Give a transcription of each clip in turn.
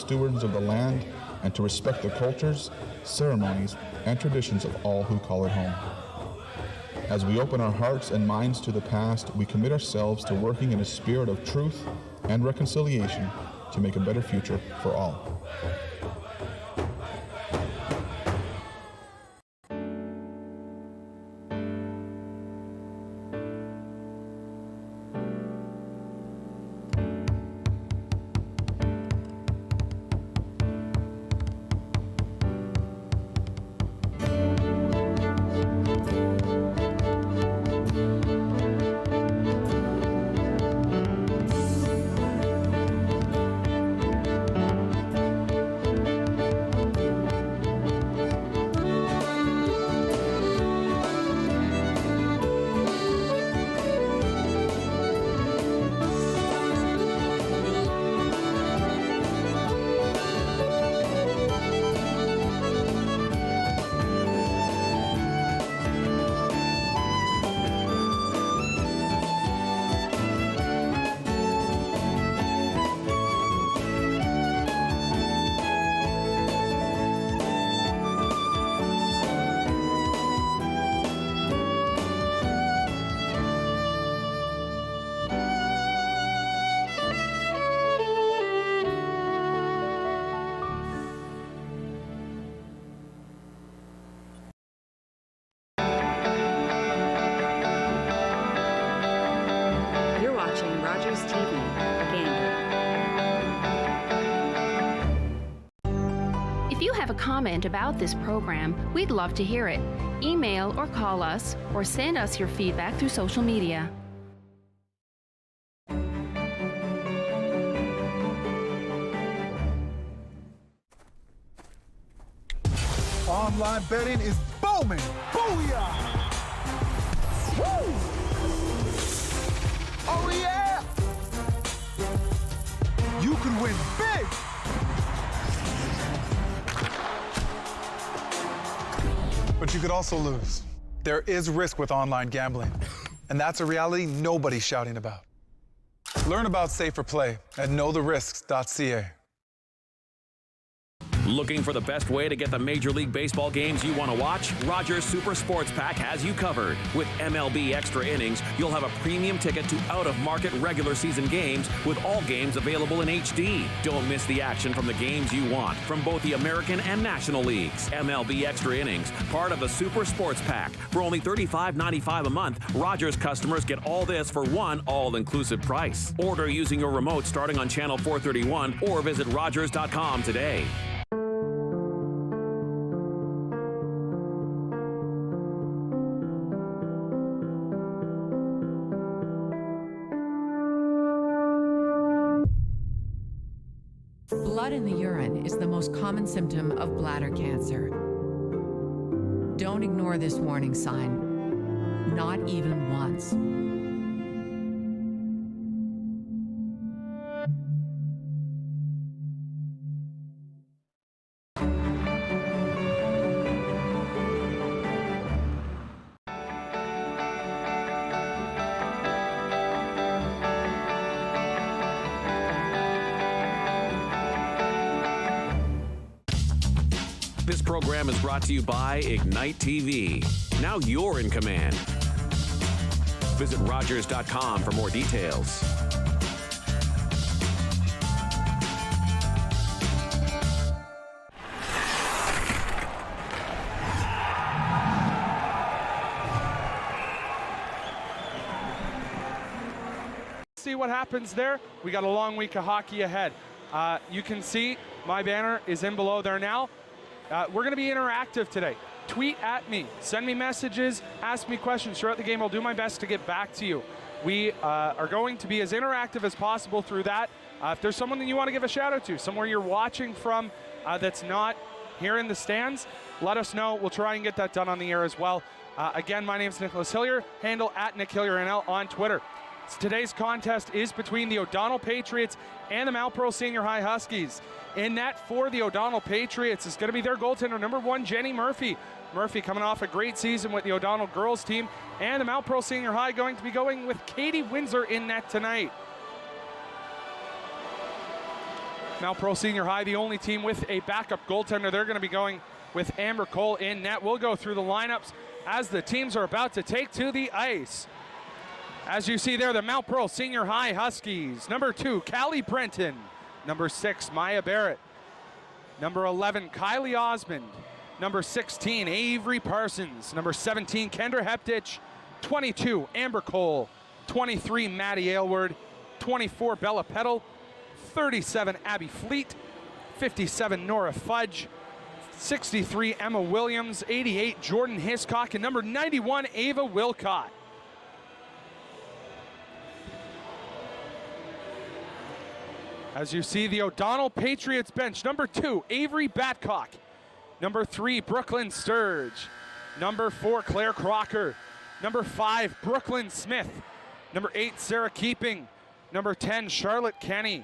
stewards of the land and to respect the cultures, ceremonies, and traditions of all who call it home. As we open our hearts and minds to the past, we commit ourselves to working in a spirit of truth and reconciliation to make a better future for all. Comment about this program, we'd love to hear it. Email or call us or send us your feedback through social media. Online betting is booming. Booyah! Woo! Oh yeah! You can win big! But you could also lose. There is risk with online gambling, and that's a reality nobody's shouting about. Learn about safer play at knowtherisks.ca. Looking for the best way to get the Major League Baseball games you want to watch? Rogers Super Sports Pack has you covered. With MLB Extra Innings, you'll have a premium ticket to out-of-market regular season games with all games available in HD. Don't miss the action from the games you want from both the American and National Leagues. MLB Extra Innings, part of the Super Sports Pack. For only $35.95 a month, Rogers customers get all this for one all-inclusive price. Order using your remote starting on channel 431 or visit Rogers.com today. Blood in the urine is the most common symptom of bladder cancer. Don't ignore this warning sign, not even once. This program is brought to you by Ignite TV. Now you're in command. Visit Rogers.com for more details. See what happens there. We got a long week of hockey ahead. You can see my banner is in below there now. We're going to be interactive today. Tweet at me, send me messages, ask me questions throughout the game. I'll do my best to get back to you. We are going to be as interactive as possible through that. If there's someone that you want to give a shout out to, somewhere you're watching from that's not here in the stands, let us know. We'll try and get that done on the air as well. Again, my name is Nicholas Hillier, handle at Nick Hillier NL on Twitter. Today's contest is between the O'Donnell Patriots and the Mount Pearl Senior High Huskies. In net for the O'Donnell Patriots is going to be their goaltender, number 1, Jenny Murphy. Murphy coming off a great season with the O'Donnell girls team, and the Mount Pearl Senior High going to be going with Katie Windsor in net tonight. Mount Pearl Senior High, the only team with a backup goaltender. They're going to be going with Amber Cole in net. We'll go through the lineups as the teams are about to take to the ice. As you see there, the Mount Pearl Senior High Huskies. Number 2, Callie Brenton. Number 6, Maya Barrett. Number 11, Kylie Osmond. Number 16, Avery Parsons. Number 17, Kendra Heptich. 22, Amber Cole. 23, Maddie Aylward. 24, Bella Petal. 37, Abby Fleet. 57, Nora Fudge. 63, Emma Williams. 88, Jordan Hiscock. And number 91, Ava Wilcott. As you see, the O'Donnell Patriots bench. Number 2, Avery Batcock. Number 3, Brooklyn Sturge. Number 4, Claire Crocker. Number 5, Brooklyn Smith. Number 8, Sarah Keeping. Number 10, Charlotte Kenny.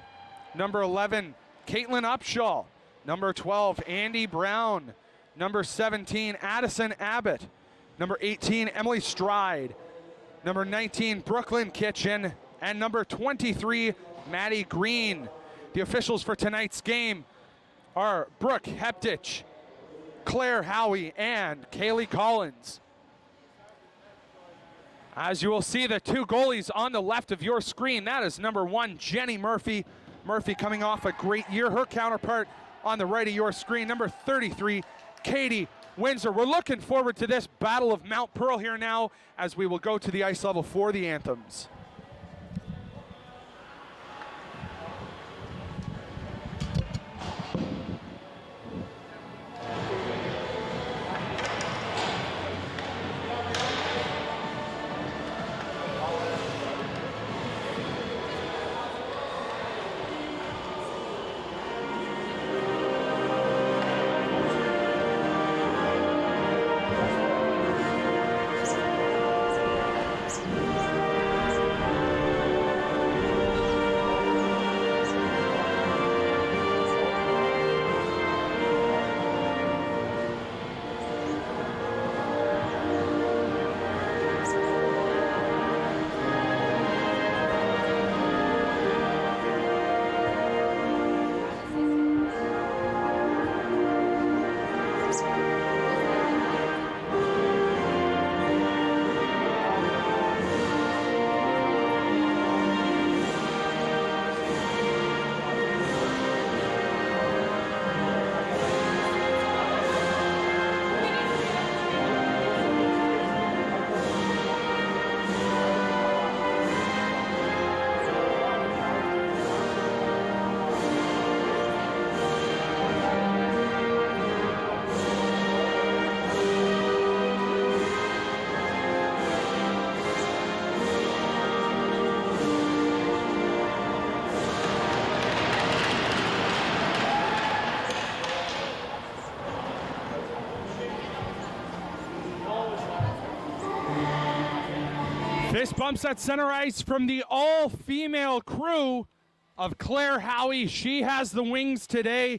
Number 11, Caitlin Upshaw. Number 12, Andy Brown. Number 17, Addison Abbott. Number 18, Emily Stride. Number 19, Brooklyn Kitchen. And number 23, Maddie Green. The officials for tonight's game are Brooke Heptich, Claire Howie, and Kaylee Collins. As you will see, the 2 goalies on the left of your screen, that is number 1, Jenny Murphy. Murphy coming off a great year. Her counterpart on the right of your screen, number 33, Katie Windsor. We're looking forward to this Battle of Mount Pearl here now as we will go to the ice level for the anthems. Fist bumps at center ice from the all-female crew of Claire Howie. She has the wings today.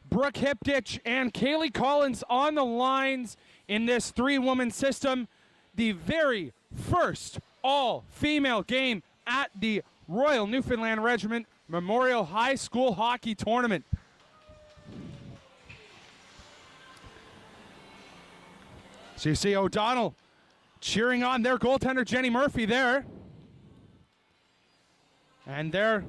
Brooke Hiptich and Kaylee Collins on the lines in this 3-woman system. The very first all-female game at the Royal Newfoundland Regiment Memorial High School Hockey Tournament. So you see O'Donnell cheering on their goaltender, Jenny Murphy, there. And there,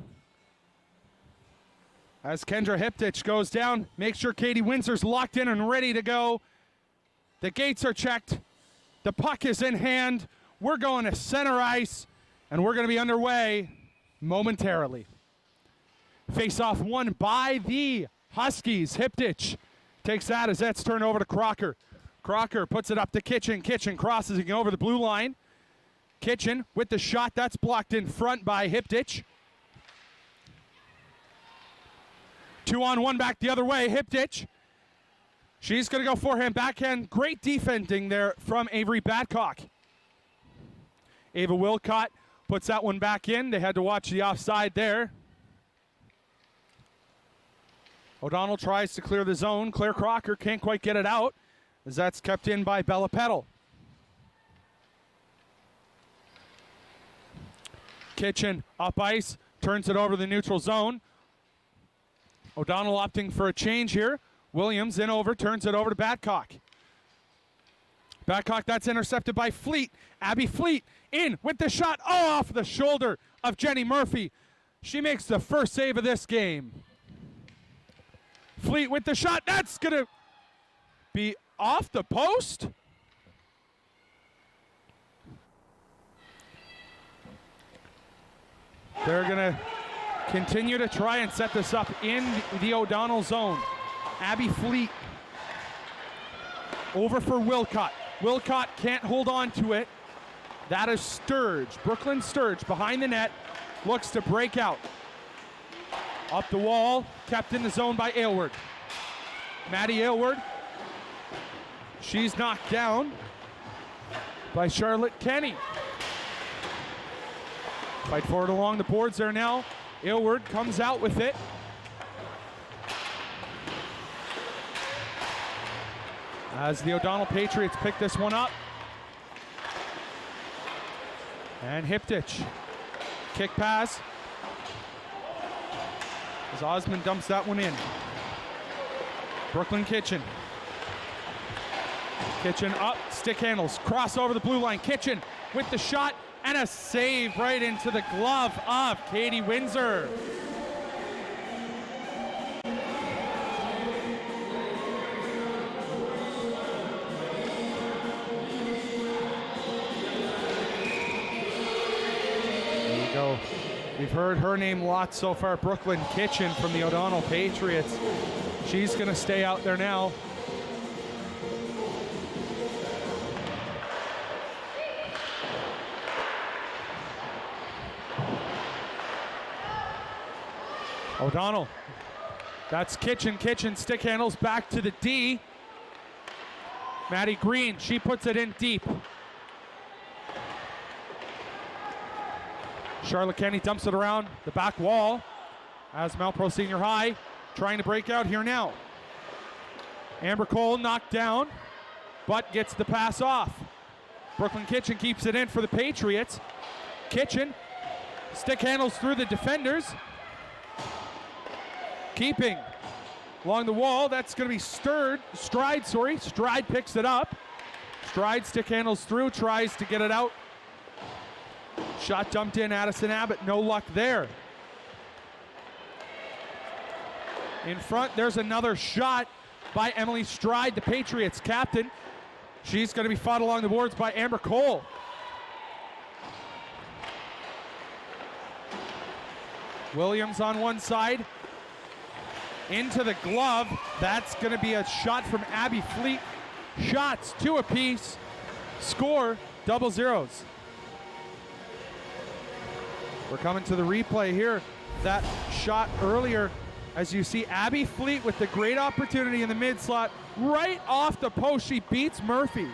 as Kendra Hiptich goes down, make sure Katie Windsor's locked in and ready to go. The gates are checked. The puck is in hand. We're going to center ice, and we're going to be underway momentarily. Face-off won by the Huskies. Hiptich takes that as that's turned over to Crocker. Crocker puts it up to Kitchen. Kitchen crosses it over the blue line. Kitchen with the shot. That's blocked in front by Hiptich. 2-on-1 back the other way. Hiptich. She's going to go forehand, backhand. Great defending there from Avery Badcock. Ava Wilcott puts that one back in. They had to watch the offside there. O'Donnell tries to clear the zone. Claire Crocker can't quite get it out, as that's kept in by Bella Petal. Kitchen up ice, turns it over to the neutral zone. O'Donnell opting for a change here. Williams in over, turns it over to Badcock. Badcock, that's intercepted by Fleet. Abby Fleet in with the shot. Oh, off the shoulder of Jenny Murphy. She makes the first save of this game. Fleet with the shot. That's going to be off the post. They're going to continue to try and set this up in the O'Donnell zone. Abby Fleet over for Wilcott. Wilcott can't hold on to it. That is Sturge. Brooklyn Sturge behind the net. Looks to break out. Up the wall, kept in the zone by Aylward. Maddie Aylward. She's knocked down by Charlotte Kenny. Fight forward along the boards there now. Aylward comes out with it. As the O'Donnell Patriots pick this one up. And Hiptich. Kick pass. As Osmond dumps that one in. Brooklyn Kitchen. Kitchen up, stick handles, cross over the blue line. Kitchen with the shot and a save right into the glove of Katie Windsor. There you go. We've heard her name lots so far. Brooklyn Kitchen from the O'Donnell Patriots. She's going to stay out there now. O'Donnell. That's Kitchen. Kitchen stick handles back to the D. Maddie Green, she puts it in deep. Charlotte Kenny dumps it around the back wall as Mount Pro Senior High trying to break out here now. Amber Cole knocked down, but gets the pass off. Brooklyn Kitchen keeps it in for the Patriots. Kitchen stick handles through the defenders. Keeping along the wall, that's going to be Stride. Stride picks it up. Stride stick handles through, tries to get it out. Shot dumped in, Addison Abbott, no luck there. In front, there's another shot by Emily Stride, the Patriots captain. She's going to be fought along the boards by Amber Cole. Williams on one side. Into the glove. That's going to be a shot from Abby Fleet. Shots, 2 apiece. Score, 0-0. We're coming to the replay here. That shot earlier, as you see Abby Fleet with the great opportunity in the mid slot. Right off the post, she beats Murphy.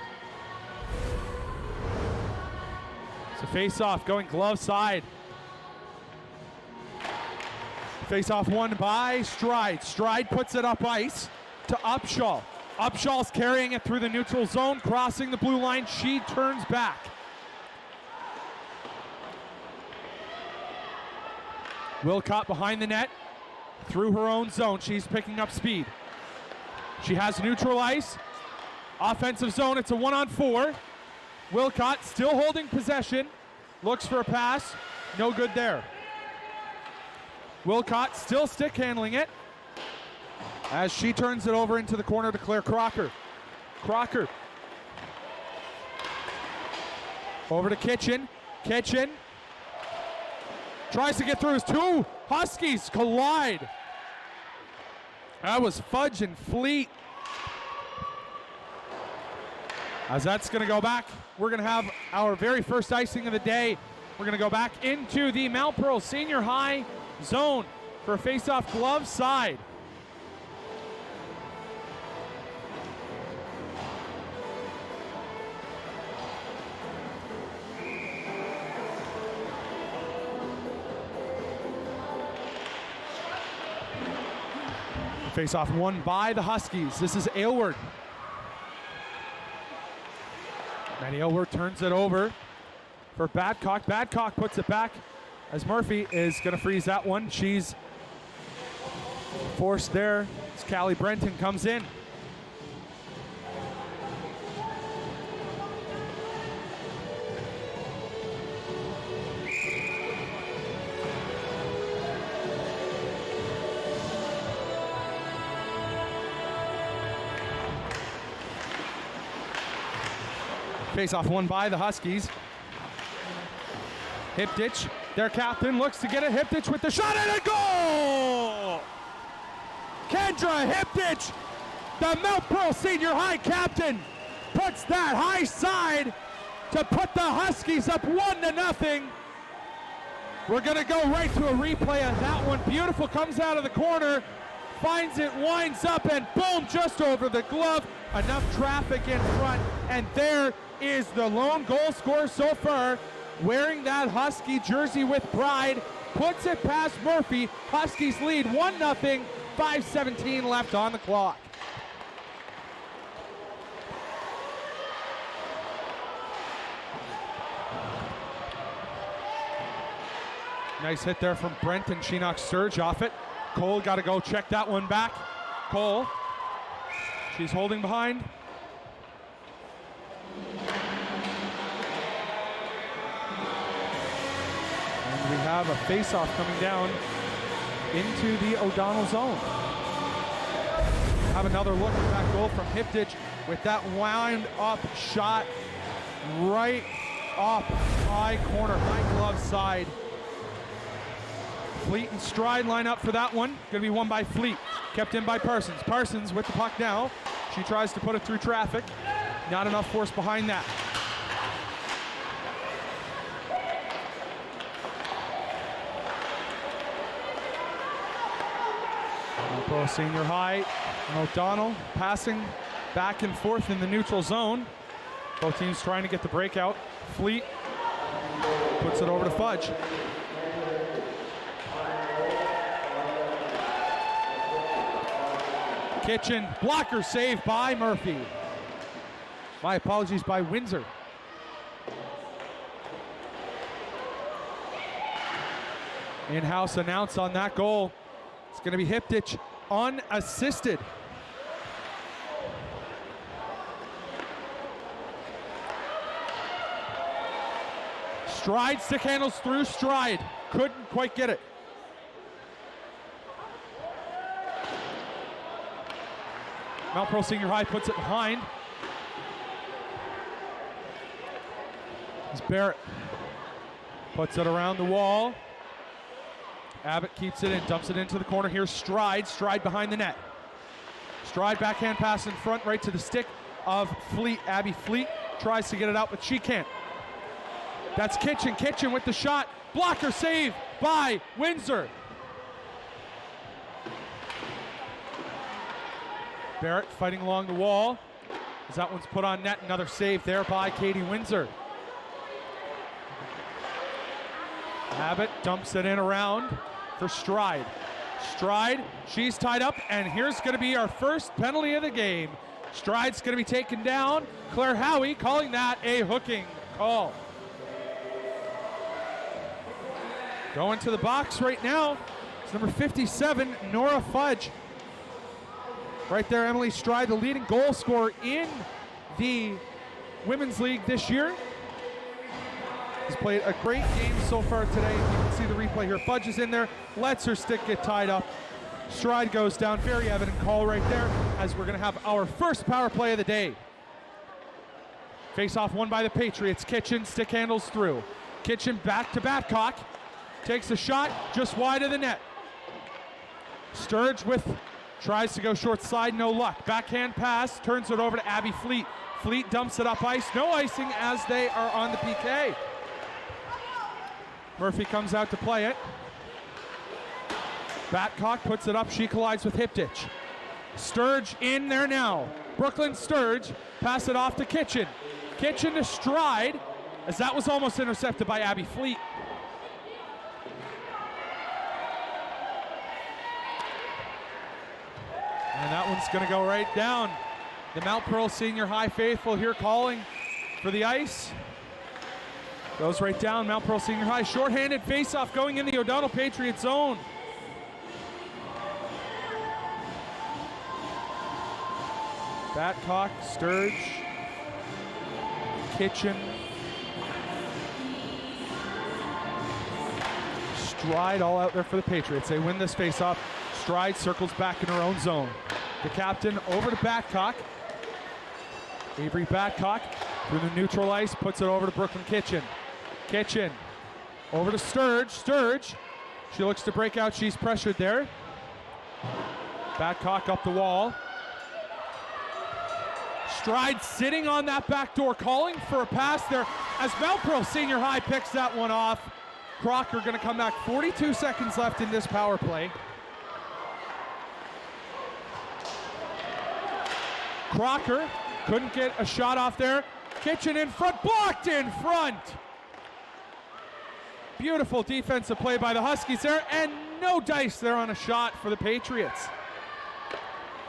So face off, going glove side. Face off won by Stride. Stride puts it up ice to Upshaw. Upshaw's carrying it through the neutral zone, crossing the blue line. She turns back. Wilcott behind the net, through her own zone. She's picking up speed. She has neutral ice. Offensive zone, it's a 1-on-4. Wilcott still holding possession. Looks for a pass. No good there. Wilcott still stick handling it as she turns it over into the corner to Claire Crocker. Crocker. Over to Kitchen. Kitchen. Tries to get through. 2 Huskies collide. That was Fudge and Fleet. As that's going to go back, we're going to have our very first icing of the day. We're going to go back into the Mount Pearl Senior High zone for a face-off glove side. Face-off won by the Huskies. This is Aylward. Maddie Aylward turns it over for Badcock. Badcock puts it back as Murphy is going to freeze that one. She's Forced there as Callie Brenton comes in. Face-off won by the Huskies. Hipditch, their captain, looks to get it. Hipditch with the shot and a goal! Kendra Hipditch, the Mount Pearl Senior High captain, puts that high side to put the Huskies up 1-0. We're gonna go right to a replay of that one. Beautiful, comes out of the corner, finds it, winds up, and boom, just over the glove. Enough traffic in front, and there is the lone goal scorer so far, wearing that Husky jersey with pride, puts it past Murphy. Huskies lead 1-0, 5:17 left on the clock. Nice hit there from Brenton. She knocks Sturge off it. Cole got to go check that one back. Cole, she's holding behind. And we have a face-off coming down into the O'Donnell zone. Have another look at that goal from Hipditch with that wound up shot right off high corner, high glove side. Fleet and Stride line up for that one. Gonna be won by Fleet. Kept in by Parsons. Parsons with the puck now. She tries to put it through traffic. Not enough force behind that. Pro Senior High and O'Donnell passing back and forth in the neutral zone. Both teams trying to get the breakout. Fleet puts it over to Fudge. Kitchen, blocker save by Murphy. My apologies, by Windsor. In-house announce on that goal. It's going to be Hipditch unassisted. Stride, stick handles through Stride. Couldn't quite get it. Mount Pearl Senior High puts it behind. As Barrett puts it around the wall. Abbott keeps it in, dumps it into the corner. Here's Stride, Stride behind the net. Stride backhand pass in front, right to the stick of Fleet. Abby Fleet tries to get it out, but she can't. That's Kitchen, Kitchen with the shot. Blocker save by Windsor. Barrett fighting along the wall as that one's put on net. Another save there by Katie Windsor. Abbott dumps it in around for Stride. Stride, she's tied up, and here's going to be our first penalty of the game. Stride's going to be taken down. Claire Howie calling that a hooking call. Going to the box right now, it's number 57, Nora Fudge. Right there, Emily Stride, the leading goal scorer in the Women's League this year. Has played a great game so far today. You can see the replay here. Fudge is in there, lets her stick get tied up. Stride goes down, very evident call right there, as we're gonna have our first power play of the day. Face-off won by the Patriots. Kitchen, stick handles through. Kitchen back to Babcock. Takes a shot, just wide of the net. Sturge tries to go short side, no luck. Backhand pass, turns it over to Abby Fleet. Fleet dumps it up ice, no icing as they are on the PK. Murphy comes out to play it. Babcock puts it up, she collides with Hipditch. Sturge in there now. Brooklyn Sturge, pass it off to Kitchen. Kitchen to Stride, as that was almost intercepted by Abby Fleet. And that one's going to go right down. The Mount Pearl Senior High faithful here calling for the ice. Goes right down, Mount Pearl Senior High. Shorthanded face-off going in the O'Donnell Patriot zone. Babcock, Sturge, Kitchen, Stride all out there for the Patriots. They win this face-off. Stride circles back in her own zone. The captain over to Babcock. Avery Babcock through the neutral ice, puts it over to Brooklyn Kitchen. Kitchen over to Sturge. Sturge, she looks to break out. She's pressured there. Babcock up the wall. Stride sitting on that back door, calling for a pass there as Melpro Senior High picks that one off. Crocker going to come back. 42 seconds left in this power play. Crocker couldn't get a shot off there. Kitchen in front, blocked in front. Beautiful defensive play by the Huskies there, and no dice there on a shot for the Patriots.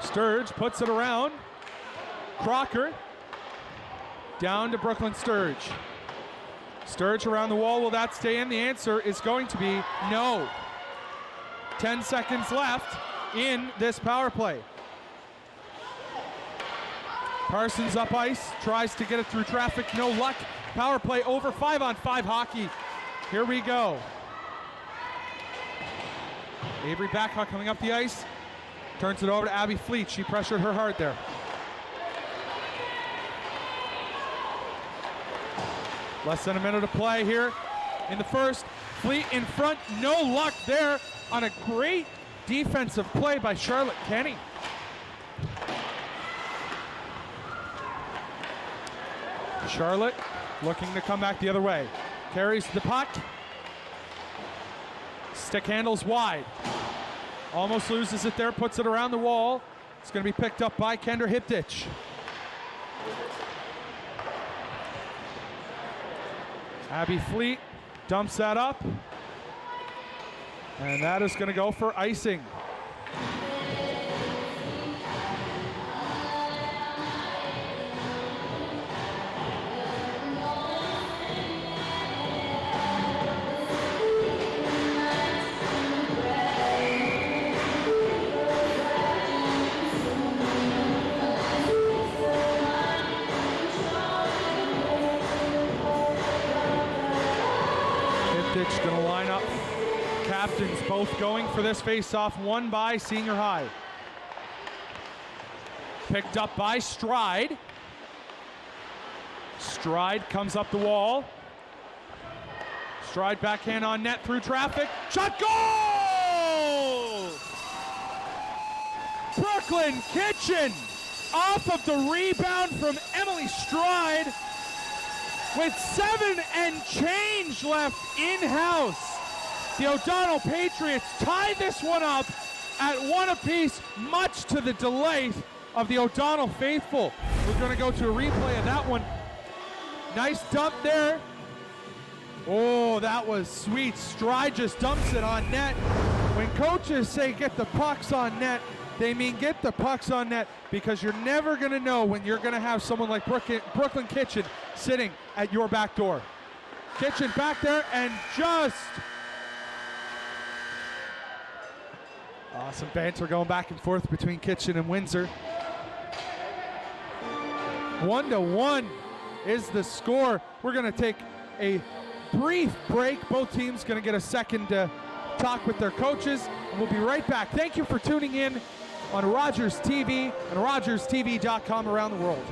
Sturge puts it around. Crocker down to Brooklyn Sturge. Sturge around the wall, will that stay in? The answer is going to be no. 10 seconds left in this power play. Parsons up ice, tries to get it through traffic, no luck. Power play over, 5-on-5 hockey. Here we go. Avery Babcock coming up the ice, turns it over to Abby Fleet. She pressured her hard there. Less than a minute to play here in the first. Fleet in front, no luck there on a great defensive play by Charlotte Kenny. Charlotte looking to come back the other way. Carries the puck. Stick handles wide. Almost loses it there, puts it around the wall. It's going to be picked up by Kendra Hiptich. Abby Fleet dumps that up. And that is going to go for icing. Going to line up. Captains both going for this face-off, won by Senior High. Picked up by Stride. Stride comes up the wall. Stride backhand on net through traffic. Shot, goal! Brooklyn Kitchen off of the rebound from Emily Stride. With 7 and change left in-house, the O'Donnell Patriots tie this one up at 1 apiece, much to the delight of the O'Donnell faithful. We're going to go to a replay of that one. Nice dump there. Oh, that was sweet. Stride just dumps it on net. When coaches say get the pucks on net, they mean get the pucks on net, because you're never going to know when you're going to have someone like Brooklyn Kitchen sitting at your back door. Kitchen back there and just... Some banter going back and forth between Kitchen and Windsor. 1-1 is the score. We're going to take a brief break. Both teams going to get a second to talk with their coaches, and we'll be right back. Thank you for tuning in on Rogers TV and RogersTV.com around the world.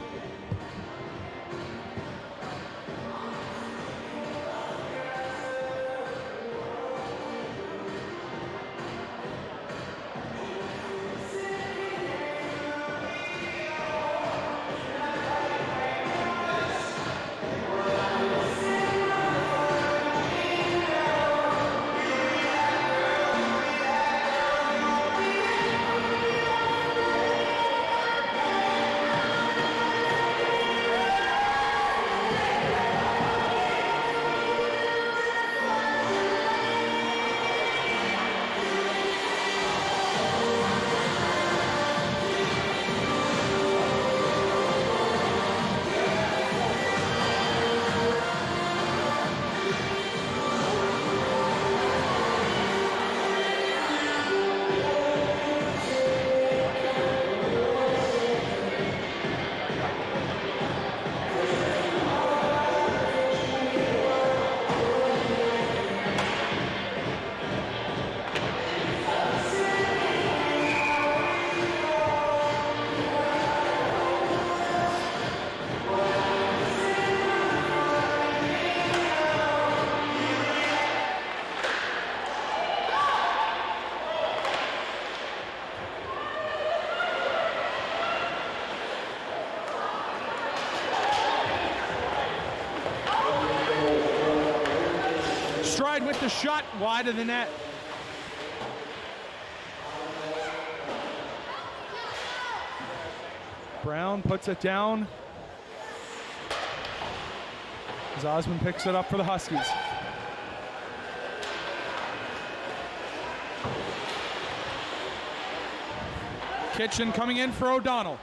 shot wide of the net. Brown puts it down. As Osmond picks it up for the Huskies. Kitchen coming in for O'Donnell.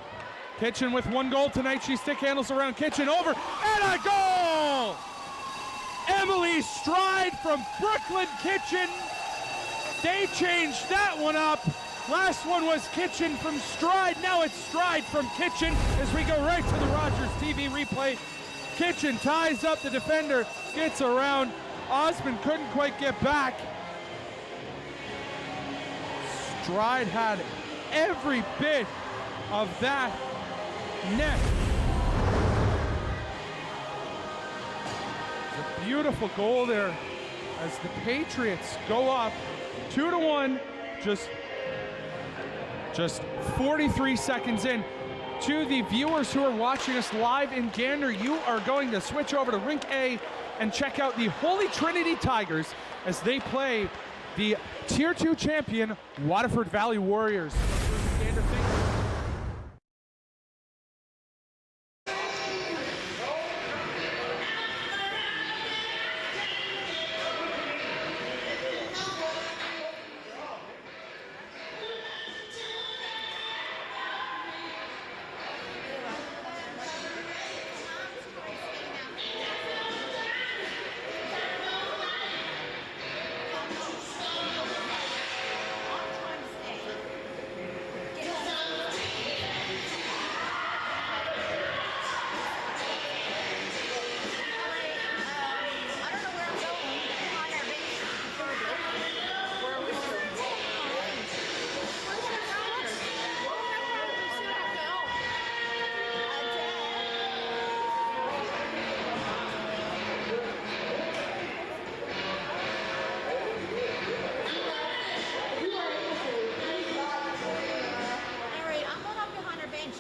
Kitchen with 1 goal tonight. She stick handles around Kitchen over and a goal! Emily Stride from Brooklyn Kitchen. They changed that one up. Last one was Kitchen from Stride. Now it's Stride from Kitchen as we go right to the Rogers TV replay. Kitchen ties up the defender, gets around. Osmond couldn't quite get back. Stride had every bit of that net. It's a beautiful goal there as the Patriots go up 2-1, just 43 seconds in. To the viewers who are watching us live in Gander, you are going to switch over to Rink A and check out the Holy Trinity Tigers as they play the Tier 2 champion Waterford Valley Warriors.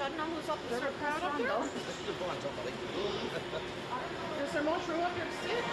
I don't know who's up there. Crowd up there? Is there more room up here to sit?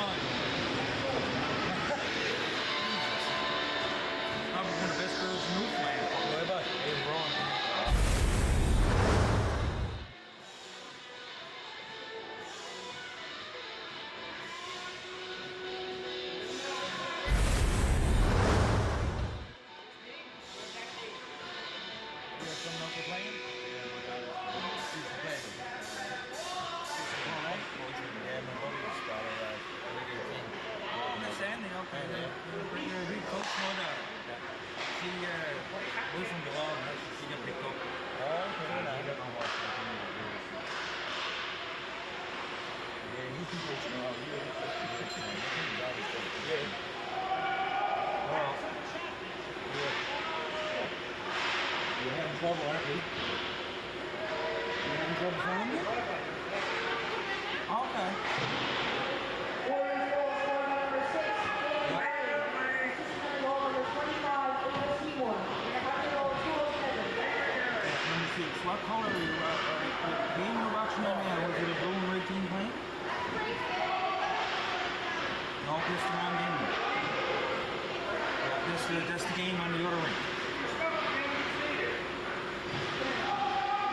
wrong. Probably one of the best girls in Newfoundland. What about it? It's wrong. You got something else we're playing? Understanding, okay. You're a big coach, no doubt. She, we're from below, she got picked up. Oh, okay. Yeah, he's been coaching all year. Yeah. Well, yeah. You're having trouble, aren't you? You're having trouble finding it? Okay. What color are you? Game you're watching on now, was it a blue and red team playing? No, this the wrong game. That's the game on the other ring.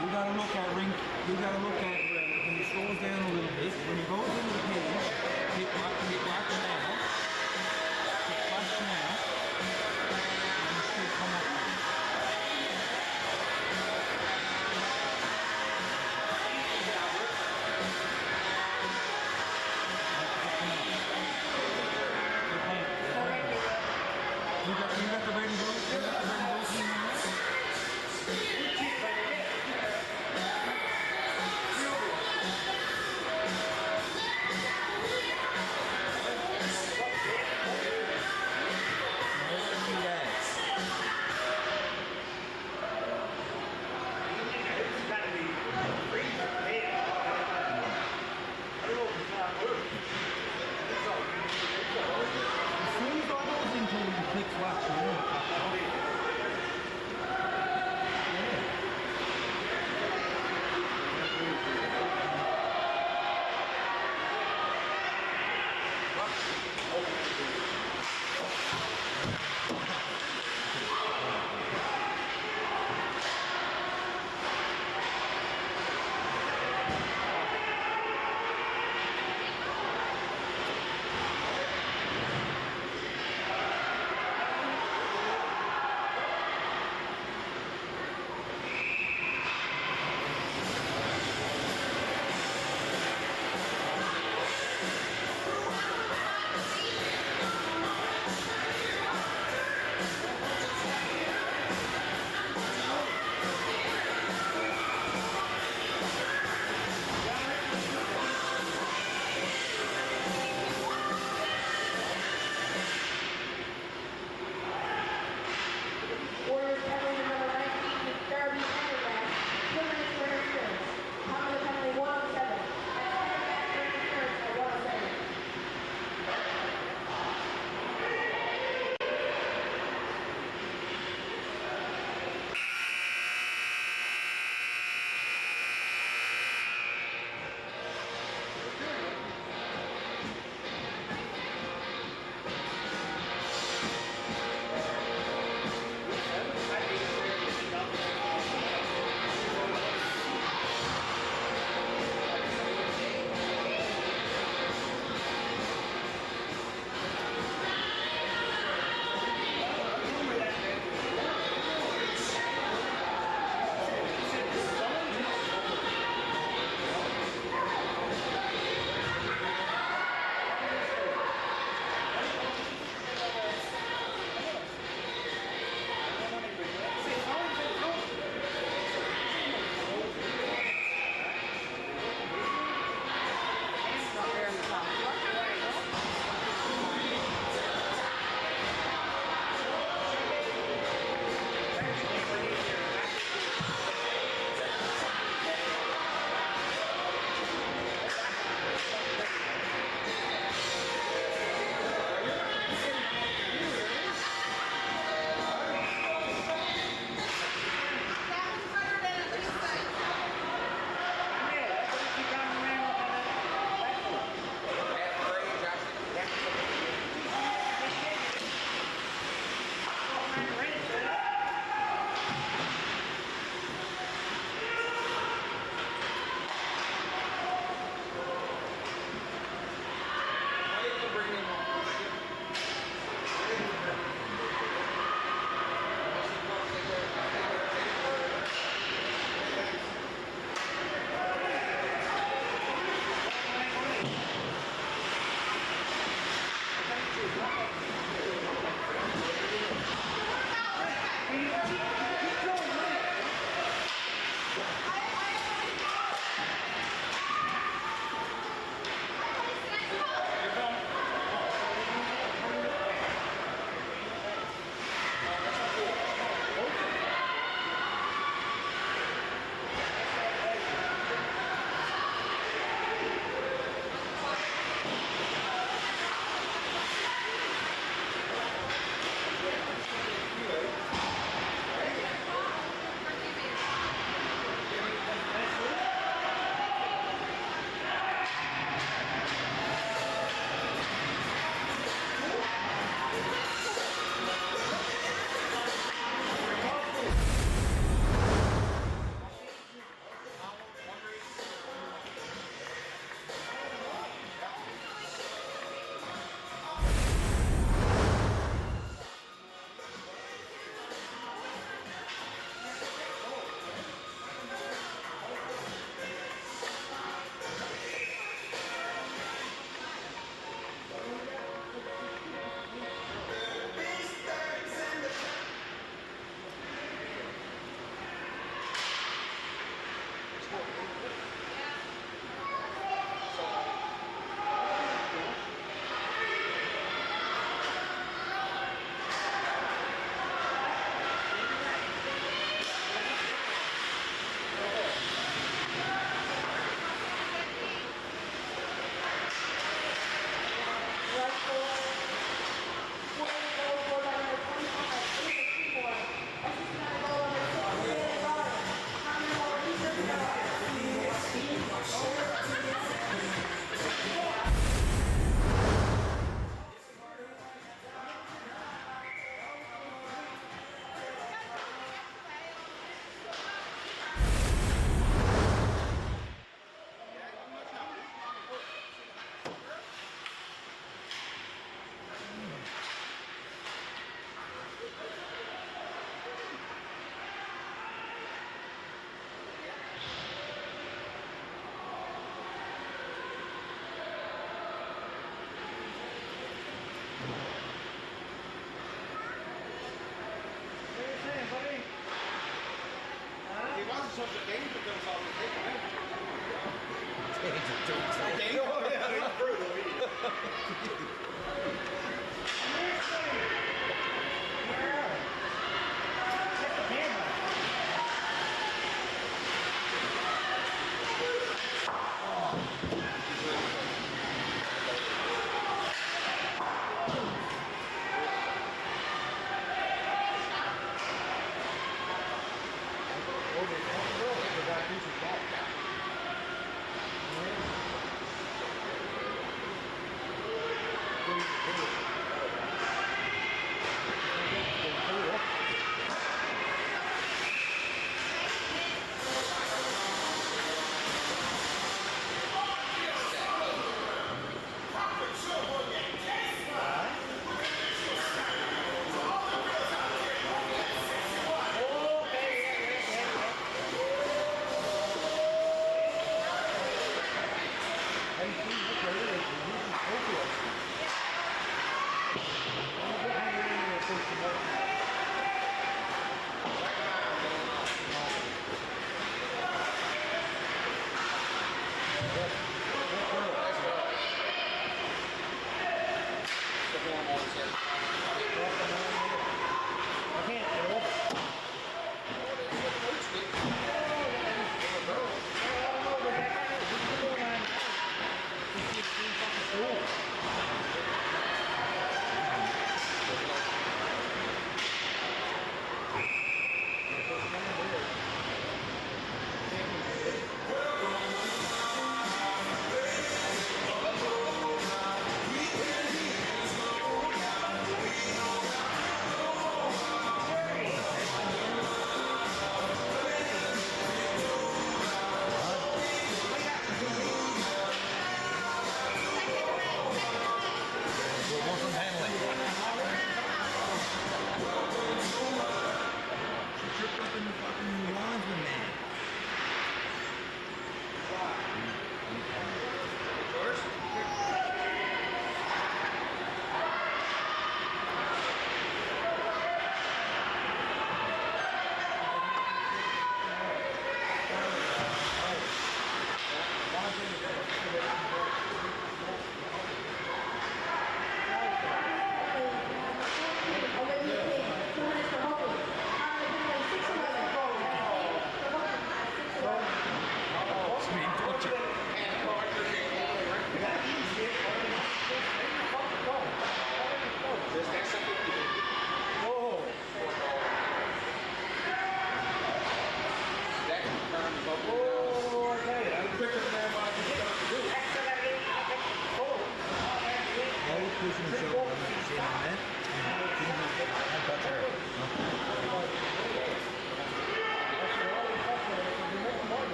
You gotta look at ring. You gotta look at when it scrolls down a little bit. When it goes into the page, hit back now. Hit back now. And it should come up. You got the red and blue? You got the red and blue team in there? As soon as I goes into the click watch,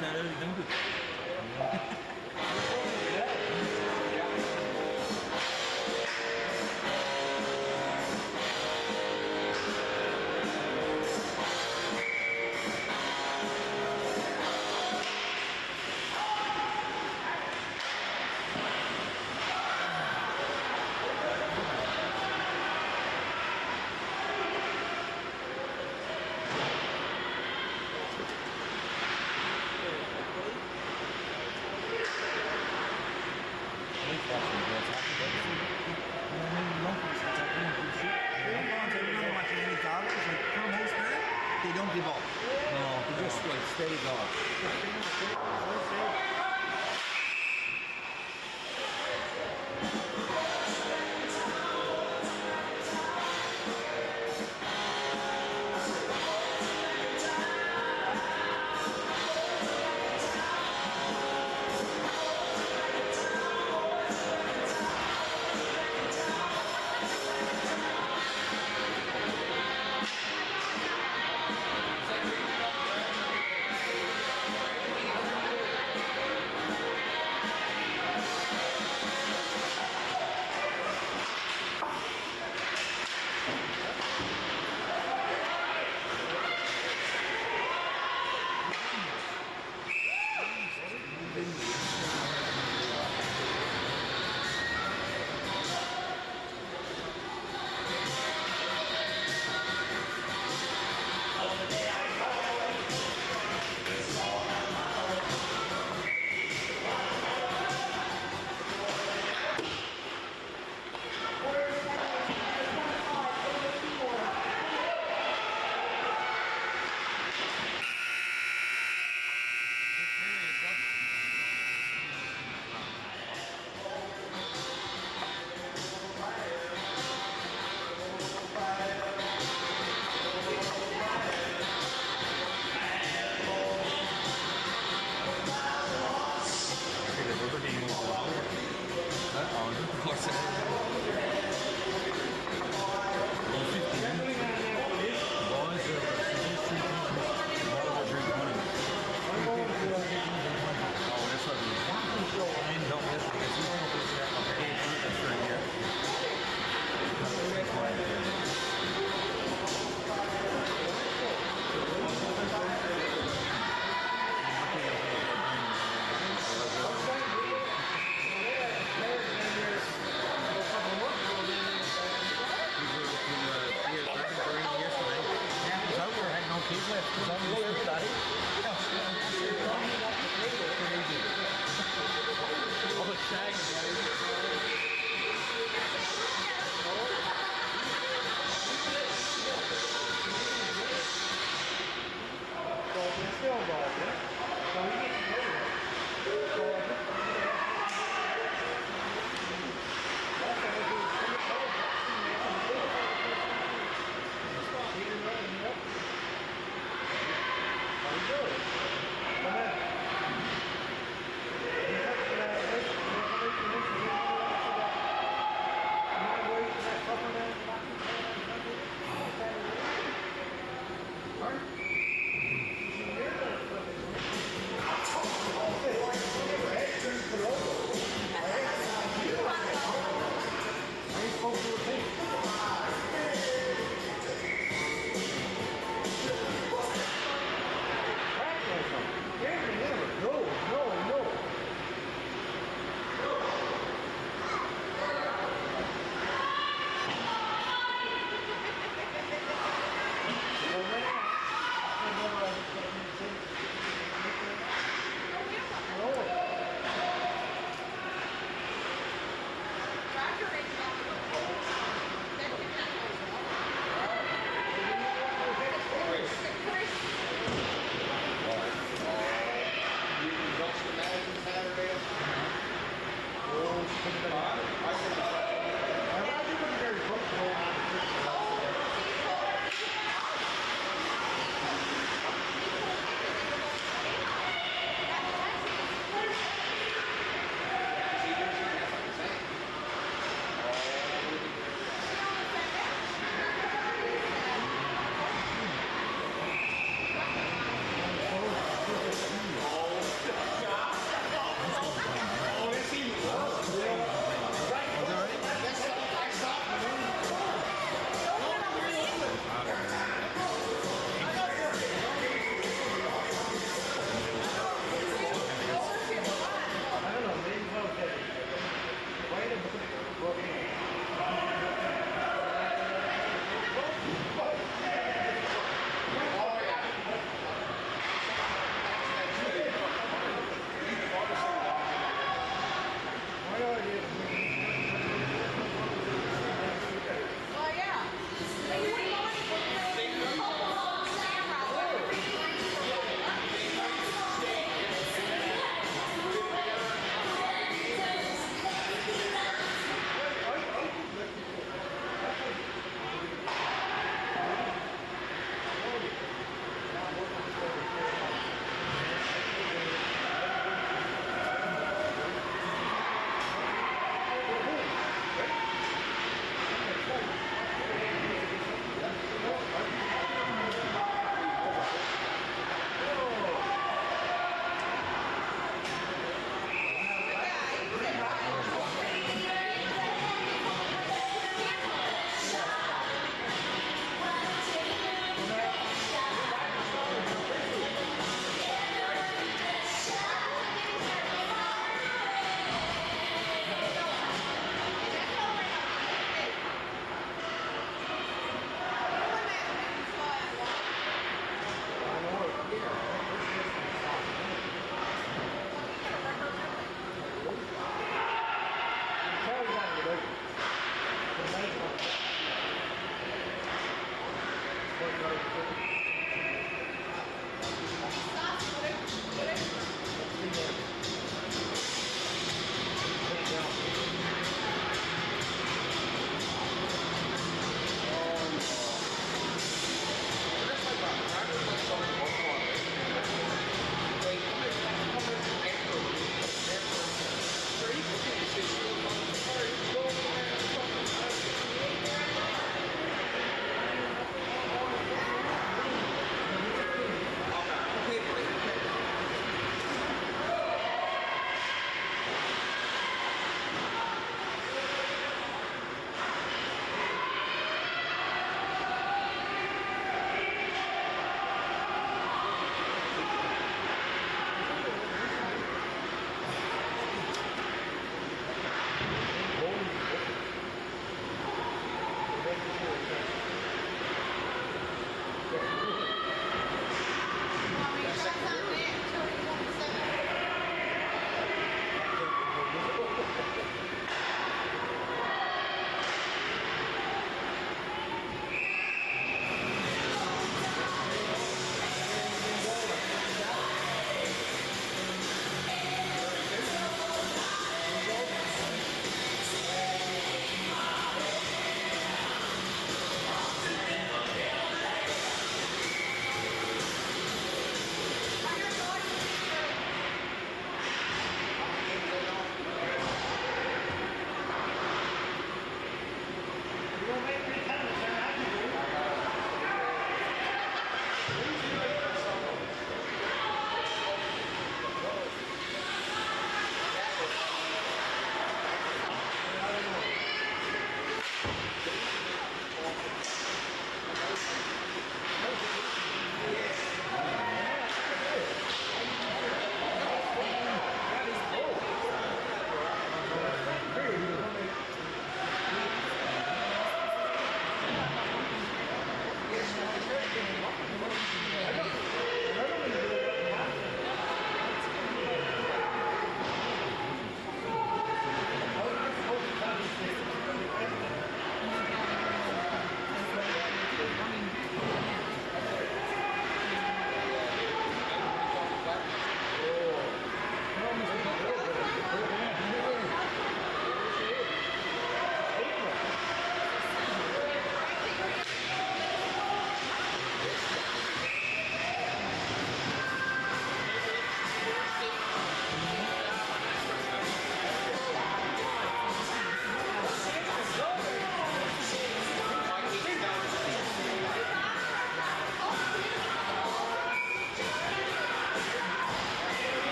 that early, don't it? They don't give up. No, they just like steady going.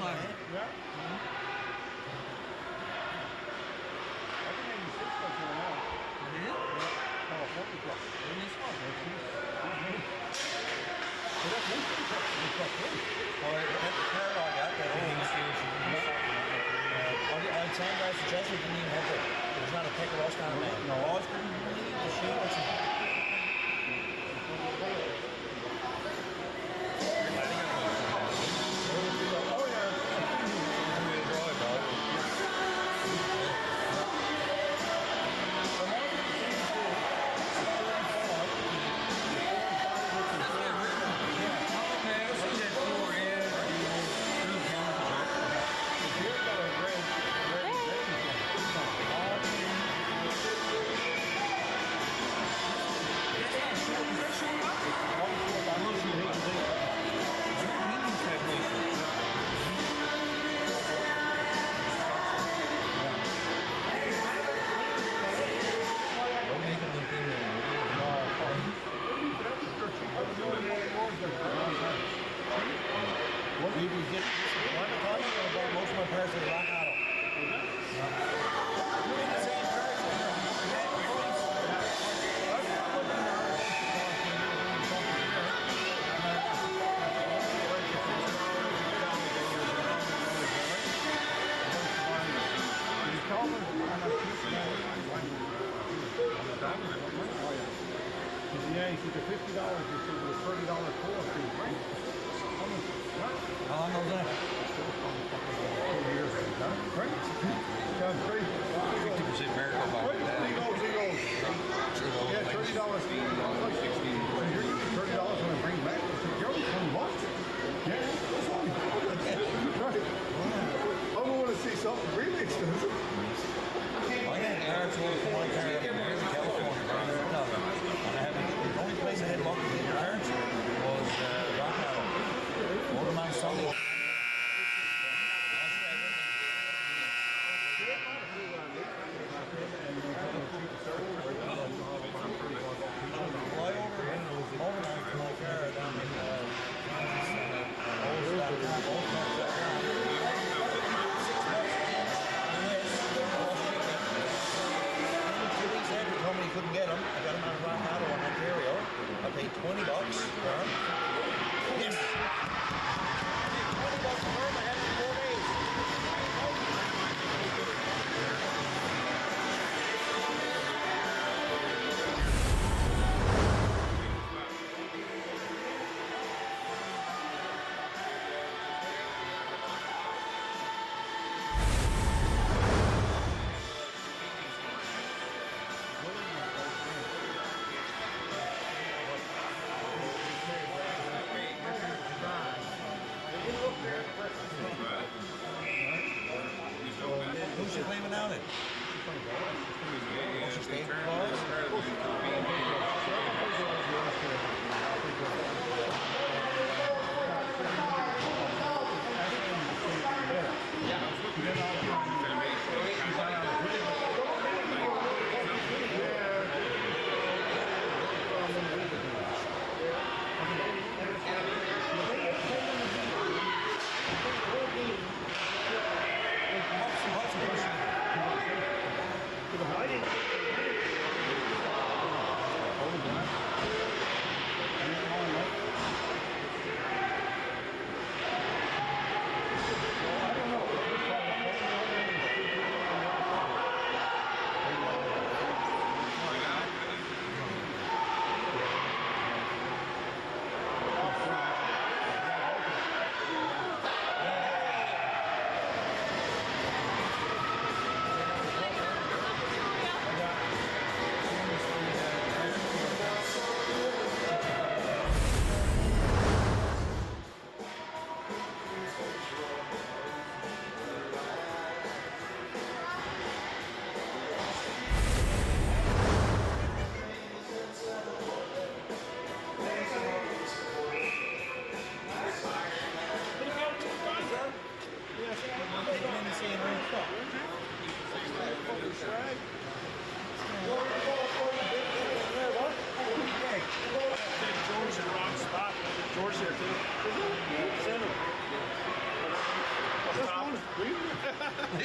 time. Yeah. On time, I suggest we didn't even have to. There's not a pick or else down there. No, all it's going to be the shoe. Most of my parents are rock auto. Yeah, he said the $50, he said it was $30 course fee. How long was that? 2 years ago. Right? Sounds crazy. 50% miracle by that. Yeah, $30 fee. Like 16. Here you get $30 when I bring it back. I said, Joe, $20? Yeah, that's all. Right. I don't want to see something really expensive. I got parents who from one car up here in California. And I have the only place I had luck with the parents was rock auto. Old man Sunday.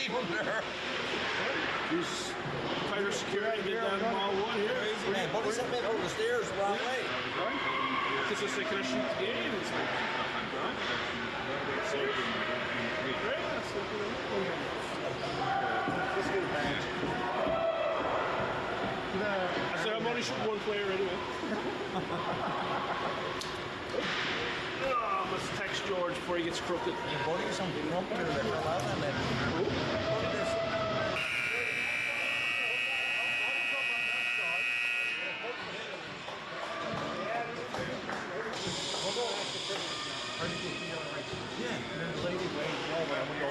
keep them there. There's tighter security than down in Mall 1 here. Crazy, man. Buddy sent me over the stairs the wrong way. Because they say, can I shoot the game? It's like, huh? So, great. Just get a badge. I said, I'm only shooting one player anyway. Oh, I must text George before he gets crooked. You bought you some company that fell out and then. Look at this. Yeah, and then the lady waiting over and we go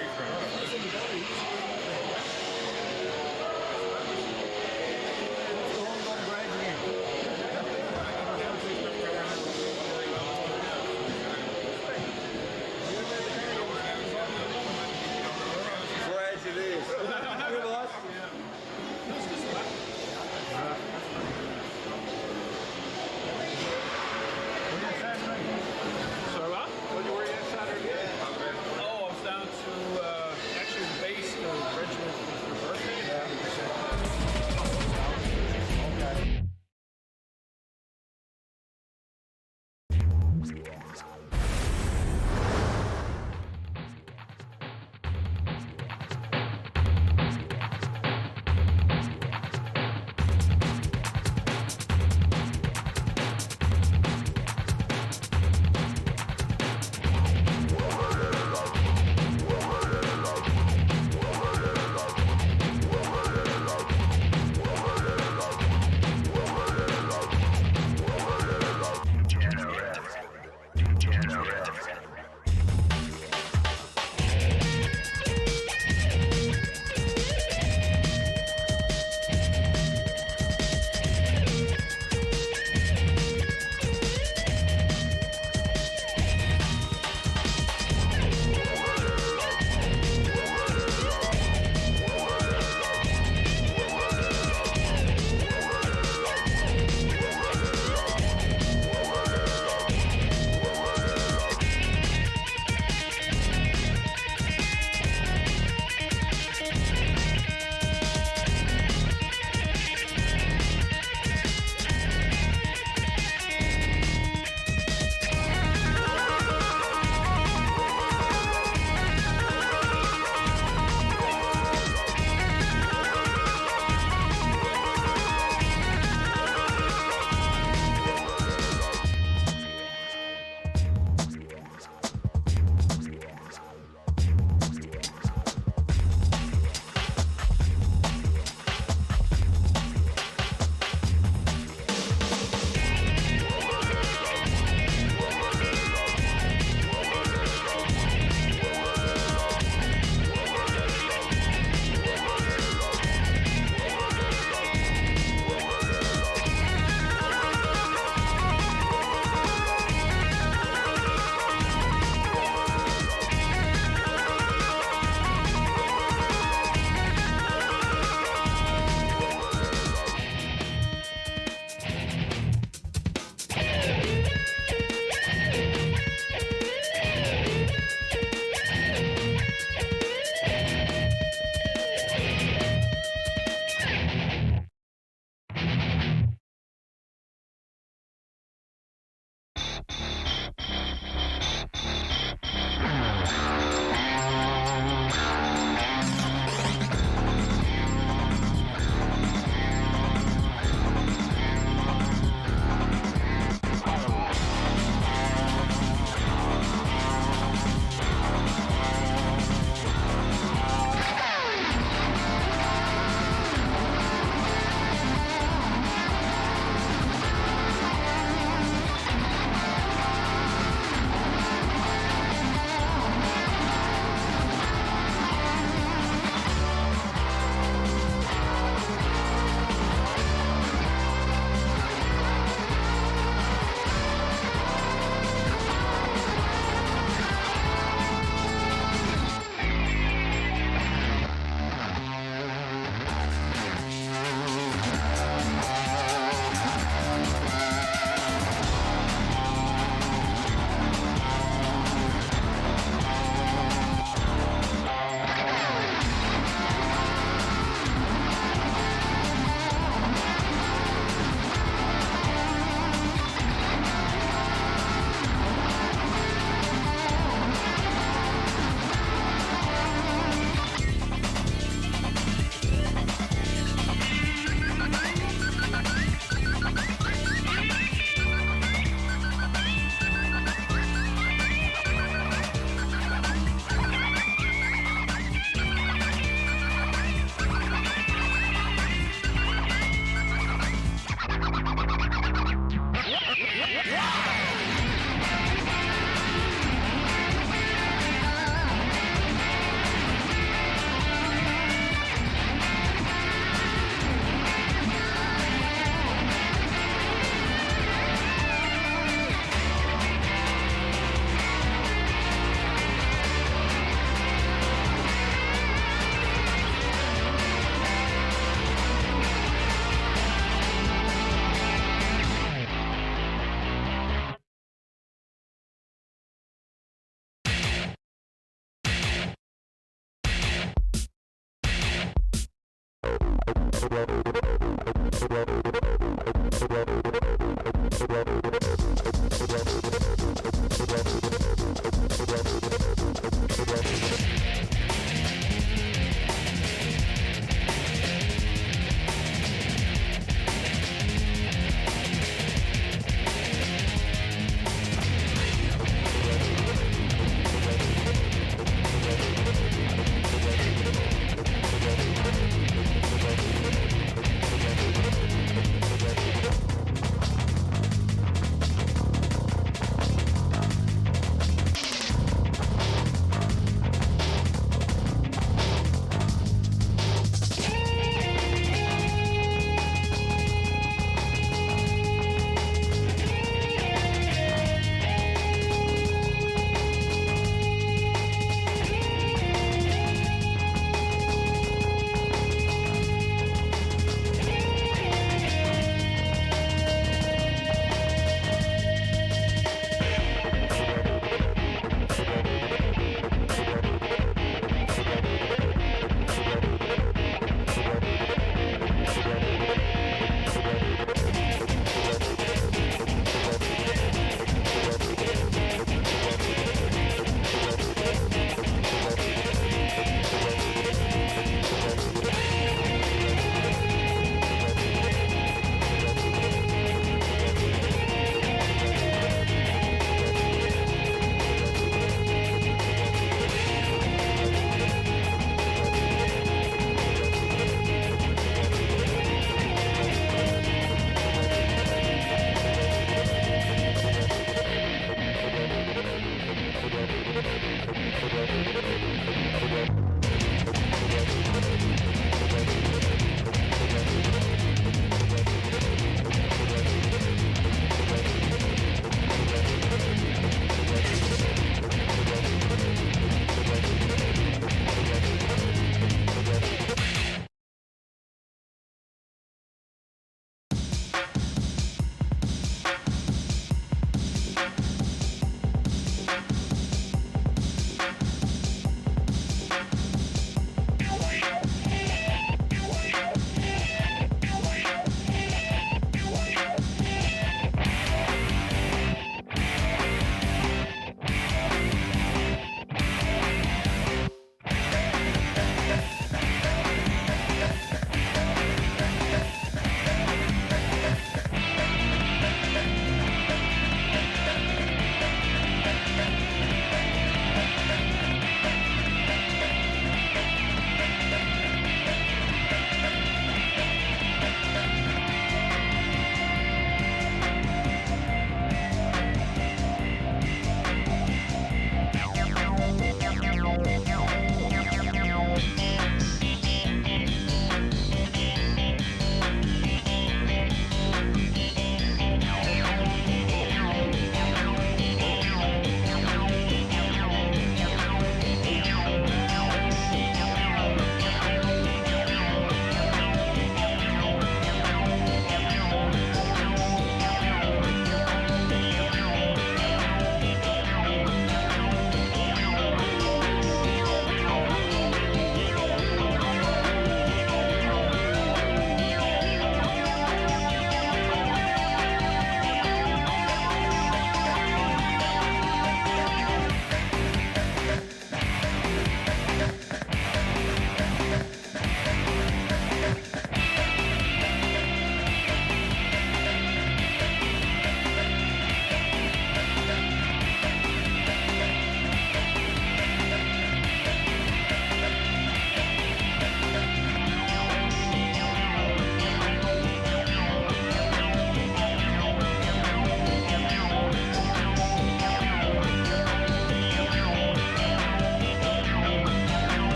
Sorry, what? What are you wearing on Saturday?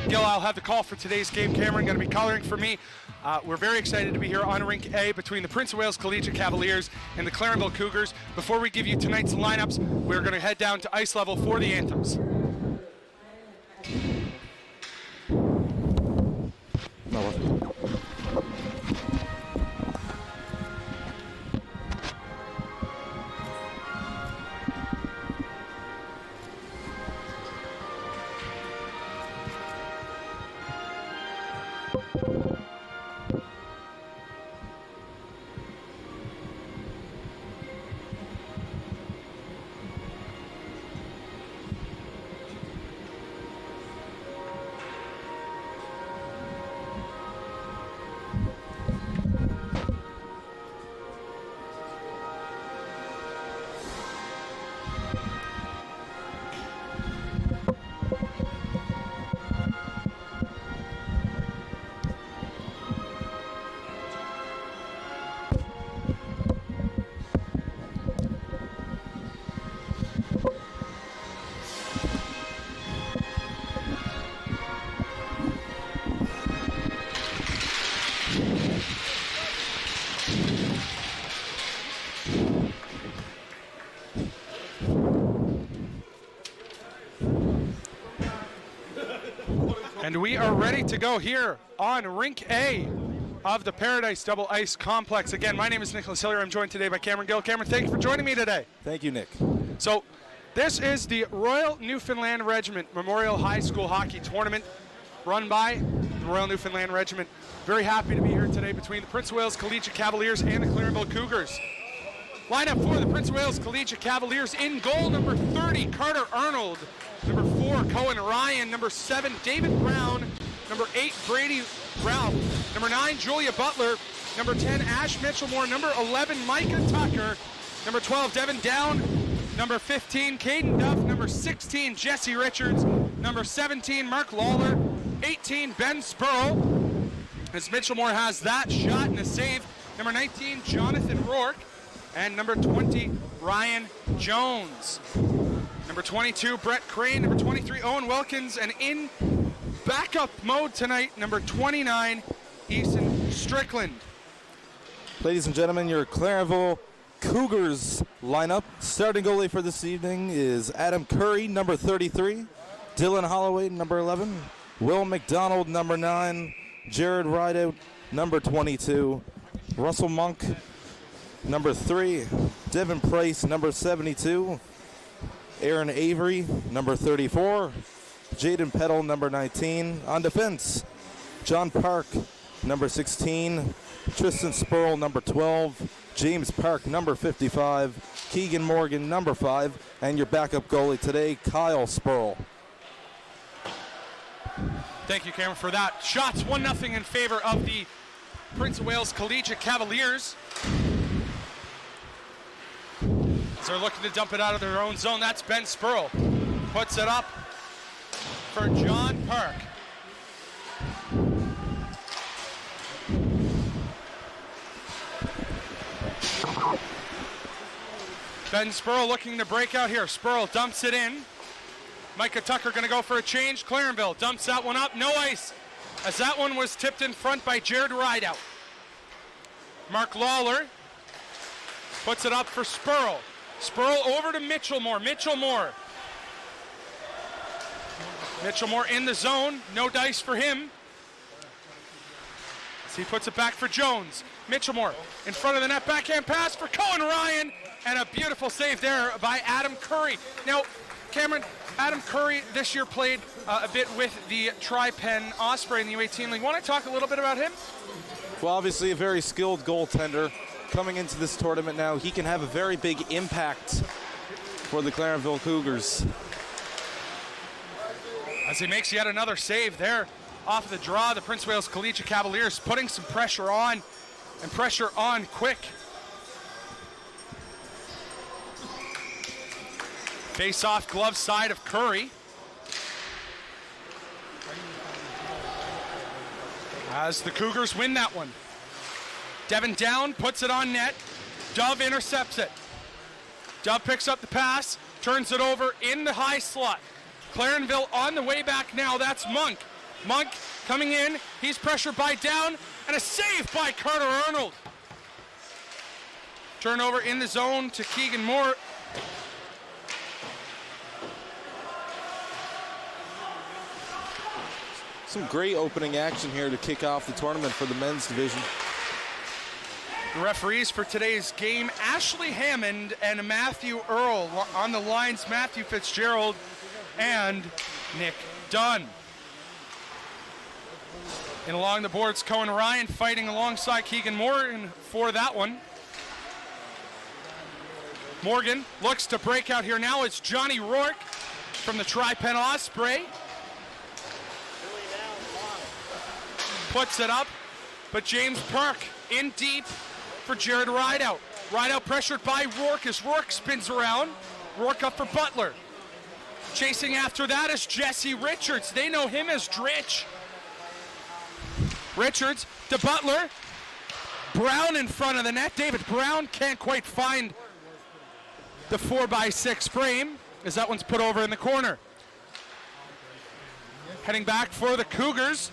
Gil, I'll have the call for today's game. Cameron going to be coloring for me. We're very excited to be here on Rink A between the Prince of Wales Collegiate Cavaliers and the Clarenville Cougars. Before we give you tonight's lineups, we're going to head down to ice level for the anthems. And we are ready to go here on Rink A of the Paradise Double Ice Complex. Again, my name is Nicholas Hillier. I'm joined today by Cameron Gill. Cameron, thank you for joining me today. Thank you, Nick. So, this is the Royal Newfoundland Regiment Memorial High School Hockey Tournament run by the Royal Newfoundland Regiment. Very happy to be here today between the Prince of Wales Collegiate Cavaliers and the Clarenville Cougars. Lineup for the Prince of Wales Collegiate Cavaliers: in goal, number 30, Carter Arnold. Number 4, Cohen Ryan. Number 7, David Brown. Number 8, Brady Ralph. Number 9, Julia Butler. Number 10, Ash Mitchellmore. Number 11, Micah Tucker. Number 12, Devin Down. Number 15, Caden Duff. Number 16, Jesse Richards. Number 17, Mark Lawler. 18, Ben Spurl, as Mitchellmore has that shot and a save. Number 19, Jonathan Rourke. And number 20, Ryan Jones. Number 22, Brett Crane. Number 23, Owen Wilkins. And in backup mode tonight, number 29, Easton Strickland. Ladies and gentlemen, your Clarenville Cougars lineup. Starting goalie for this evening is Adam Curry, number 33. Dylan Holloway, number 11. Will McDonald, number 9. Jared Rideout, number 22. Russell Monk, number 3. Devin Price, number 72. Aaron Avery, number 34. Jaden Peddle, number 19. On defense, John Park, number 16. Tristan Spurl, number 12. James Park, number 55. Keegan Morgan, number 5. And your backup goalie today, Kyle Spurl. Thank you, Cameron, for that. Shots 1-0 in favor of the Prince of Wales Collegiate Cavaliers. As they're looking to dump it out of their own zone. That's Ben Spurl. Puts it up for John Park. Ben Spurl looking to break out here. Spurl dumps it in. Micah Tucker going to go for a change. Clarenville dumps that one up. No ice, as that one was tipped in front by Jared Rideout. Mark Lawler puts it up for Spurl. Spurl over to Mitchellmore. Mitchellmore in the zone. No dice for him. So he puts it back for Jones. Mitchellmore in front of the net. Backhand pass for Cohen Ryan. And a beautiful save there by Adam Curry. Now, Cameron, Adam Curry this year played a bit with the Tri-Pen Osprey in the U18 League. Want to talk a little bit about him? Well, obviously a very skilled goaltender. Coming into this tournament now, he can have a very big impact for the Clarenville Cougars. As he makes yet another save there off the draw, the Prince of Wales Collegiate Cavaliers putting some pressure on, and pressure on quick. Face-off glove side of Curry. As the Cougars win that one. Devin Down puts it on net. Dove intercepts it. Dove picks up the pass, turns it over in the high slot. Clarenville on the way back now. That's Monk. Monk coming in. He's pressured by Down, and a save by Carter Arnold. Turnover in the zone to Keegan Moore. Some great opening action here to kick off the tournament for the men's division. The referees for today's game, Ashley Hammond and Matthew Earl. On the lines, Matthew Fitzgerald and Nick Dunn. And along the boards, Cohen Ryan fighting alongside Keegan Morgan for that one. Morgan looks to break out here now. It's Johnny Rourke from the Tri-Pen Osprey. Puts it up, but James Park in deep for Jared Rideout. Rideout pressured by Rourke as Rourke spins around. Rourke up for Butler. Chasing after that is Jesse Richards. They know him as Dritch. Richards to Butler. Brown in front of the net. David Brown can't quite find the 4x6 frame as that one's put over in the corner. Heading back for the Cougars.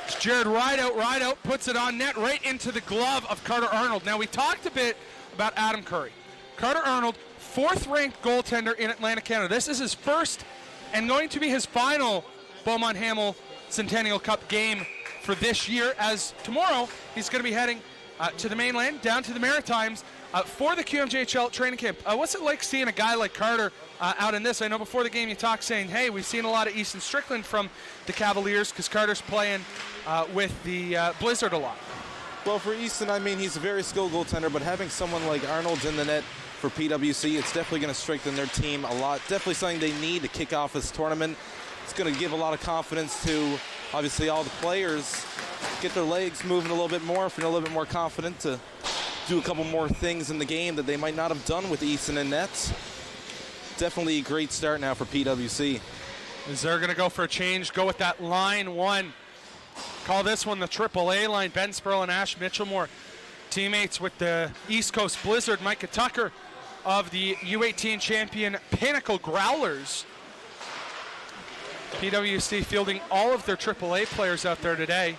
It's Jared Rideout. Rideout puts it on net right into the glove of Carter Arnold. Now, we talked a bit about Adam Curry. Carter Arnold, 4th-ranked goaltender in Atlantic Canada. This is his first and going to be his final Beaumont Hamel Centennial Cup game for this year, as tomorrow he's going to be heading to the mainland, down to the Maritimes for the QMJHL training camp. What's it like seeing a guy like Carter out in this? I know before the game you talked saying, hey, we've seen a lot of Easton Strickland from the Cavaliers because Carter's playing with the Blizzard a lot. Well, for Easton, I mean, he's a very skilled goaltender, but having someone like Arnold's in the net for PWC, it's definitely going to strengthen their team a lot. Definitely something they need to kick off this tournament. It's going to give a lot of confidence to, obviously, all the players. Get their legs moving a little bit more, feeling a little bit more confident to do a couple more things in the game that they might not have done with Easton in nets. Definitely a great start now for PWC. Is they're going to go for a change, go with that line one. Call this one the AAA line. Ben Spurl and Ash Mitchellmore, teammates with the East Coast Blizzard. Micah Tucker of the U18 champion Pinnacle Growlers. PWC fielding all of their AAA players out there today.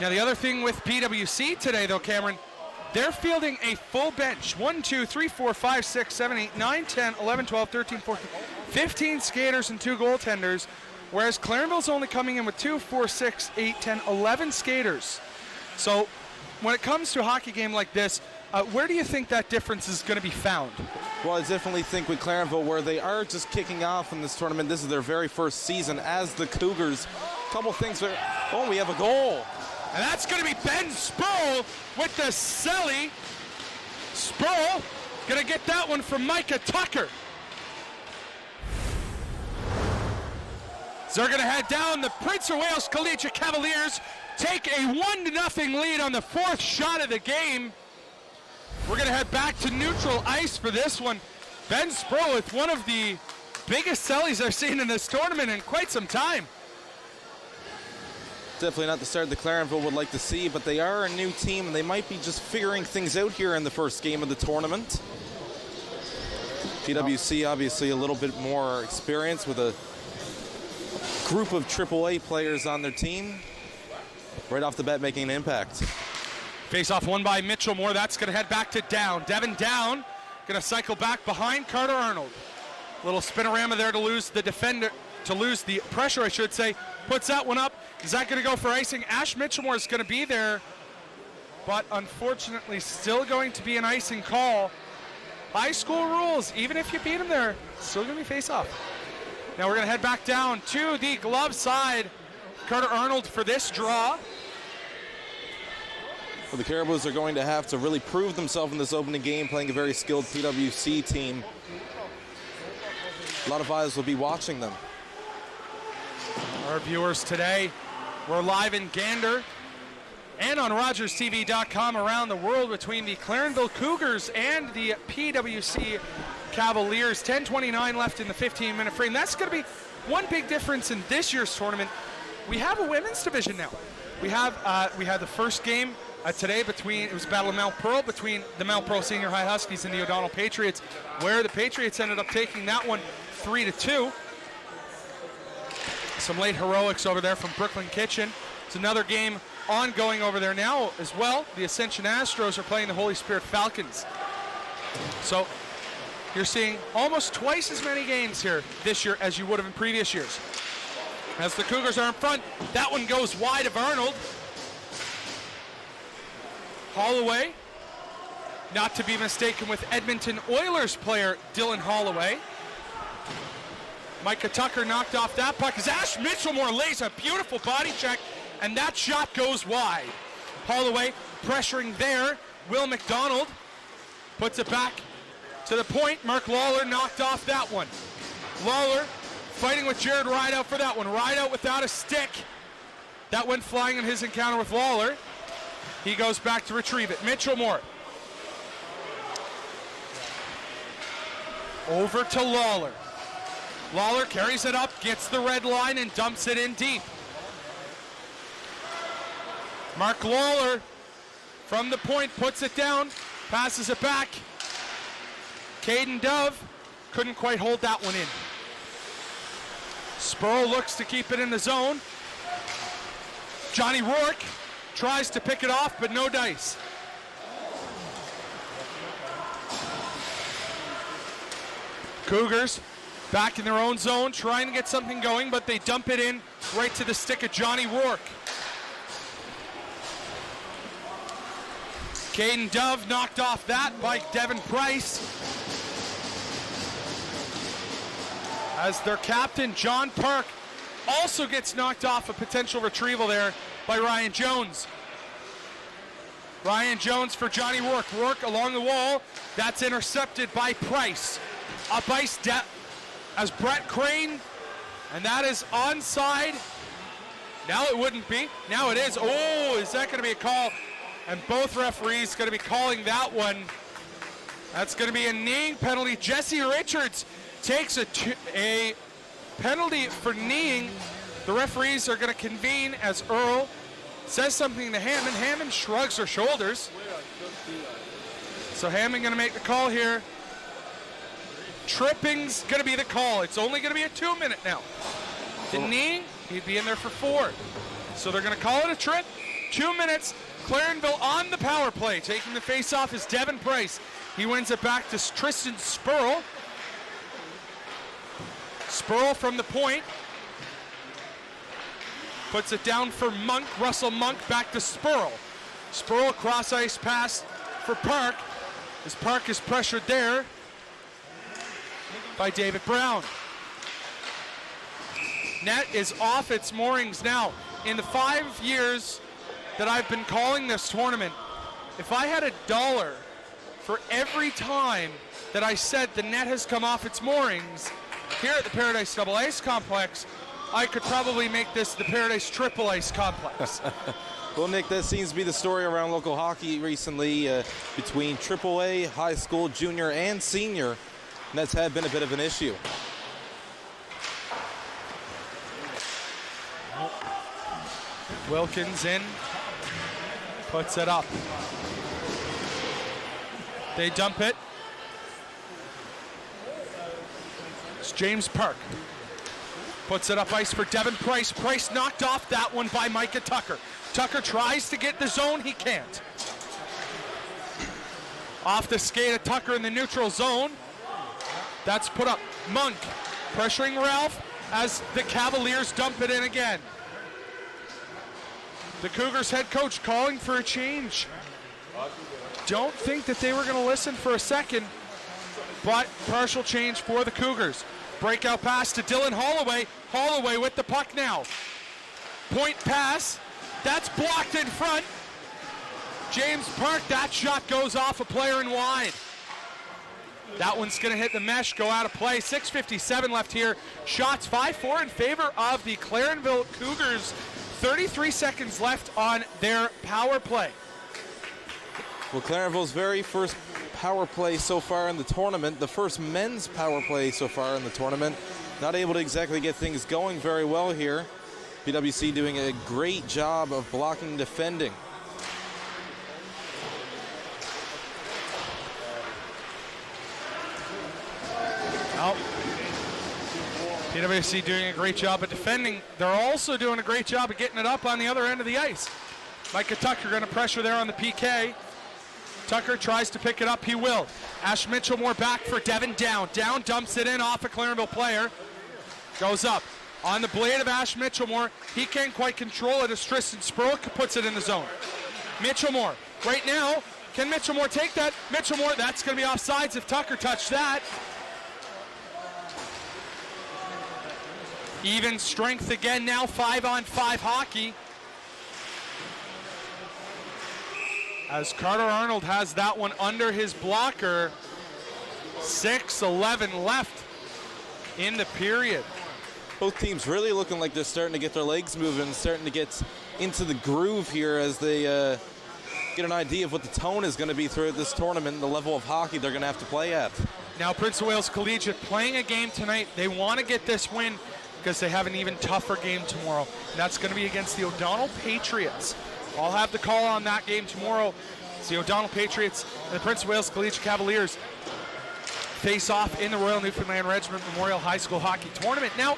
Now, the other thing with PWC today, though, Cameron, they're fielding a full bench. 1, 2, 3, 4, 5, 6, 7, 8, 9, 10, 11, 12, 13, 14, 15 skaters and 2 goaltenders, whereas Clarenville's only coming in with 2, 4, 6, 8, 10, 11 skaters. So when it comes to a hockey game like this, where do you think that difference is going to be found? Well, I definitely think with Clarenville, where they are just kicking off in this tournament, this is their very first season as the Cougars. A couple things there. Oh, we have a goal. And that's going to be Ben Spurl with the celly. Spurl going to get that one from Micah Tucker. So they're going to head down. The Prince of Wales Collegiate Cavaliers take a 1-0 lead on the 4th shot of the game. We're going to head back to neutral ice for this one. Ben Spurl with one of the biggest cellies I've seen in this tournament in quite some time. Definitely not the start that Clarenville would like to see, but they are a new team, and they might be just figuring things out here in the first game of the tournament. PWC obviously a little bit more experience with a group of AAA players on their team. Right off the bat making an impact. Face-off won by Mitchellmore. That's going to head back to Down. Devin Down going to cycle back behind Carter Arnold. Little spinorama there to lose the defender, to lose the pressure, I should say. Puts that one up. Is that going to go for icing? Ash Mitchellmore is going to be there, but unfortunately still going to be an icing call. High school rules, even if you beat him there, still going to be face-off. Now we're going to head back down to the glove side. Carter Arnold for this draw. Well, the Caribous are going to have to really prove themselves in this opening game, playing a very skilled PWC team. A lot of eyes will be watching them. Our viewers today, we're live in Gander and on RogersTV.com around the world between the Clarenville Cougars and the PWC Cavaliers. 10:29 left in the 15-minute frame. That's going to be one big difference in this year's tournament. We have a women's division now. We had the first game today between, it was Battle of Mount Pearl, between the Mount Pearl Senior High Huskies and the O'Donnell Patriots, where the Patriots ended up taking that one 3-2. Some late heroics over there from Brooklyn Kitchen. It's another game ongoing over there now as well. The Ascension Astros are playing the Holy Spirit Falcons. So you're seeing almost twice as many games here this year as you would have in previous years. As the Cougars are in front, that one goes wide of Arnold. Holloway, not to be mistaken with Edmonton Oilers player Dylan Holloway. Micah Tucker knocked off that puck as Ash Mitchellmore lays a beautiful body check, and that shot goes wide. Holloway pressuring there. Will McDonald puts it back to the point. Mark Lawler knocked off that one. Lawler fighting with Jared Rideout for that one. Rideout without a stick. That went flying in his encounter with Lawler. He goes back to retrieve it. Mitchellmore. Over to Lawler. Lawler carries it up, gets the red line, and dumps it in deep. Mark Lawler from the point puts it down, passes it back. Caden Dove couldn't quite hold that one in. Spurl looks to keep it in the zone. Johnny Rourke tries to pick it off, but no dice. Cougars back in their own zone, trying to get something going, but they dump it in right to the stick of Johnny Rourke. Caden Dove knocked off that by Devin Price. As their captain, John Park, also gets knocked off a potential retrieval there by Ryan Jones. Ryan Jones for Johnny Rourke. Rourke along the wall. That's intercepted by Price. Up ice as Brett Crane, and that is onside. Now it wouldn't be. Now it is. Oh, is that going to be a call? And both referees going to be calling that one. That's going to be a kneeing penalty. Jesse Richards takes a penalty for kneeing. The referees are going to convene as Earl says something to Hammond. Hammond shrugs her shoulders. So Hammond going to make the call here. Tripping's going to be the call. It's only going to be a 2-minute now. The knee, he'd be in there for 4. So they're going to call it a trip. 2 minutes. Clarenville on the power play. Taking the face-off is Devin Price. He wins it back to Tristan Spurl. Spurl from the point. Puts it down for Monk. Russell Monk back to Spurl. Spurl cross-ice pass for Park. As Park is pressured there by David Brown. Net is off its moorings now. In the 5 years that I've been calling this tournament, if I had $1 for every time that I said the net has come off its moorings here at the Paradise Double Ice Complex, I could probably make this the Paradise Triple Ice Complex. Well, Nick, that seems to be the story around local hockey recently between AAA, high school, junior, and senior. And that's been a bit of an issue. Wilkins in, puts it up. They dump it. It's James Park. Puts it up ice for Devin Price. Price knocked off that one by Micah Tucker. Tucker tries to get the zone, he can't. Off the skate of Tucker in the neutral zone. That's put up. Monk pressuring Ralph as the Cavaliers dump it in again. The Cougars head coach calling for a change. Don't think that they were going to listen for a second, but partial change for the Cougars. Breakout pass to Dylan Holloway. Holloway with the puck now. Point pass. That's blocked in front. James Park, that shot goes off a player and wide. That one's going to hit the mesh, go out of play. 6:57 left here. Shots 5-4 in favor of the Clarenville Cougars. 33 seconds left on their power play. Well, Clarenville's very first power play so far in the tournament, the first men's power play so far in the tournament. Not able to exactly get things going very well here. PWC doing a great job of blocking and defending. PwC doing a great job of defending. They're also doing a great job of getting it up on the other end of the ice. Micah Tucker going to pressure there on the PK. Tucker tries to pick it up. He will. Ash Mitchellmore back for Devin Down. Down dumps it in off a Clarenville player. Goes up. On the blade of Ash Mitchellmore. He can't quite control it as Tristan Spurl puts it in the zone. Mitchellmore. Right now, can Mitchellmore take that? Mitchellmore, that's going to be offsides if Tucker touched that. Even strength again now, 5-on-5 hockey. As Carter Arnold has that one under his blocker. 6:11 left in the period. Both teams really looking like they're starting to get their legs moving, starting to get into the groove here as they get an idea of what the tone is going to be throughout this tournament and the level of hockey they're going to have to play at. Now Prince of Wales Collegiate playing a game tonight. They want to get this win because they have an even tougher game tomorrow. And that's going to be against the O'Donnell Patriots. I'll have the call on that game tomorrow. It's the O'Donnell Patriots and the Prince of Wales Collegiate Cavaliers face off in the Royal Newfoundland Regiment Memorial High School Hockey Tournament. Now,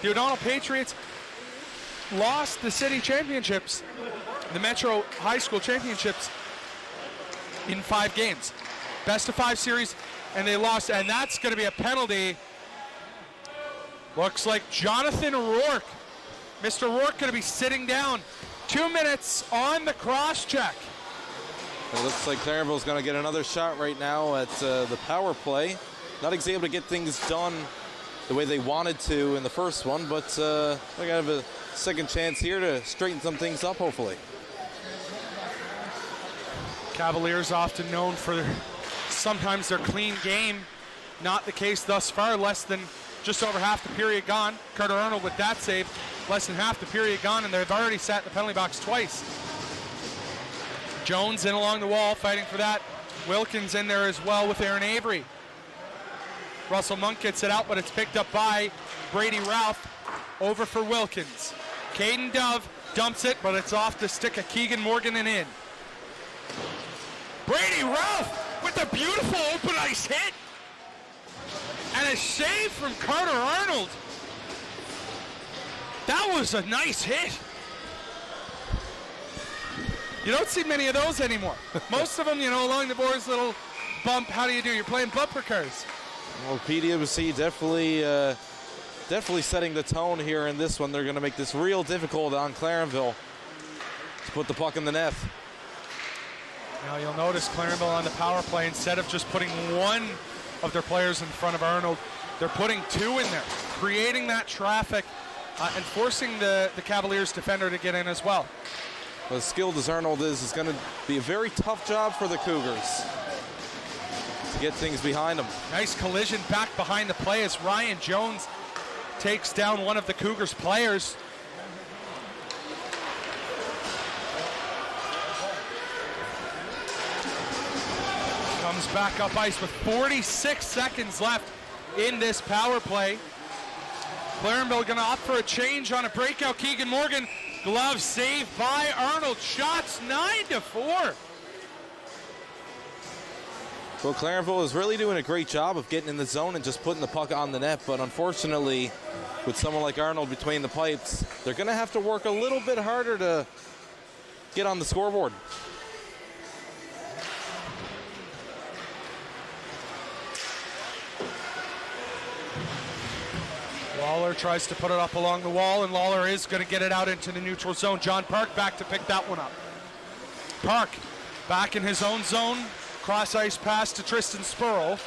the O'Donnell Patriots lost the city championships, the Metro High School championships, in 5 games. Best of 5 series, and they lost, and that's going to be a penalty. Looks like Jonathan Rourke. Mr. Rourke going to be sitting down. 2 minutes on the cross-check. It looks like Clarenville's going to get another shot right now at the power play. Not exactly able to get things done the way they wanted to in the first one, but they're going to have a second chance here to straighten some things up, hopefully. Cavaliers often known for sometimes their clean game. Not the case thus far. Less than just over half the period gone. Carter Arnold with that save. Less than half the period gone, and they've already sat in the penalty box twice. Jones in along the wall, fighting for that. Wilkins in there as well with Aaron Avery. Russell Monk gets it out, but it's picked up by Brady Ralph. Over for Wilkins. Caden Dove dumps it, but it's off the stick of Keegan Morgan and in. Brady Ralph with a beautiful open ice hit. And a save from Carter Arnold. That was a nice hit. You don't see many of those anymore. Most of them, you know, along the boards, little bump. How do you do? You're playing bumper cars. Well, PwC definitely setting the tone here in this one. They're going to make this real difficult on Clarenville to put the puck in the net. Now you'll notice Clarenville on the power play, instead of just putting one of their players in front of Arnold, they're putting 2 in there, creating that traffic and forcing the Cavaliers defender to get in as well. Well, as skilled as Arnold is going to be a very tough job for the Cougars to get things behind them. Nice collision back behind the play as Ryan Jones takes down one of the Cougars players. Comes back up ice with 46 seconds left in this power play. Clarenville going to opt for a change on a breakout. Keegan Morgan, glove saved by Arnold. Shots 9-4. Well, Clarenville is really doing a great job of getting in the zone and just putting the puck on the net, but unfortunately, with someone like Arnold between the pipes, they're going to have to work a little bit harder to get on the scoreboard. Lawler tries to put it up along the wall, and Lawler is going to get it out into the neutral zone. John Park back to pick that one up. Park back in his own zone. Cross ice pass to Tristan Spurl.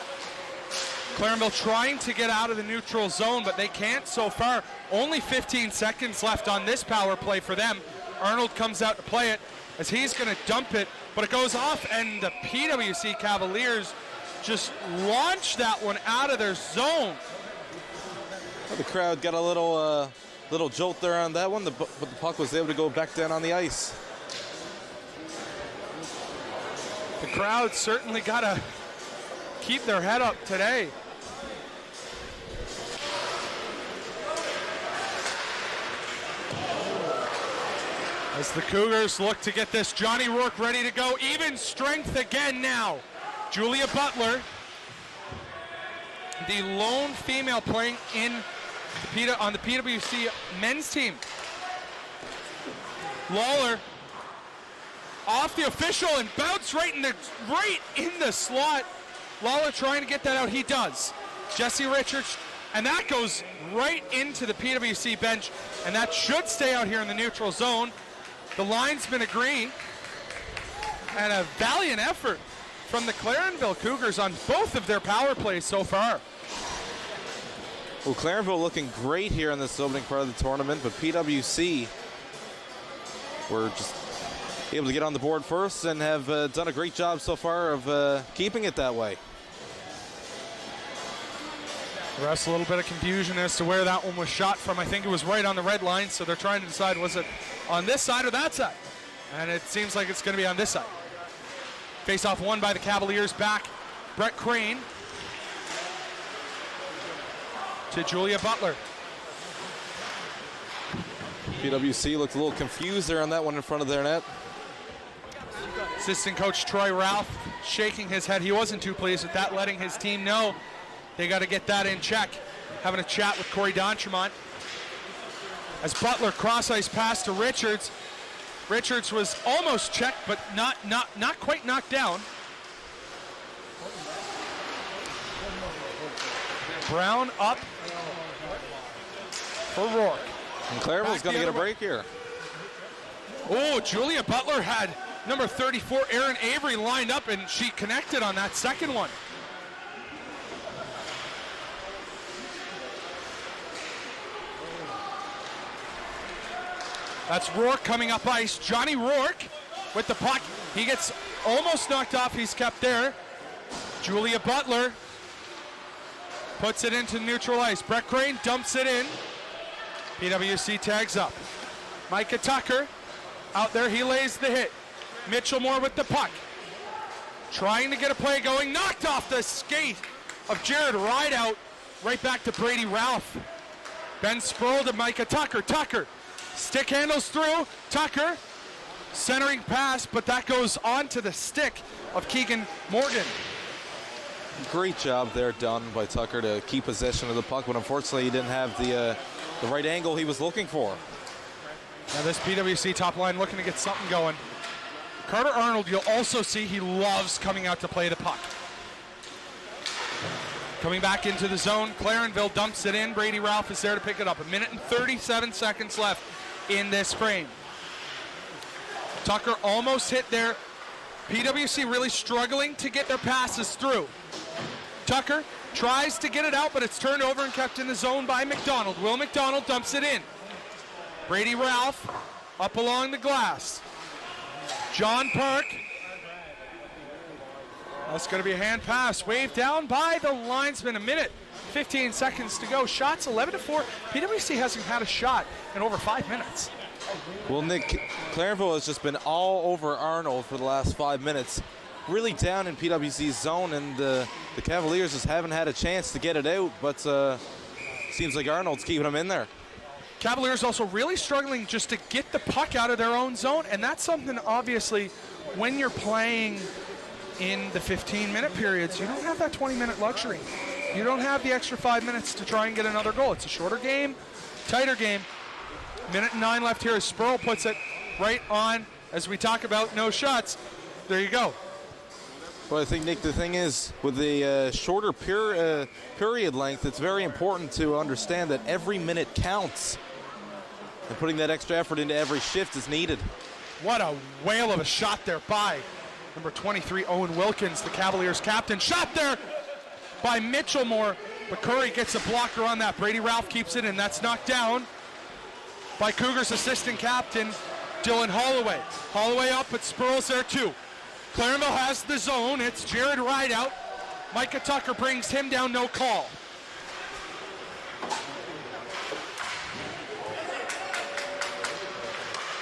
Clarenville trying to get out of the neutral zone, but they can't so far. Only 15 seconds left on this power play for them. Arnold comes out to play it as he's going to dump it, but it goes off, and the PwC Cavaliers just launch that one out of their zone. Well, the crowd got a little jolt there on that one, but the puck was able to go back down on the ice. The crowd certainly got to keep their head up today. As the Cougars look to get this, Johnny Rourke ready to go. Even strength again now. Julia Butler, the lone female playing in on the PWC men's team. Lawler off the official and bounced right in the slot. Lawler trying to get that out. He does. Jesse Richards, and that goes right into the PWC bench, and that should stay out here in the neutral zone. The linesmen agree, and a valiant effort from the Clarenville Cougars on both of their power plays so far. Well, Clarenville looking great here in this opening part of the tournament, but PWC were just able to get on the board first and have done a great job so far of keeping it that way. The rest, a little bit of confusion as to where that one was shot from. I think it was right on the red line, so they're trying to decide, was it on this side or that side? And it seems like it's going to be on this side. Face-off won by the Cavaliers. Back, Brett Crane to Julia Butler. PWC looked a little confused there on that one in front of their net. Assistant coach Troy Ralph shaking his head. He wasn't too pleased with that, letting his team know they got to get that in check. Having a chat with Corey D'Entremont. As Butler cross-ice pass to Richards. Richards was almost checked, but not quite knocked down. Brown up for Rourke. And Clarenville's going to get a break here. Oh, Julia Butler had number 34, Erin Avery, lined up, and she connected on that second one. That's Rourke coming up ice. Johnny Rourke with the puck. He gets almost knocked off. He's kept there. Julia Butler puts it into neutral ice. Brett Crane dumps it in. PWC tags up. Micah Tucker out there. He lays the hit. Mitchell Moore with the puck. Trying to get a play going. Knocked off the skate of Jared Rideout. Right back to Brady Ralph. Ben Sproul to Micah Tucker. Tucker. Stick handles through. Tucker. Centering pass, but that goes onto the stick of Keegan Morgan. Great job there done by Tucker to keep possession of the puck, but unfortunately he didn't have the right angle he was looking for. Now this PWC top line looking to get something going. Carter Arnold, you'll also see he loves coming out to play the puck. Coming back into the zone, Clarenville dumps it in. Brady Ralph is there to pick it up. 1 minute and 37 seconds left in this frame. Tucker almost hit there. PWC really struggling to get their passes through. Tucker tries to get it out, but it's turned over and kept in the zone by McDonald. Will McDonald dumps it in. Brady Ralph up along the glass. John Park. That's going to be a hand pass. Waved down by the linesman. 1 minute, 15 seconds to go. Shots 11-4. PWC hasn't had a shot in over 5 minutes. Well, Nick, Clarenville has just been all over Arnold for the last 5 minutes. Really down in PWC's zone, and the Cavaliers just haven't had a chance to get it out, but seems like Arnold's keeping them in there. Cavaliers also really struggling just to get the puck out of their own zone, and that's something, obviously, when you're playing in the 15-minute periods, you don't have that 20-minute luxury. You don't have the extra 5 minutes to try and get another goal. It's a shorter game, tighter game. 1 minute and 9 left here as Sproul puts it right on, as we talk about no shots. There you go. Well, I think, Nick, the thing is, with the shorter period length, it's very important to understand that every minute counts. And putting that extra effort into every shift is needed. What a whale of a shot there by number 23, Owen Wilkins, the Cavaliers captain. Shot there by Mitchell Moore, but Curry gets a blocker on that. Brady Ralph keeps it in. That's knocked down by Cougars assistant captain, Dylan Holloway. Holloway up, but Sproul's there too. Clarenville has the zone. It's Jared Rideout. Micah Tucker brings him down, no call.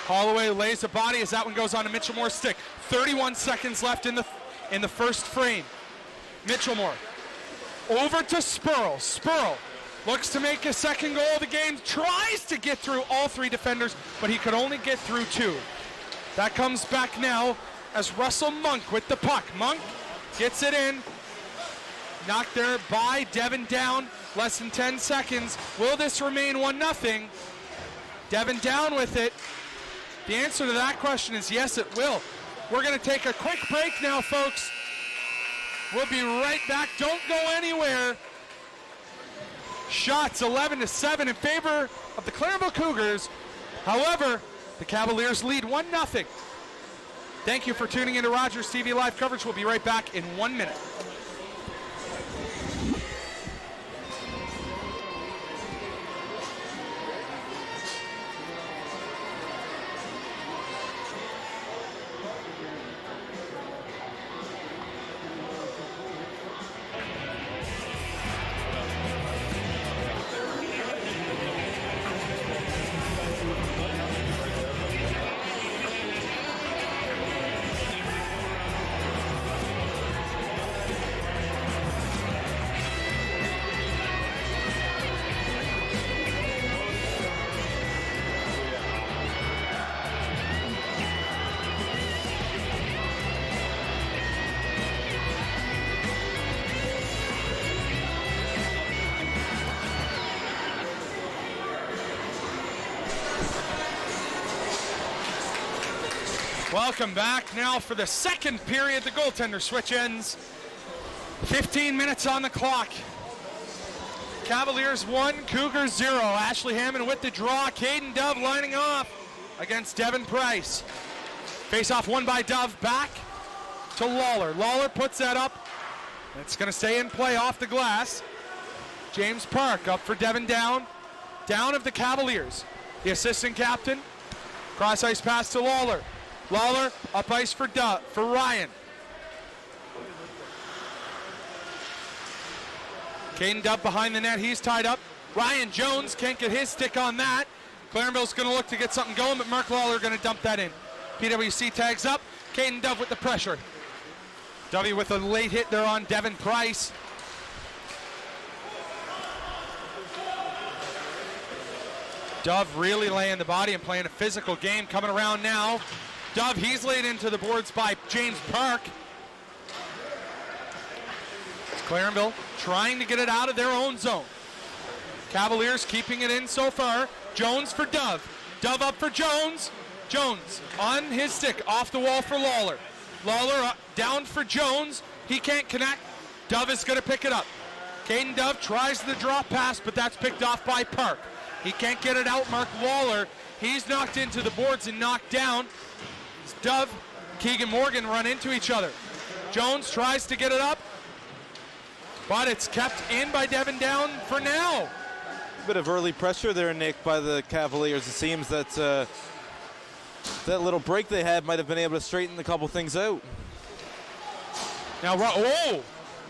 Holloway lays a body as that one goes on to Mitchell Moore's stick. 31 seconds left in the first frame. Mitchell Moore over to Spurl. Spurl looks to make his second goal of the game. Tries to get through all three defenders, but he could only get through two. That comes back now as Russell Monk with the puck. Monk gets it in. Knocked there by Devin Down. Less than 10 seconds. Will this remain 1-0? Devon down with it. The answer to that question is yes, it will. We're going to take a quick break now, folks. We'll be right back. Don't go anywhere. Shots 11-7 in favor of the Clarenville Cougars. However, the Cavaliers lead 1-0. Thank you for tuning into Rogers TV Live coverage. We'll be right back in 1 minute. Welcome back now for the second period. The goaltender switch ends. 15 minutes on the clock. Cavaliers 1, Cougars 0. Ashley Hammond with the draw. Caden Dove lining off against Devon Price. Face-off won by Dove. Back to Lawler. Lawler puts that up. It's going to stay in play off the glass. James Park up for Devon down. Down of the Cavaliers. The assistant captain. Cross-ice pass to Lawler. Lawler up ice for Ryan. Caden Dove behind the net. He's tied up. Ryan Jones can't get his stick on that. Clarenville's going to look to get something going, but Mark Lawler going to dump that in. PWC tags up. Caden Dove with the pressure. W with a late hit there on Devon Price. Dove really laying the body and playing a physical game. Coming around now. Dove, he's laid into the boards by James Park. It's Clarenville trying to get it out of their own zone. Cavaliers keeping it in so far. Jones for Dove. Dove up for Jones. Jones on his stick, off the wall for Lawler. Lawler down for Jones. He can't connect. Dove is going to pick it up. Caden Dove tries the drop pass, but that's picked off by Park. He can't get it out. Mark Lawler, he's knocked into the boards and knocked down. Dove, Keegan Morgan run into each other. Jones tries to get it up, but it's kept in by Devon down for now. A bit of early pressure there, Nick, by the Cavaliers. It seems that that little break they had might have been able to straighten a couple things out. Now,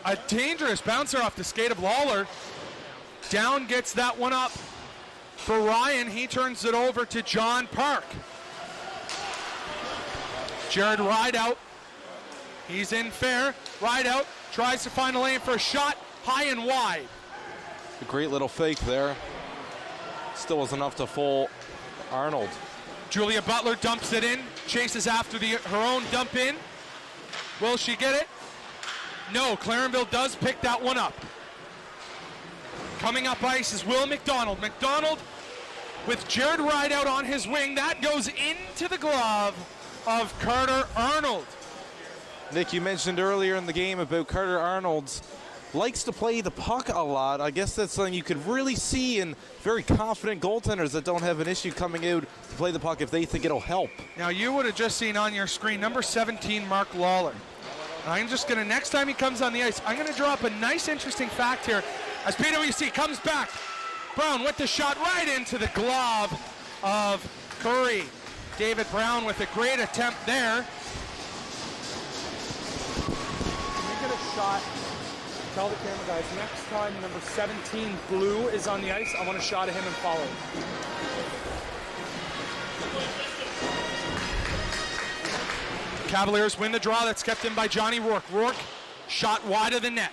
a dangerous bouncer off the skate of Lawler. Down gets that one up for Ryan. He turns it over to John Park. Jared Rideout, he's in fair. Rideout tries to find a lane for a shot, high and wide. A great little fake there. Still was enough to fool Arnold. Julia Butler dumps it in, chases after her own dump in. Will she get it? No, Clarenville does pick that one up. Coming up ice is Will McDonald. McDonald with Jared Rideout on his wing. That goes into the glove of Carter Arnold. Nick, you mentioned earlier in the game about Carter Arnold likes to play the puck a lot. I guess that's something you could really see in very confident goaltenders that don't have an issue coming out to play the puck if they think it'll help. Now you would have just seen on your screen number 17, Mark Lawler. And I'm just going to, next time he comes on the ice, I'm going to draw up a nice interesting fact here as PWC comes back. Brown with the shot right into the glove of Curry. David Brown with a great attempt there. Can you get a shot? Tell the camera guys, next time number 17, Blue, is on the ice, I want a shot of him and follow. Cavaliers win the draw. That's kept in by Johnny Rourke. Rourke shot wide of the net.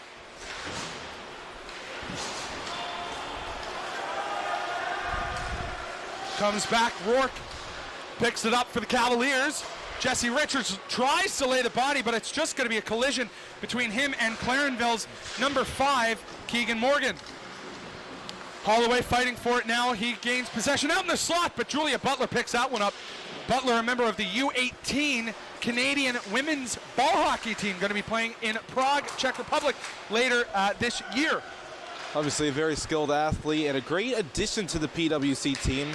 Comes back, Rourke picks it up for the Cavaliers. Jesse Richards tries to lay the body, but it's just going to be a collision between him and Clarenville's number 5, Keegan Morgan. Holloway fighting for it now. He gains possession out in the slot, but Julia Butler picks that one up. Butler, a member of the U18 Canadian women's ball hockey team, going to be playing in Prague, Czech Republic later this year. Obviously a very skilled athlete and a great addition to the PWC team.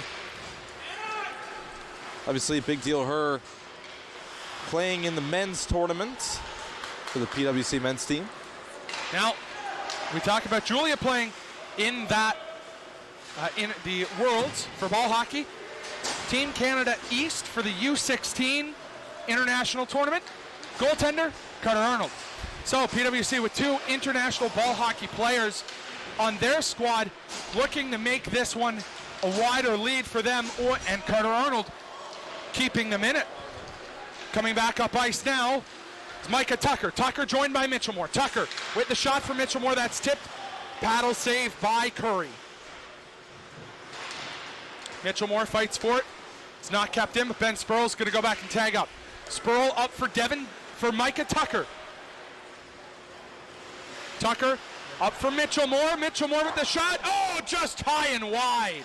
Obviously a big deal her playing in the men's tournament for the PWC men's team. Now, we talk about Julia playing in that, in the Worlds for ball hockey. Team Canada East for the U16 International Tournament. Goaltender, Carter Arnold. So PWC with 2 international ball hockey players on their squad, looking to make this one a wider lead for them, and Carter Arnold keeping them in it. Coming back up ice now is Micah Tucker. Tucker joined by Mitchell Moore. Tucker with the shot from Mitchell Moore, that's tipped. Paddle save by Curry. Mitchell Moore fights for it. It's not kept in, but Ben Spurl's going to go back and tag up. Spurl up for Micah Tucker. Tucker up for Mitchell Moore. Mitchell Moore with the shot. Oh, just high and wide.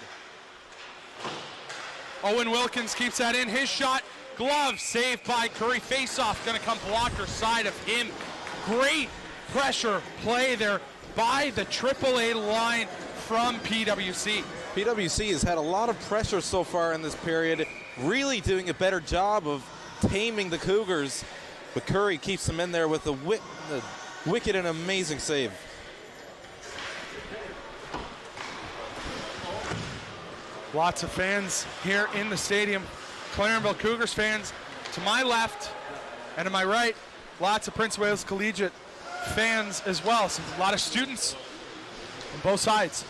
Owen Wilkins keeps that in. His shot, glove saved by Curry. Face-off going to come blocker side of him. Great pressure play there by the AAA line from PWC. PWC has had a lot of pressure so far in this period, really doing a better job of taming the Cougars, but Curry keeps them in there with a wicked and amazing save. Lots of fans here in the stadium. Clarenville Cougars fans to my left and to my right. Lots of Prince Wales Collegiate fans as well. So a lot of students on both sides.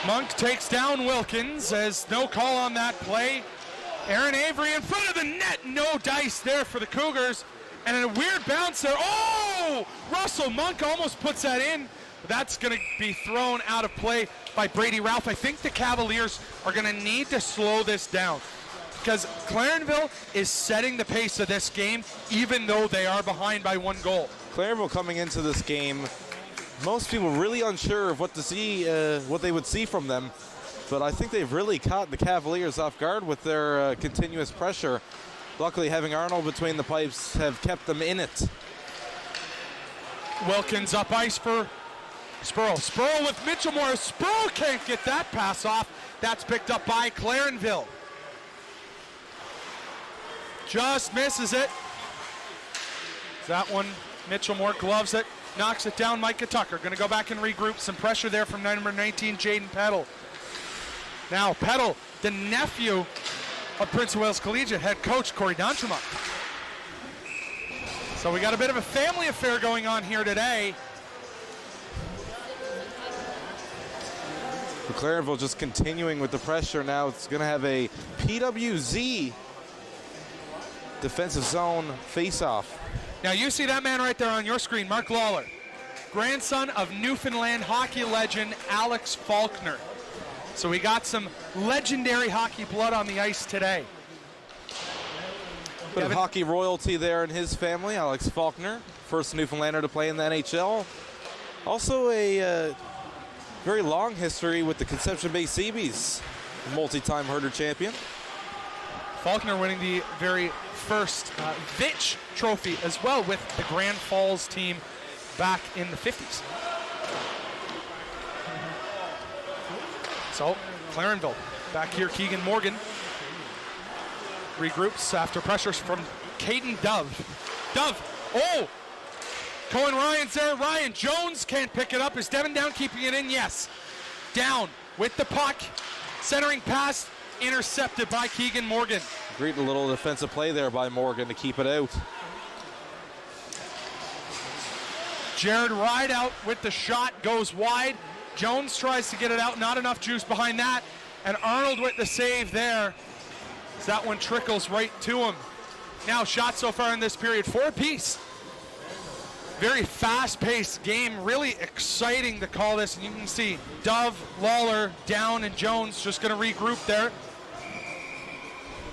Monk takes down Wilkins as no call on that play. Aaron Avery in front of the net. No dice there for the Cougars. And a weird bounce there. Oh! Russell Monk almost puts that in. That's going to be thrown out of play by Brady Ralph. I think the Cavaliers are going to need to slow this down because Clarenville is setting the pace of this game even though they are behind by 1 goal. Clarenville coming into this game, most people really unsure of what to see, what they would see from them, but I think they've really caught the Cavaliers off guard with their continuous pressure. Luckily, having Arnold between the pipes have kept them in it. Wilkins up ice for Spurl. Spurl with Mitchell Moore. Spurl can't get that pass off. That's picked up by Clarenville. Just misses it. That one, Mitchell Moore gloves it, knocks it down. Micah Tucker going to go back and regroup. Some pressure there from number 19, Jaden Peddle. Now Peddle, the nephew of Prince of Wales Collegiate head coach Corey Dontremont. So we got a bit of a family affair going on here today. Clarenville just continuing with the pressure now. It's going to have a PWZ defensive zone face-off. Now you see that man right there on your screen, Mark Lawler, grandson of Newfoundland hockey legend Alex Faulkner. So we got some legendary hockey blood on the ice today. Bit of hockey royalty there in his family. Alex Faulkner, first Newfoundlander to play in the NHL. Also a very long history with the Conception Bay Seabees, multi-time Herder champion. Faulkner winning the very first Vitch trophy as well with the Grand Falls team back in the 50s. So Clarenville back here. Keegan Morgan regroups after pressures from Caden Dove. Dove, oh! Cohen Ryan's there. Ryan Jones can't pick it up. Is Devin Down keeping it in? Yes. Down with the puck. Centering pass intercepted by Keegan Morgan. Great little defensive play there by Morgan to keep it out. Jared Rideout with the shot goes wide. Jones tries to get it out. Not enough juice behind that. And Arnold with the save there. So that one trickles right to him. Now shots so far in this period, 4 apiece. Very fast-paced game, really exciting to call this. And you can see Dove, Lawler, Down, and Jones just going to regroup there.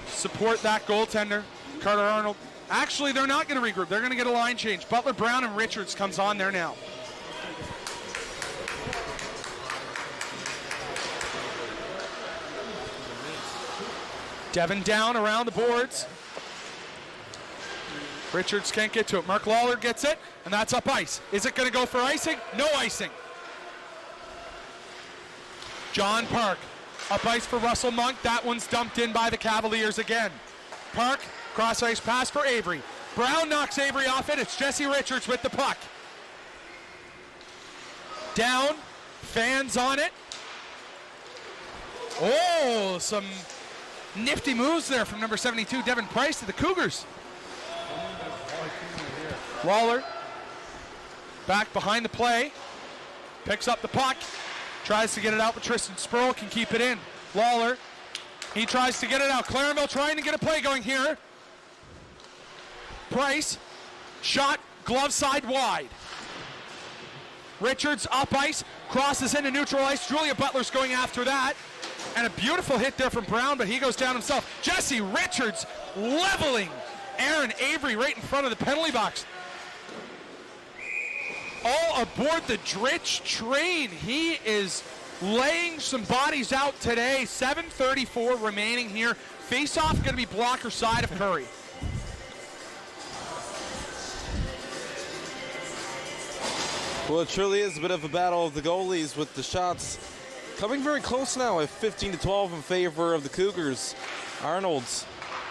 Support that goaltender, Carter Arnold. Actually, they're not going to regroup. They're going to get a line change. Butler, Brown, and Richards comes on there now. Devin down around the boards. Richards can't get to it. Mark Lawler gets it, and that's up ice. Is it going to go for icing? No icing. John Park up ice for Russell Monk. That one's dumped in by the Cavaliers again. Park, cross ice pass for Avery. Brown knocks Avery off it. It's Jesse Richards with the puck. Down, fans on it. Oh, some nifty moves there from number 72, Devin Price, to the Cougars. Lawler back behind the play, picks up the puck, tries to get it out, but Tristan Sproul can keep it in. Lawler, he tries to get it out. Clarenville trying to get a play going here. Price, shot, glove side wide. Richards up ice, crosses into neutral ice. Julia Butler's going after that. And a beautiful hit there from Brown, but he goes down himself. Jesse Richards leveling Aaron Avery right in front of the penalty box. All aboard the Dritch train. He is laying some bodies out today. 7:34 remaining here. Face-off going to be blocker side of Curry. Well, it truly is a bit of a battle of the goalies, with the shots coming very close now at 15-12 in favor of the Cougars. Arnold's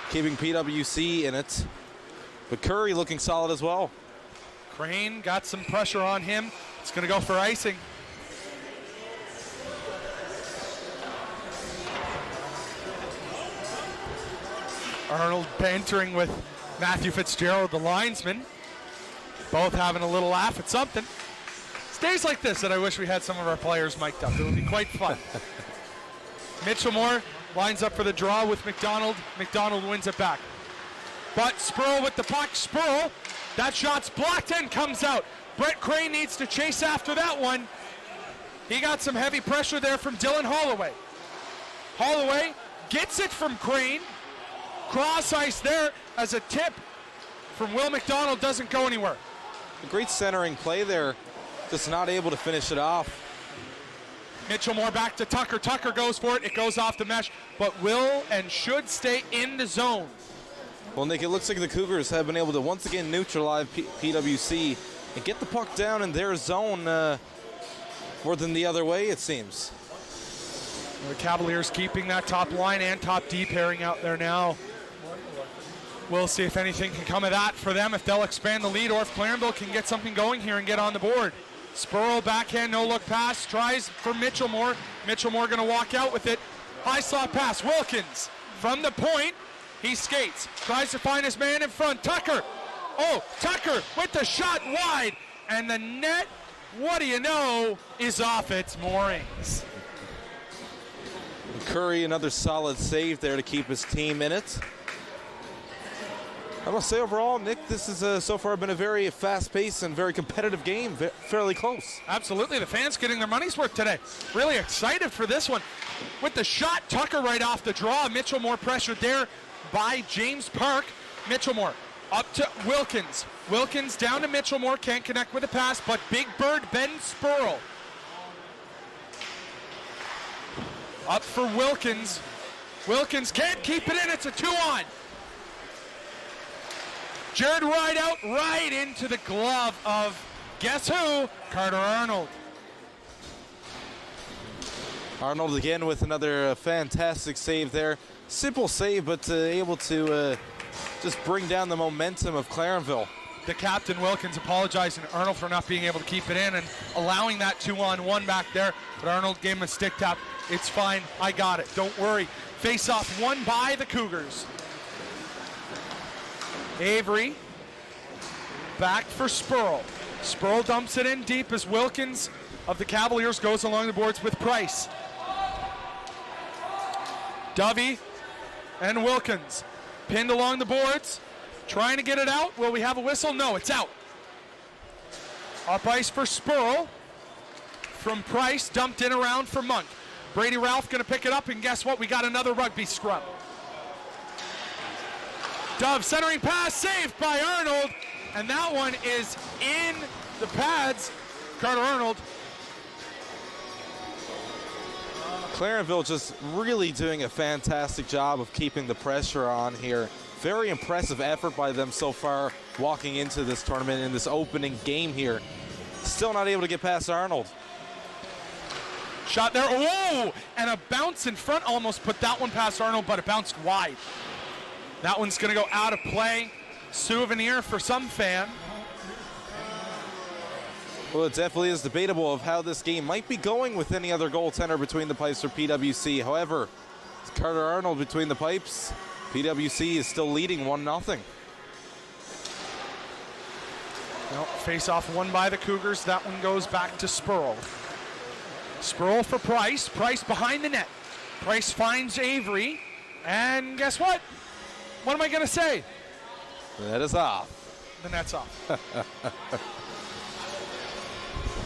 keeping PWC in it, but Curry looking solid as well. Crane got some pressure on him. It's going to go for icing. Arnold bantering with Matthew Fitzgerald, the linesman. Both having a little laugh at something. It's days like this that I wish we had some of our players mic'd up. It would be quite fun. Mitchell Moore lines up for the draw with McDonald. McDonald wins it back. But Spurl with the puck. Spurl, that shot's blocked and comes out. Brett Crane needs to chase after that one. He got some heavy pressure there from Dylan Holloway. Holloway gets it from Crane. Cross ice there as a tip from Will McDonald, doesn't go anywhere. A great centering play there, just not able to finish it off. Mitchell Moore back to Tucker. Tucker goes for it. It goes off the mesh, but will and should stay in the zone. Well, Nick, it looks like the Cougars have been able to once again neutralize PWC and get the puck down in their zone more than the other way, it seems. The Cavaliers keeping that top line and top D pairing out there now. We'll see if anything can come of that for them, if they'll expand the lead or if Clarenville can get something going here and get on the board. Spurl backhand, no look pass, tries for Mitchell Moore. Mitchell Moore gonna walk out with it. High slot pass, Wilkins from the point. He skates, tries to find his man in front. Tucker, oh, Tucker with the shot wide. And the net, what do you know, is off its moorings. Curry, another solid save there to keep his team in it. I must say overall, Nick, this has so far been a very fast-paced and very competitive game, fairly close. Absolutely, the fans getting their money's worth today. Really excited for this one. With the shot, Tucker right off the draw. Mitchell Moore pressured there by James Park. Mitchell Moore up to Wilkins. Wilkins down to Mitchell Moore, can't connect with a pass, but Big Bird Ben Spurl. Up for Wilkins. Wilkins can't keep it in, it's a 2-on. Jared Rideout right into the glove of, guess who? Carter Arnold. Arnold again with another fantastic save there. Simple save, but able to just bring down the momentum of Clarenville. The captain, Wilkins, apologizing to Arnold for not being able to keep it in and allowing that 2-on-1 back there. But Arnold gave him a stick tap. It's fine, I got it, don't worry. Face-off won by the Cougars. Avery back for Spurl. Spurl dumps it in deep as Wilkins of the Cavaliers goes along the boards with Price. Dovey and Wilkins pinned along the boards, trying to get it out. Will we have a whistle? No, it's out. Up ice for Spurl. From Price, dumped in around for Monk. Brady Ralph gonna pick it up, and guess what? We got another rugby scrum. Dove centering pass, saved by Arnold, and that one is in the pads. Carter Arnold. Clarenville just really doing a fantastic job of keeping the pressure on here. Very impressive effort by them so far walking into this tournament in this opening game here. Still not able to get past Arnold. Shot there, oh! And a bounce in front almost put that one past Arnold, but it bounced wide. That one's gonna go out of play. Souvenir for some fan. Well, it definitely is debatable of how this game might be going with any other goaltender between the pipes for PWC. However, it's Carter Arnold between the pipes. PWC is still leading 1-0. No, face-off won by the Cougars. That one goes back to Spurl. Spurl for Price. Price behind the net. Price finds Avery. And guess what? What am I going to say? The net is off. The net's off.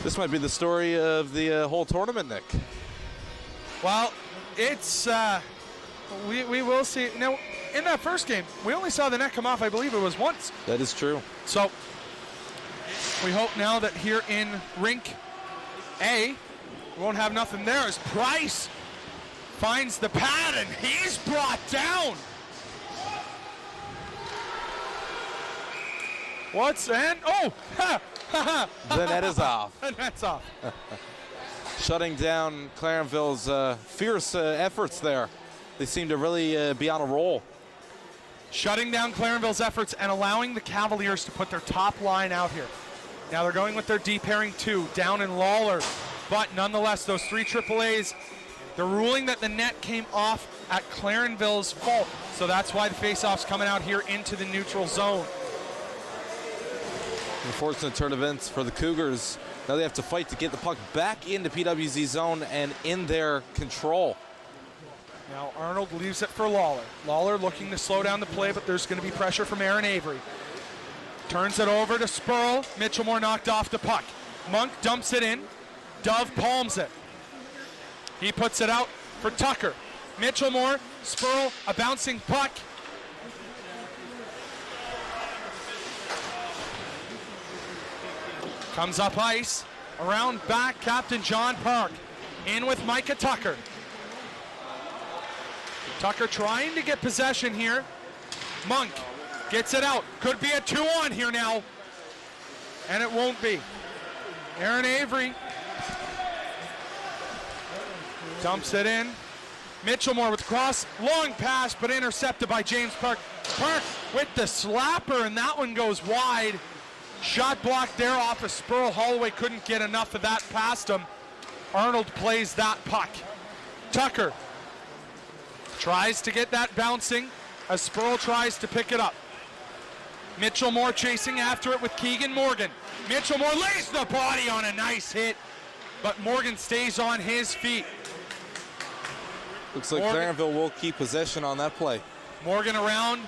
This might be the story of the whole tournament, Nick. Well, it's, we will see. Now, in that first game, we only saw the net come off, I believe it was once. That is true. So, we hope now that here in Rink A, we won't have nothing there as Price finds the pad and he's brought down. Oh, ha, ha, ha. The net is off. The net's off. Shutting down Clarenville's fierce efforts there. They seem to really be on a roll. Shutting down Clarenville's efforts and allowing the Cavaliers to put their top line out here. Now they're going with their D pairing 2, down in Lawler. But nonetheless, those 3 AAAs, they're ruling that the net came off at Clarenville's fault. So that's why the faceoff's coming out here into the neutral zone. Unfortunate turn of events for the Cougars. Now they have to fight to get the puck back into PWC's zone and in their control. Now Arnold leaves it for Lawler. Lawler looking to slow down the play, but there's going to be pressure from Aaron Avery. Turns it over to Spurl. Mitchellmore knocked off the puck. Monk dumps it in. Dove palms it. He puts it out for Tucker. Mitchellmore, Spurl, a bouncing puck. Comes up ice. Around back, Captain John Park. In with Micah Tucker. Tucker trying to get possession here. Monk gets it out. Could be a 2-on here now. And it won't be. Aaron Avery dumps it in. Mitchellmore with the cross. Long pass, but intercepted by James Park. Park with the slapper, and that one goes wide. Shot blocked there off of Spurl. Holloway couldn't get enough of that past him. Arnold plays that puck. Tucker tries to get that bouncing as Spurl tries to pick it up. Mitchellmore chasing after it with Keegan Morgan. Mitchellmore lays the body on a nice hit, but Morgan stays on his feet. Looks like Clarenville will keep possession on that play. Morgan around,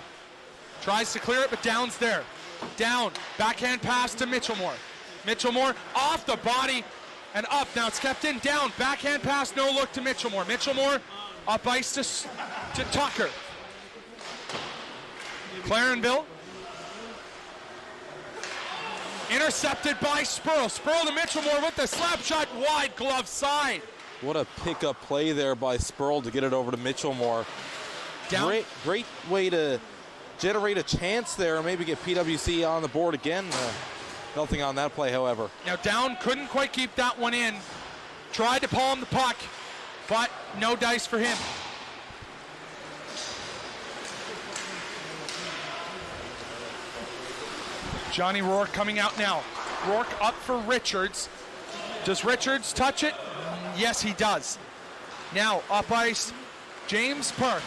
tries to clear it, but Down's there. Down, backhand pass to Mitchellmore. Mitchellmore off the body and up. Now it's kept in. Down, backhand pass, no look to Mitchellmore. Mitchellmore up ice to Tucker. Clarenville intercepted by Spurl. Spurl to Mitchellmore with the slap shot, wide glove side. What a pickup play there by Spurl to get it over to Mitchellmore. Great way to generate a chance there and maybe get PWC on the board again. Nothing on that play, however. Now Down couldn't quite keep that one in. Tried to palm the puck, but no dice for him. Johnny Rourke coming out now. Rourke up for Richards. Does Richards touch it? Yes, he does. Now up ice, James Park.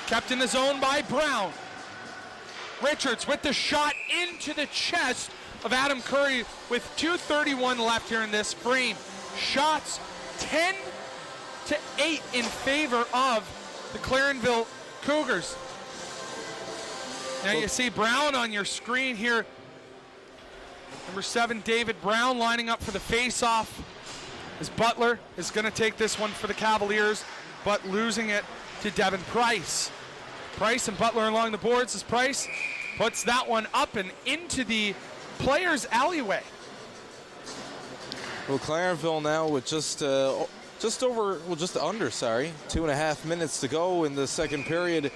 Kept in the zone by Brown. Richards with the shot into the chest of Adam Curry with 2:31 left here in this frame. Shots 10-8 in favor of the Clarenville Cougars. Now you see Brown on your screen here. Number 7, David Brown lining up for the face-off. As Butler is going to take this one for the Cavaliers, but losing it to Devin Price. Price and Butler along the boards as Price puts that one up and into the players' alleyway. Well, Clarenville now with just just under, 2.5 minutes to go in the second period.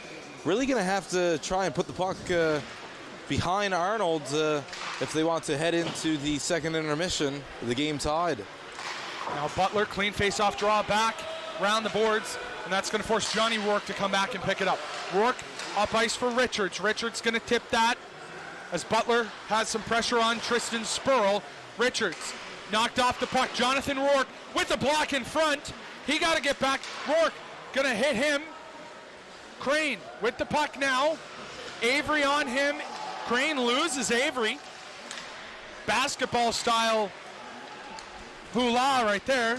Really going to have to try and put the puck behind Arnold if they want to head into the second intermission, the game tied. Now Butler, clean face-off draw back, round the boards, and that's going to force Johnny Rourke to come back and pick it up. Rourke up ice for Richards. Richards going to tip that as Butler has some pressure on Tristan Spurl. Richards knocked off the puck. Jonathan Rourke with the block in front. He got to get back. Rourke going to hit him. Crane with the puck now. Avery on him. Crane loses Avery. Basketball style hula right there.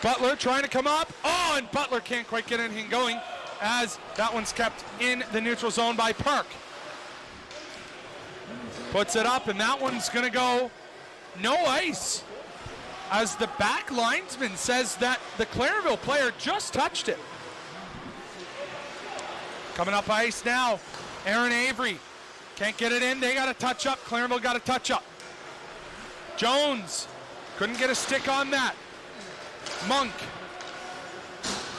Butler trying to come up. Oh, and Butler can't quite get anything going as that one's kept in the neutral zone by Park. Puts it up, and that one's going to go no ice as the back linesman says that the Clarenville player just touched it. Coming up ice now, Aaron Avery. Can't get it in. They got to touch up. Clarenville got to touch up. Jones couldn't get a stick on that. Monk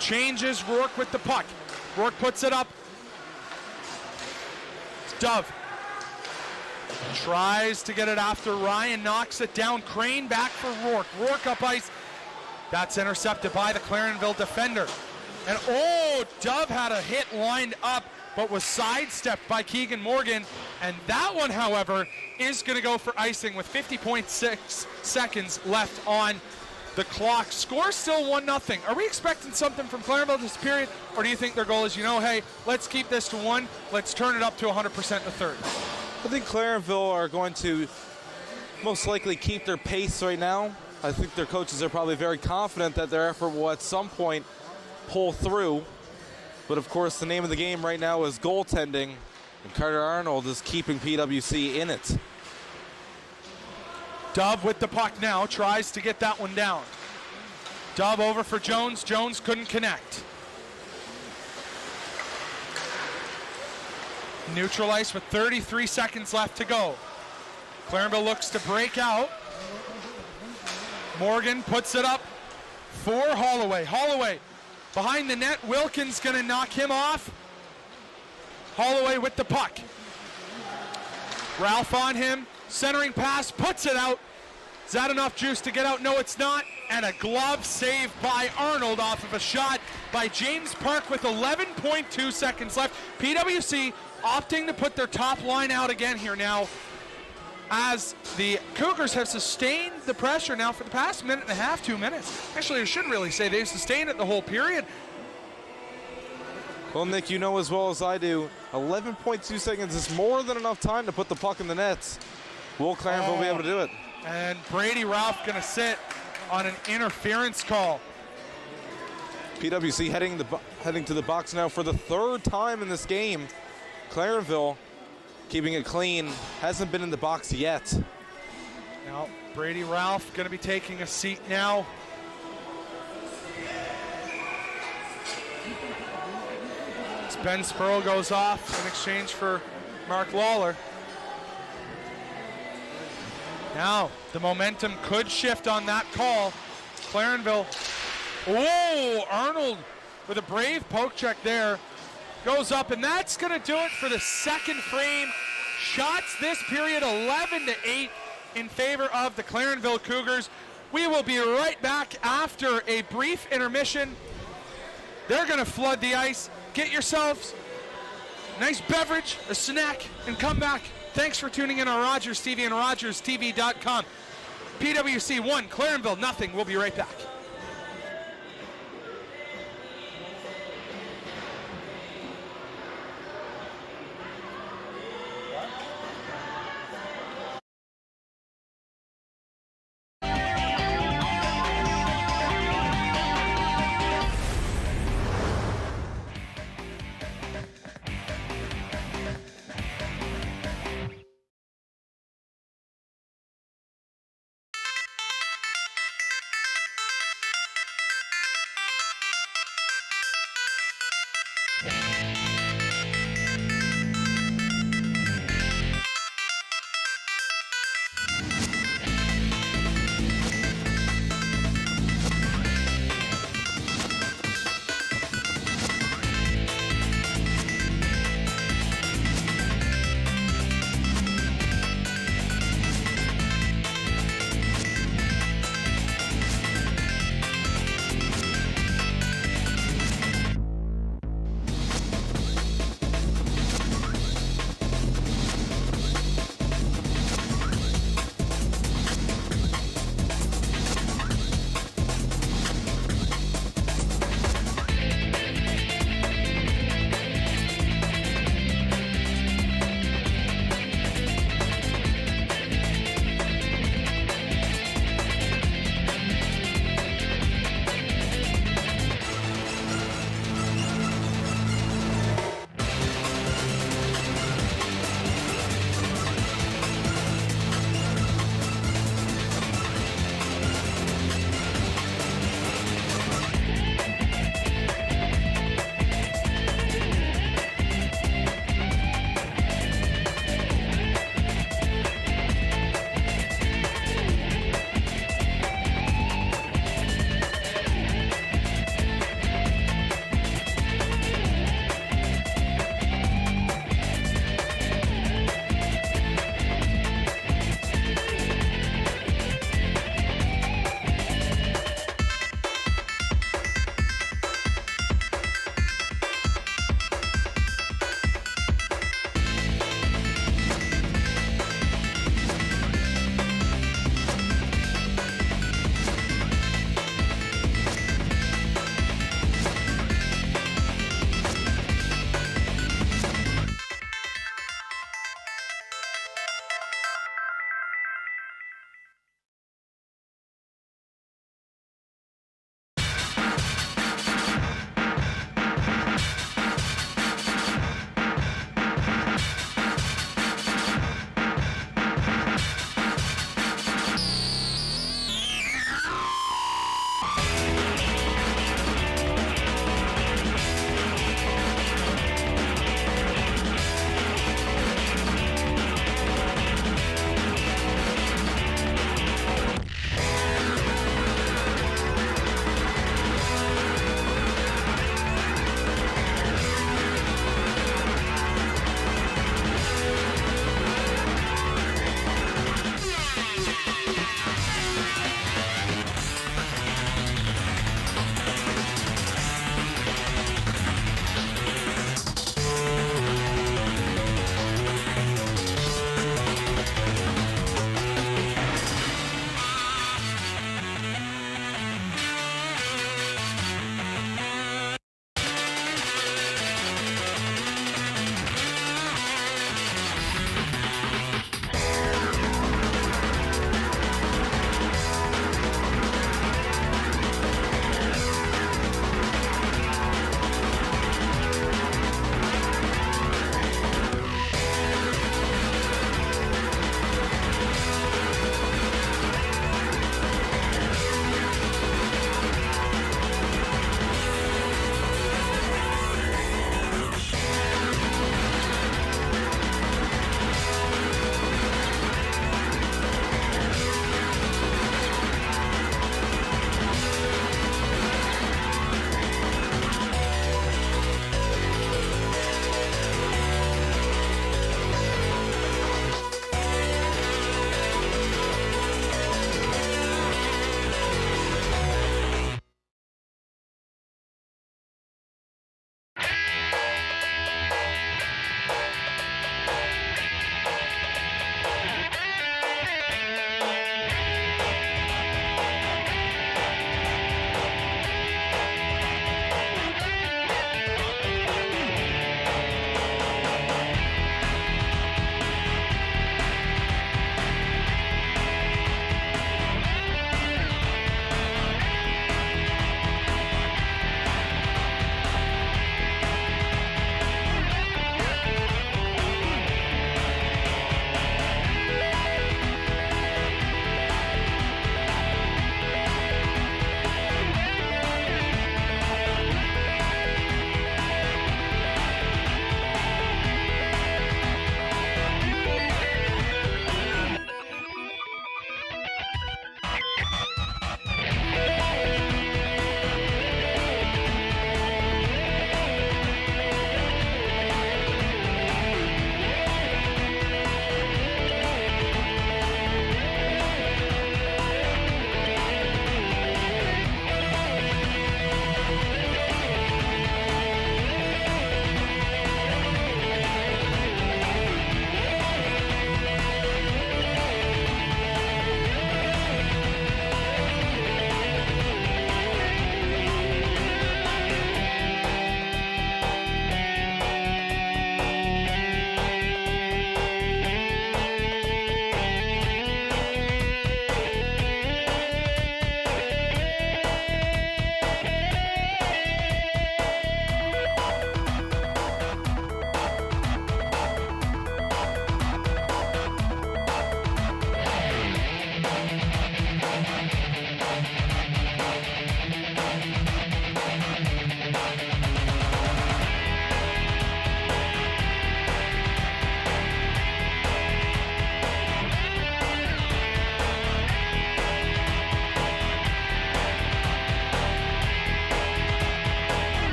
changes Rourke with the puck. Rourke puts it up. Dove tries to get it after Ryan, knocks it down. Crane back for Rourke. Rourke up ice. That's intercepted by the Clarenville defender. And oh, Dove had a hit lined up, but was sidestepped by Keegan Morgan. And that one, however, is going to go for icing with 50.6 seconds left on the clock. Score still 1-0. Are we expecting something from Clarenville this period? Or do you think their goal is, hey, let's keep this to 1. Let's turn it up to 100% in the third? I think Clarenville are going to most likely keep their pace right now. I think their coaches are probably very confident that their effort will at some point pull through. But of course, the name of the game right now is goaltending, and Carter Arnold is keeping PWC in it. Dove with the puck now, tries to get that one down. Dove over for Jones. Jones couldn't connect. Neutral ice with 33 seconds left to go. Clarenville looks to break out. Morgan puts it up for Holloway. Holloway behind the net. Wilkins gonna knock him off. Holloway with the puck. Ralph on him. Centering pass, puts it out. Is that enough juice to get out? No, it's not. And a glove save by Arnold off of a shot by James Park with 11.2 seconds left. PWC opting to put their top line out again here now as the Cougars have sustained the pressure now for the past minute and a half, 2 minutes. Actually, I should really say they've sustained it the whole period. Well, Nick, you know as well as I do, 11.2 seconds is more than enough time to put the puck in the nets. Will Clarenville be able to do it? And Brady Ralph gonna sit on an interference call. PWC heading to the box now for the third time in this game. Clarenville keeping it clean, hasn't been in the box yet. Now Brady Ralph gonna be taking a seat now. As Ben Spurl goes off in exchange for Mark Lawler. Now the momentum could shift on that call. Clarenville, oh, Arnold with a brave poke check there. Goes up, and that's going to do it for the second frame. Shots this period 11-8 in favor of the Clarenville Cougars. We will be right back after a brief intermission. They're going to flood the ice. Get yourselves a nice beverage, a snack, and come back. Thanks for tuning in on Rogers TV and RogersTV.com. PWC 1, Clarenville 0. We'll be right back.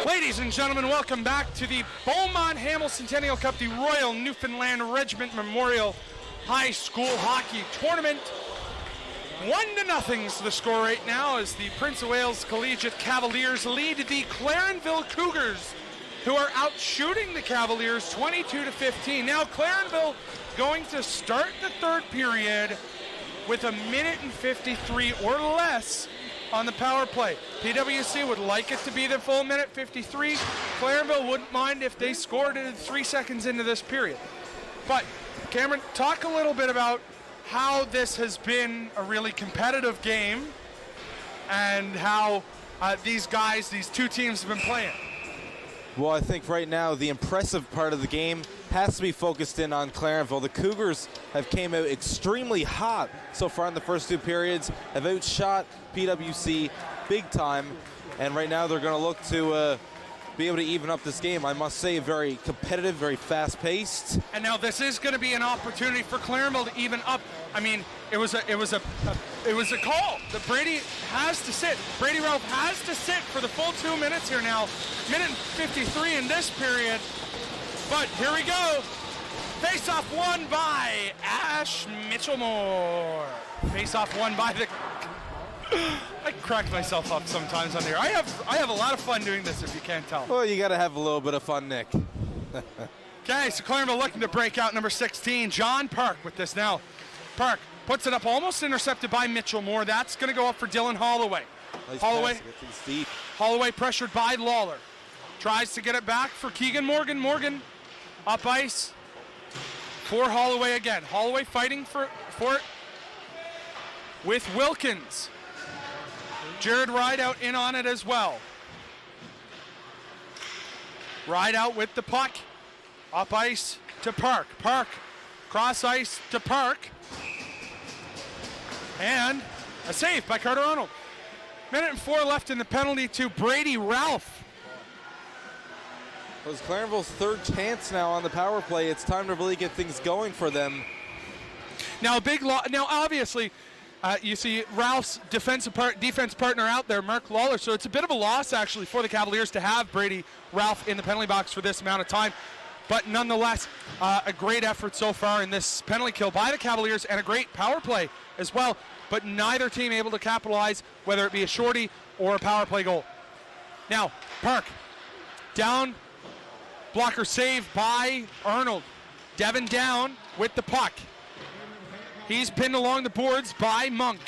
Ladies and gentlemen, welcome back to the Beaumont Hamel Centennial Cup, the Royal Newfoundland Regiment Memorial High School Hockey Tournament. 1-0 is the score right now as the Prince of Wales Collegiate Cavaliers lead the Clarenville Cougars, who are out shooting the Cavaliers 22-15. Now Clarenville going to start the third period with 1:53 or less on the power play. PWC would like it to be the full 1:53. Clarenville wouldn't mind if they scored it 3 seconds into this period. But Cameron, talk a little bit about how this has been a really competitive game and how these two teams have been playing. Well, I think right now the impressive part of the game has to be focused in on Clarenville. The Cougars have came out extremely hot so far in the first two periods, have outshot PWC big time, and right now they're going to look to be able to even up this game. I must say, very competitive, very fast-paced. And now this is going to be an opportunity for Clarenville to even up. I mean, it was a call that Brady has to sit. Brady Ralph has to sit for the full 2 minutes here now. 1:53 in this period. But here we go. Face-off won by Ash Mitchell-Moore. Face-off won by the... I crack myself up sometimes on here. I have a lot of fun doing this, if you can't tell. Well, you got to have a little bit of fun, Nick. Okay, so Clarenville looking to break out number 16, John Park with this now. Park puts it up, almost intercepted by Mitchell-Moore. That's going to go up for Dylan Holloway. Nice Holloway, pass to get things deep. Holloway pressured by Lawler. Tries to get it back for Keegan Morgan. Morgan up ice for Holloway again. Holloway fighting for it with Wilkins. Jared Rideout in on it as well. Rideout with the puck. Up ice to Park. Park cross ice to Park. And a save by Carter Arnold. 1:04 left in the penalty to Brady Ralph. It was Clarenville's third chance now on the power play. It's time to really get things going for them. Now obviously, you see Ralph's defense partner out there, Mark Lawler, so it's a bit of a loss actually for the Cavaliers to have Brady Ralph in the penalty box for this amount of time. But nonetheless, a great effort so far in this penalty kill by the Cavaliers and a great power play as well. But neither team able to capitalize, whether it be a shorty or a power play goal. Now, Park, down, blocker save by Arnold. Devin down with the puck. He's pinned along the boards by Monk.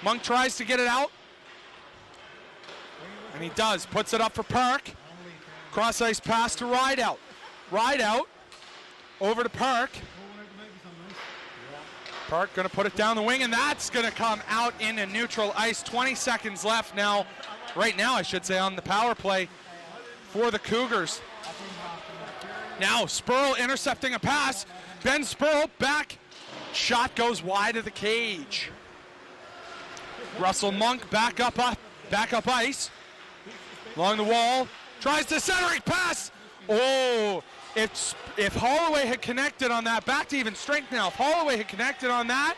Monk tries to get it out. And he does, puts it up for Park. Cross ice pass to Rideout. Rideout over to Park. Park going to put it down the wing, and that's going to come out into neutral ice. 20 seconds left now, right now I should say, on the power play for the Cougars. Now Spurl intercepting a pass. Ben Spurl back. Shot goes wide of the cage. Russell Monk back up ice. Along the wall. Tries to centering pass. Oh, if Holloway had connected on that, back to even strength now. If Holloway had connected on that,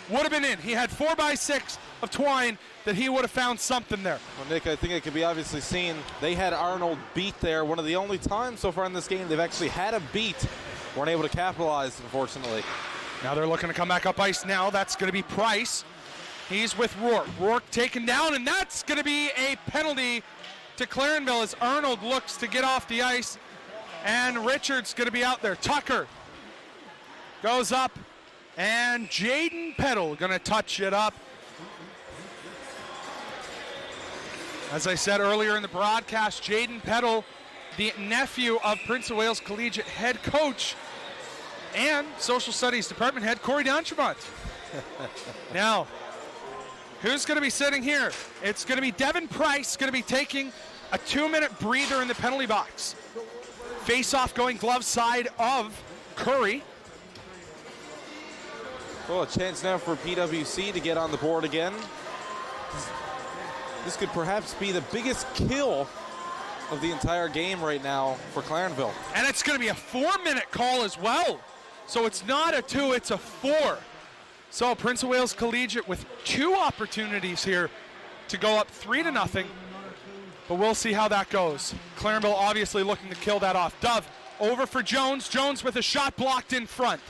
would have been in. He had 4x6 of twine that he would have found something there. Well, Nick, I think it can be obviously seen. They had Arnold beat there. One of the only times so far in this game they've actually had him beat. Weren't able to capitalize, unfortunately. Now they're looking to come back up ice now. That's going to be Price. He's with Rourke. Rourke taken down, and that's going to be a penalty to Clarenville as Arnold looks to get off the ice. And Richards going to be out there. Tucker goes up, and Jaden Peddle going to touch it up. As I said earlier in the broadcast, Jaden Peddle, the nephew of Prince of Wales Collegiate head coach and Social Studies Department head Corey D'Entremont. Now, who's going to be sitting here? It's going to be Devin Price, going to be taking a 2-minute breather in the penalty box. Face-off going glove side of Curry. Well, a chance now for PWC to get on the board again. This could perhaps be the biggest kill of the entire game right now for Clarenville. And it's going to be a 4-minute call as well. So it's not a 2, it's a 4. So Prince of Wales Collegiate with 2 opportunities here to go up 3-0. but we'll see how that goes. Clarenville obviously looking to kill that off. Dove over for Jones. Jones with a shot blocked in front.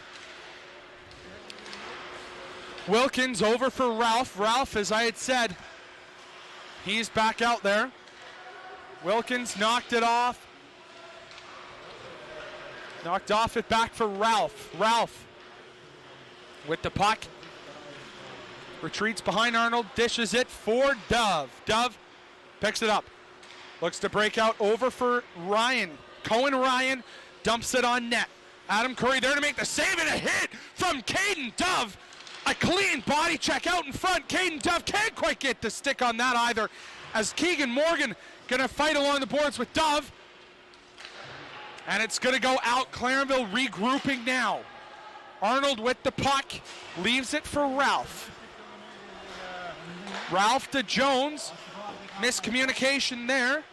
Wilkins over for Ralph. Ralph, as I had said, he's back out there. Wilkins knocked it off. Knocked off it back for Ralph. Ralph with the puck. Retreats behind Arnold, dishes it for Dove. Dove picks it up. Looks to break out over for Ryan. Cohen Ryan dumps it on net. Adam Curry there to make the save, and a hit from Caden Dove. A clean body check out in front. Caden Dove can't quite get the stick on that either, as Keegan Morgan gonna fight along the boards with Dove. And it's gonna go out. Clarenville regrouping now. Arnold with the puck, leaves it for Ralph. Ralph to Jones. Miscommunication there.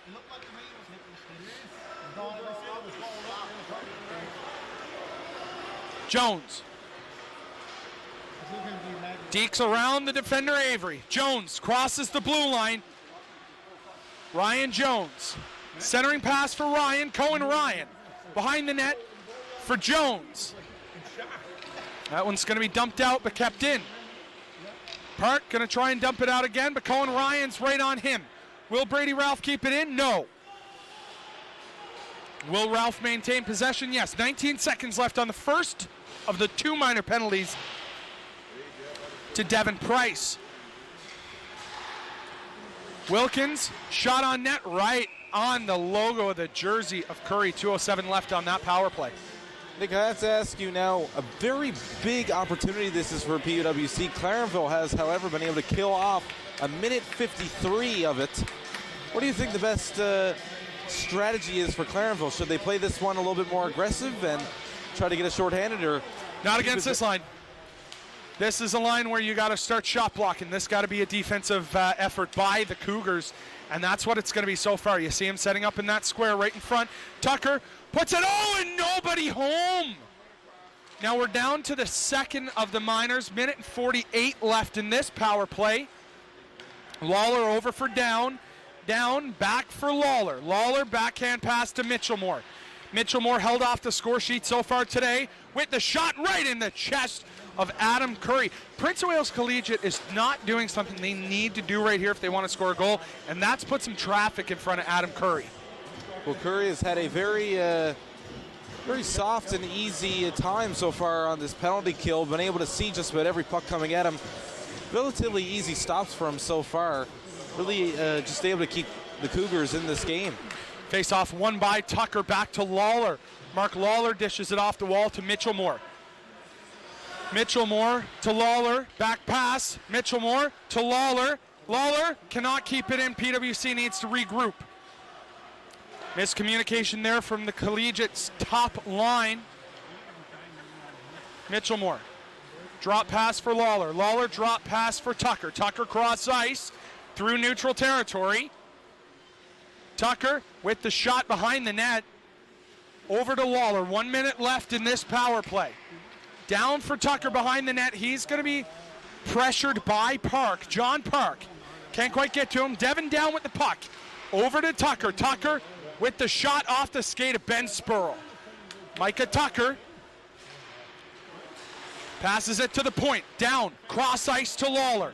Jones. Dekes around the defender Avery. Jones crosses the blue line. Ryan Jones. Centering pass for Ryan. Cohen Ryan. Behind the net for Jones. That one's going to be dumped out but kept in. Park going to try and dump it out again, but Cohen Ryan's right on him. Will Brady Ralph keep it in? No. Will Ralph maintain possession? Yes. 19 seconds left on the first of the 2 minor penalties to Devin Price. Wilkins, shot on net right on the logo of the jersey of Curry. 2:07 left on that power play. Nick, I have to ask you now, a very big opportunity this is for PWC. Clarenville has, however, been able to kill off a minute 53 of it. What do you think the best strategy is for Clarenville? Should they play this one a little bit more aggressive and try to get a shorthanded, or not against this line? This is a line where you got to start shot blocking. This got to be a defensive effort by the Cougars, and that's what it's going to be so far. You see him setting up in that square right in front. Tucker puts it, and nobody home. Now we're down to the second of the minors. Minute and 48 left in this power play. Lawler over for Down. Down, back for Lawler. Lawler, backhand pass to Mitchellmore. Mitchellmore held off the score sheet so far today with the shot right in the chest of Adam Curry. Prince of Wales Collegiate is not doing something they need to do right here if they want to score a goal, and that's put some traffic in front of Adam Curry. Well, Curry has had a very soft and easy time so far on this penalty kill. Been able to see just about every puck coming at him. Relatively easy stops for him so far. Really just able to keep the Cougars in this game. Face off won by Tucker, back to Lawler. Mark Lawler dishes it off the wall to Mitchellmore. Mitchellmore to Lawler, back pass. Mitchellmore to Lawler. Lawler cannot keep it in. PWC needs to regroup. Miscommunication there from the Collegiate's top line. Mitchellmore. Drop pass for Lawler. Lawler drop pass for Tucker. Tucker cross ice through neutral territory. Tucker with the shot behind the net. Over to Lawler. 1 minute left in this power play. Down for Tucker behind the net. He's going to be pressured by Park. John Park. Can't quite get to him. Devin Down with the puck. Over to Tucker. Tucker with the shot off the skate of Ben Spurl. Micah Tucker passes it to the point. Down. Cross ice to Lawler.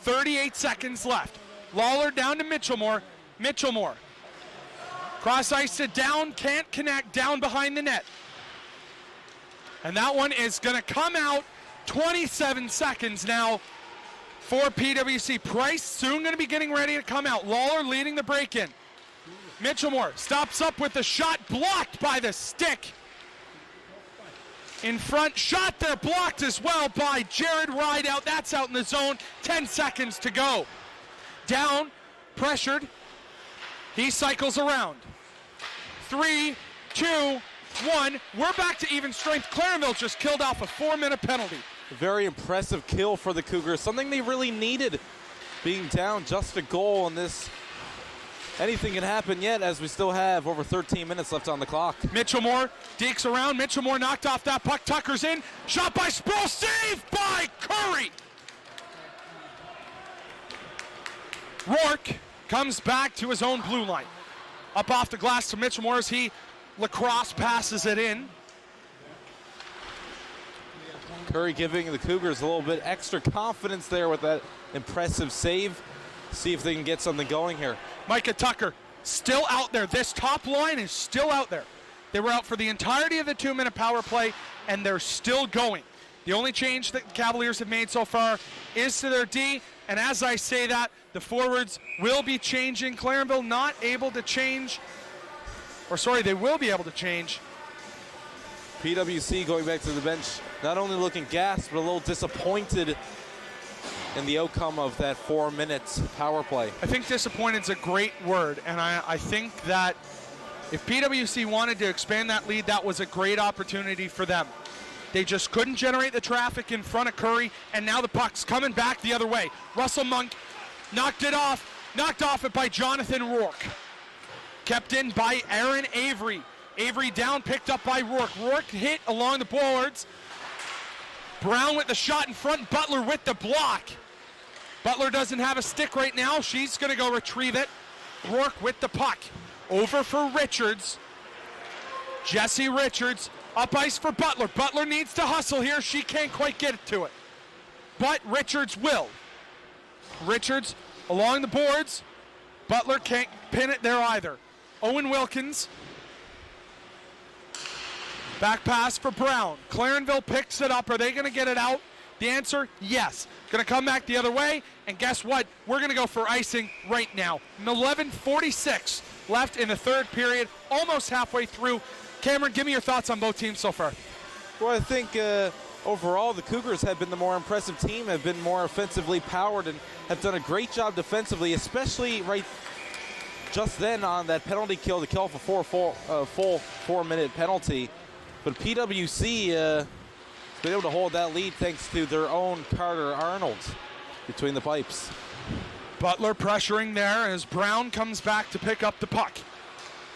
38 seconds left. Lawler down to Mitchellmore. Mitchellmore. Cross ice to Down. Can't connect. Down behind the net. And that one is going to come out. 27 seconds now for PWC. Price soon going to be getting ready to come out. Lawler leading the break-in. Mitchellmore stops up with the shot, blocked by the stick. In front, shot there, blocked as well by Jared Rideout. That's out in the zone. 10 seconds to go. Down, pressured. He cycles around. 3, 2, 1. We're back to even strength. Clarenville just killed off a 4-minute penalty. A very impressive kill for the Cougars. Something they really needed, being down just a goal in this. Anything can happen yet, as we still have over 13 minutes left on the clock. Mitchellmore dekes around. Mitchellmore knocked off that puck. Tucker's in. Shot by Sproul. Saved by Curry. Rourke comes back to his own blue line. Up off the glass to Mitchell Moore as he lacrosse passes it in. Curry giving the Cougars a little bit extra confidence there with that impressive save. See if they can get something going here. Micah Tucker still out there. This top line is still out there. They were out for the entirety of the 2-minute power play, and they're still going. The only change that the Cavaliers have made so far is to their D, and as I say that, the forwards will be changing. Clarenville not able to change, or sorry, they will be able to change. PWC going back to the bench, not only looking gassed, but a little disappointed in the outcome of that 4 minutes power play. I think disappointed is a great word, and I think that if PWC wanted to expand that lead, that was a great opportunity for them. They just couldn't generate the traffic in front of Curry, and now the puck's coming back the other way. Russell Monk knocked off it by Jonathan Rourke. Kept in by Aaron Avery. Avery down, picked up by Rourke. Rourke hit along the boards. Brown with the shot in front, Butler with the block. Butler doesn't have a stick right now. She's going to go retrieve it. Rourke with the puck. Over for Richards. Jesse Richards up ice for Butler. Butler needs to hustle here. She can't quite get it to it. But Richards will. Richards along the boards. Butler can't pin it there either. Owen Wilkins. Back pass for Brown. Clarenville picks it up. Are they going to get it out? The answer, yes. Going to come back the other way, and guess what? We're going to go for icing right now. 11:46 left in the third period, almost halfway through. Cameron, give me your thoughts on both teams so far. Well, I think overall the Cougars have been the more impressive team, have been more offensively powered, and have done a great job defensively, especially right just then on that penalty kill to kill for full 4 minute penalty. But PWC has been able to hold that lead thanks to their own Carter Arnold between the pipes. Butler pressuring there as Brown comes back to pick up the puck.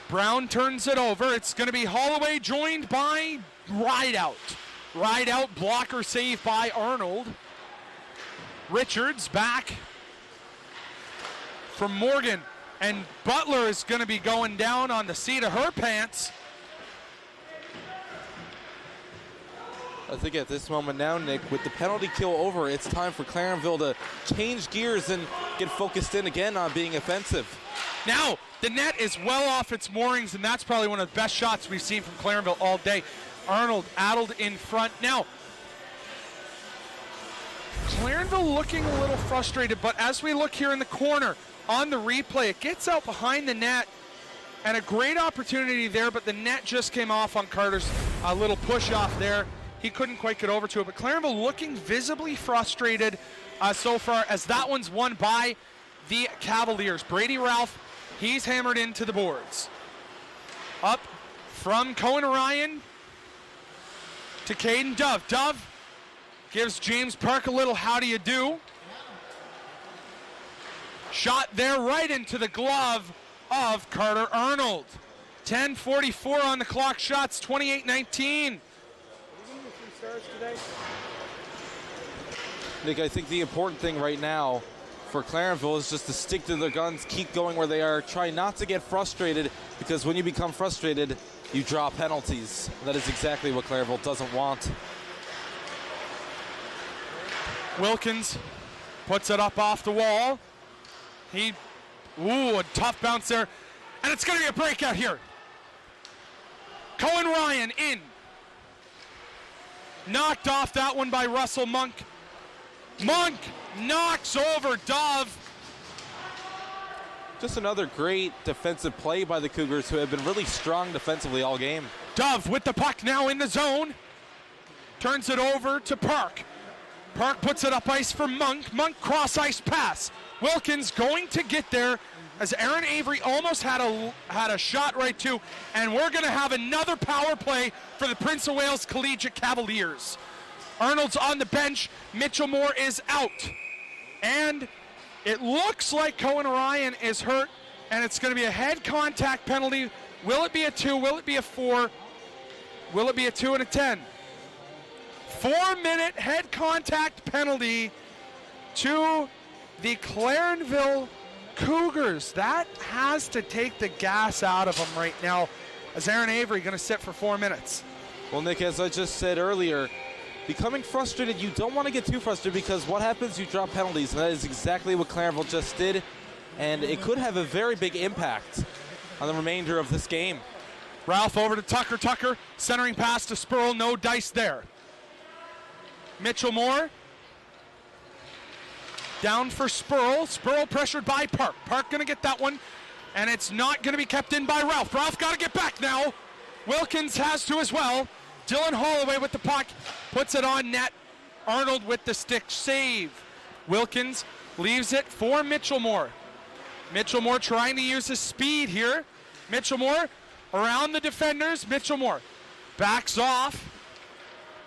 Brown turns it over. It's going to be Holloway joined by Rideout. Rideout, blocker save by Arnold. Richards back from Morgan. And Butler is going to be going down on the seat of her pants. I think at this moment now, Nick, with the penalty kill over, it's time for Clarenville to change gears and get focused in again on being offensive. Now, the net is well off its moorings, and that's probably one of the best shots we've seen from Clarenville all day. Arnold addled in front. Now, Clarenville looking a little frustrated, but as we look here in the corner on the replay, it gets out behind the net, and a great opportunity there, but the net just came off on Carter's little push off there. He couldn't quite get over to it, but Clarenville looking visibly frustrated so far as that one's won by the Cavaliers. Brady Ralph, he's hammered into the boards. Up from Cohen Ryan to Caden Dove. Dove gives James Park a little how do you do. Shot there right into the glove of Carter Arnold. 10:44 on the clock, shots 28-19. Nick, I think the important thing right now for Clarenville is just to stick to their guns, keep going where they are, try not to get frustrated, because when you become frustrated, you draw penalties. That is exactly what Clarenville doesn't want. Wilkins puts it up off the wall. A tough bounce there, and it's going to be a breakout here. Cohen Ryan in. Knocked off that one by Russell Monk. Monk knocks over Dove. Just another great defensive play by the Cougars, who have been really strong defensively all game. Dove with the puck now in the zone. Turns it over to Park. Park puts it up ice for Monk. Monk cross ice pass. Wilkins going to get there as Aaron Avery almost had a shot right too, and we're going to have another power play for the Prince of Wales Collegiate Cavaliers. Arnold's on the bench, Mitchell Moore is out, and it looks like Cohen Ryan is hurt, and it's going to be a head contact penalty. Will it be a 2? Will it be a 4? Will it be a 2 and a 10? 4-minute head contact penalty to the Clarenville Cougars, that has to take the gas out of them right now. As Aaron Avery going to sit for 4 minutes. Well, Nick, as I just said earlier, becoming frustrated, you don't want to get too frustrated because what happens, you drop penalties, and that is exactly what Clarenville just did, and it could have a very big impact on the remainder of this game. Ralph over to Tucker. Tucker centering pass to Spurl. No dice there. Mitchell Moore down for Spurl. Spurl pressured by Park. Park going to get that one, and it's not going to be kept in by Ralph. Ralph got to get back now. Wilkins has to as well. Dylan Holloway with the puck, puts it on net. Arnold with the stick save. Wilkins leaves it for Mitchell Moore. Mitchell Moore trying to use his speed here. Mitchell Moore around the defenders. Mitchell Moore backs off,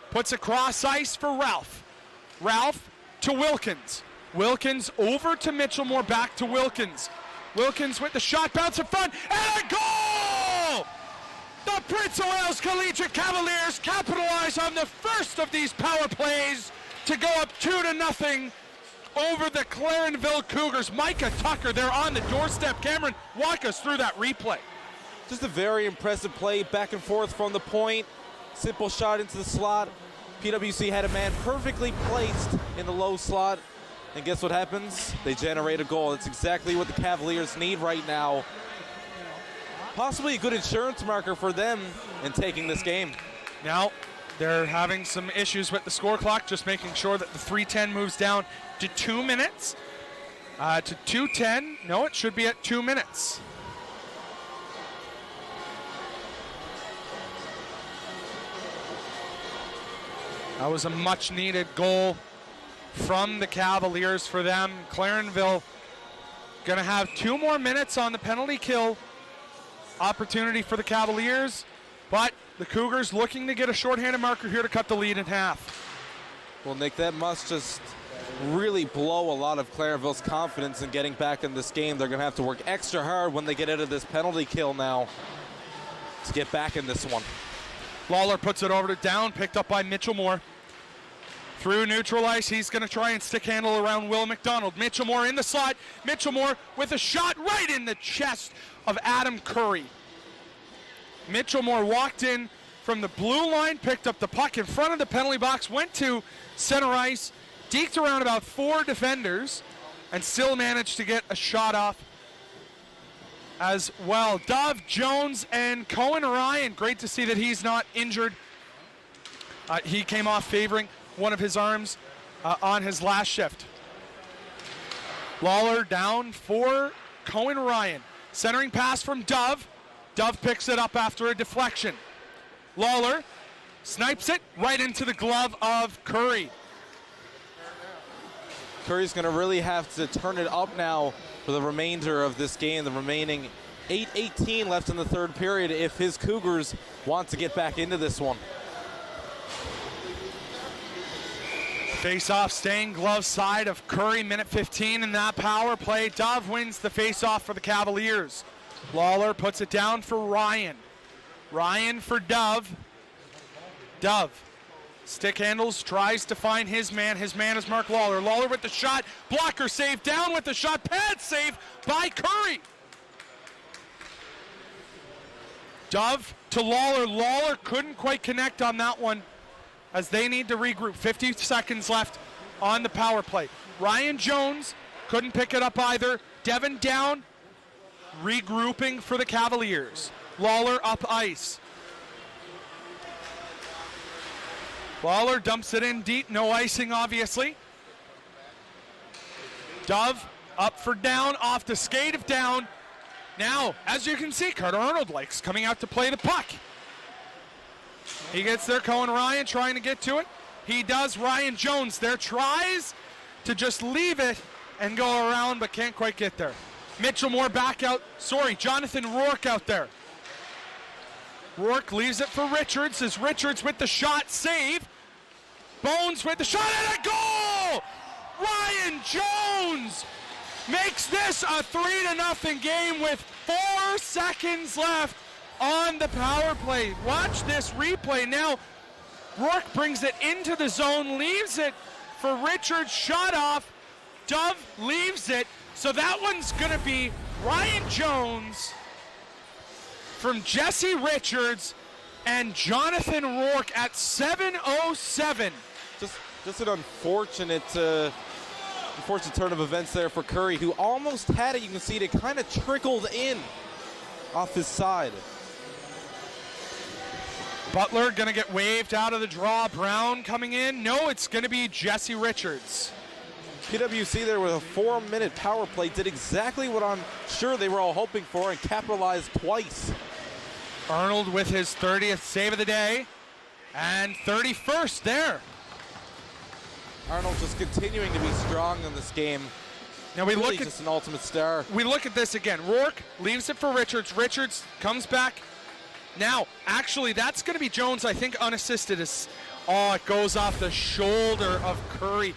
puts it cross ice for Ralph. Ralph to Wilkins. Wilkins over to Mitchell Moore, back to Wilkins. Wilkins with the shot, bounce in front, and a goal! The Prince of Wales Collegiate Cavaliers capitalize on the first of these power plays to go up 2-0 over the Clarenville Cougars. Micah Tucker, they're on the doorstep. Cameron, walk us through that replay. Just a very impressive play, back and forth from the point. Simple shot into the slot. PWC had a man perfectly placed in the low slot. And guess what happens? They generate a goal. That's exactly what the Cavaliers need right now. Possibly a good insurance marker for them in taking this game. Now, they're having some issues with the score clock, just making sure that the 3:10 moves down to 2 minutes. To 2:10, no, it should be at 2 minutes. That was a much needed goal from the Cavaliers for them. Clarenville gonna have 2 more minutes on the penalty kill opportunity for the Cavaliers, but the Cougars looking to get a shorthanded marker here to cut the lead in half. Well, Nick, that must just really blow a lot of Clarenville's confidence in getting back in this game. They're gonna have to work extra hard when they get out of this penalty kill now to get back in this one. Lawler puts it over to down, picked up by Mitchell Moore. Through neutral ice, he's going to try and stick handle around Will McDonald. Mitchell Moore in the slot. Mitchell Moore with a shot right in the chest of Adam Curry. Mitchell Moore walked in from the blue line, picked up the puck in front of the penalty box, went to center ice, deked around about 4 defenders, and still managed to get a shot off as well. Dove, Jones, and Cohen Ryan. Great to see that he's not injured. He came off favoring one of his arms on his last shift. Lawler down for Cohen Ryan. Centering pass from Dove. Dove picks it up after a deflection. Lawler snipes it right into the glove of Curry. Curry's going to really have to turn it up now for the remainder of this game. The remaining 8:18 left in the third period if his Cougars want to get back into this one. Face-off staying glove side of Curry, minute 15 in that power play. Dove wins the face-off for the Cavaliers. Lawler puts it down for Ryan. Ryan for Dove. Dove stick handles, tries to find his man. His man is Mark Lawler. Lawler with the shot, blocker save, down with the shot, pad save by Curry. Dove to Lawler. Lawler couldn't quite connect on that one as they need to regroup. 50 seconds left on the power play. Ryan Jones couldn't pick it up either. Devin down, regrouping for the Cavaliers. Lawler up ice. Lawler dumps it in deep, no icing obviously. Dove up for down, off the skate of down. Now, as you can see, Carter Arnold likes coming out to play the puck. He gets there, Cohen Ryan trying to get to it. He does. Ryan Jones there tries to just leave it and go around, but can't quite get there. Mitchell Moore back out. Jonathan Rourke out there. Rourke leaves it for Richards as Richards with the shot, save. Bones with the shot and a goal! Ryan Jones makes this a 3-0 game with 4 seconds left on the power play. Watch this replay now. Rourke brings it into the zone, leaves it for Richards, shot off, Dove leaves it, so that one's going to be Ryan Jones from Jesse Richards and Jonathan Rourke at 7:07. Just an unfortunate turn of events there for Curry, who almost had it. You can see it kind of trickled in off his side. Butler going to get waved out of the draw. Brown coming in. No, it's going to be Jesse Richards. PWC there with a 4-minute power play did exactly what I'm sure they were all hoping for and capitalized twice. Arnold with his 30th save of the day and 31st there. Arnold just continuing to be strong in this game. Now we really look at just an ultimate star. We look at this again. Rourke leaves it for Richards. Richards comes back. Now, actually, that's going to be Jones, I think, unassisted. Oh, it goes off the shoulder of Curry.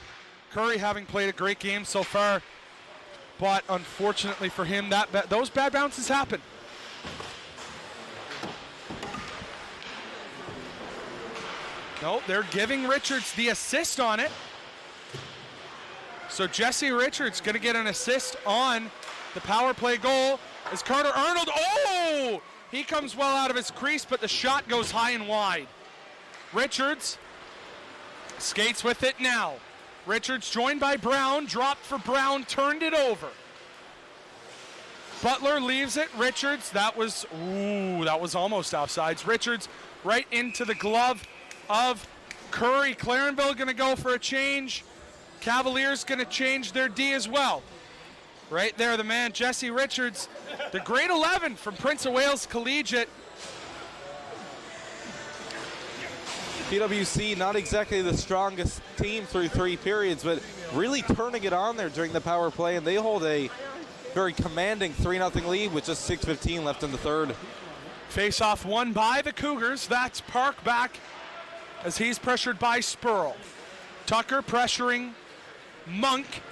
Curry having played a great game so far, but unfortunately for him, those bad bounces happen. No, they're giving Richards the assist on it. So Jesse Richards going to get an assist on the power play goal as Carter Arnold, oh! He comes well out of his crease, but the shot goes high and wide. Richards skates with it now. Richards joined by Brown, dropped for Brown, turned it over. Butler leaves it. Richards, that was almost offsides. Richards right into the glove of Curry. Clarenville going to go for a change. Cavaliers going to change their D as well. Right there, the man, Jesse Richards, the grade 11 from Prince of Wales Collegiate. PWC not exactly the strongest team through 3 periods, but really turning it on there during the power play, and they hold a very commanding 3-0 lead with just 6:15 left in the third. Face-off won by the Cougars. That's Park back as he's pressured by Spurl. Tucker pressuring Monk.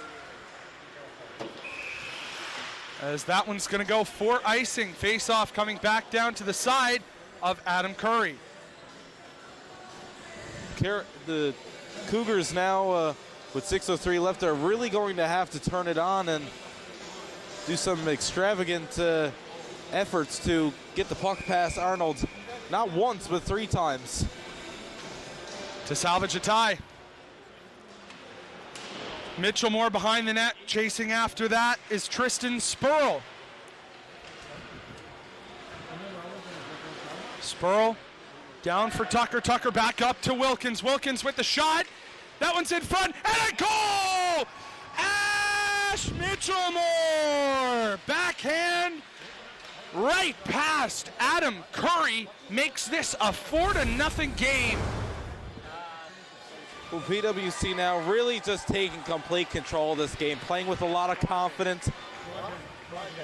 As that one's going to go for icing. Face-off coming back down to the side of Adam Curry. The Cougars now, with 6:03 left, are really going to have to turn it on and do some extravagant efforts to get the puck past Arnold. Not once, but 3 times. To salvage a tie. Mitchell Moore behind the net. Chasing after that is Tristan Spurl. Spurl down for Tucker. Tucker back up to Wilkins. Wilkins with the shot. That one's in front and a goal! Ash Mitchell Moore! Backhand right past Adam Curry makes this a 4-0 game. Well, PWC now really just taking complete control of this game, playing with a lot of confidence,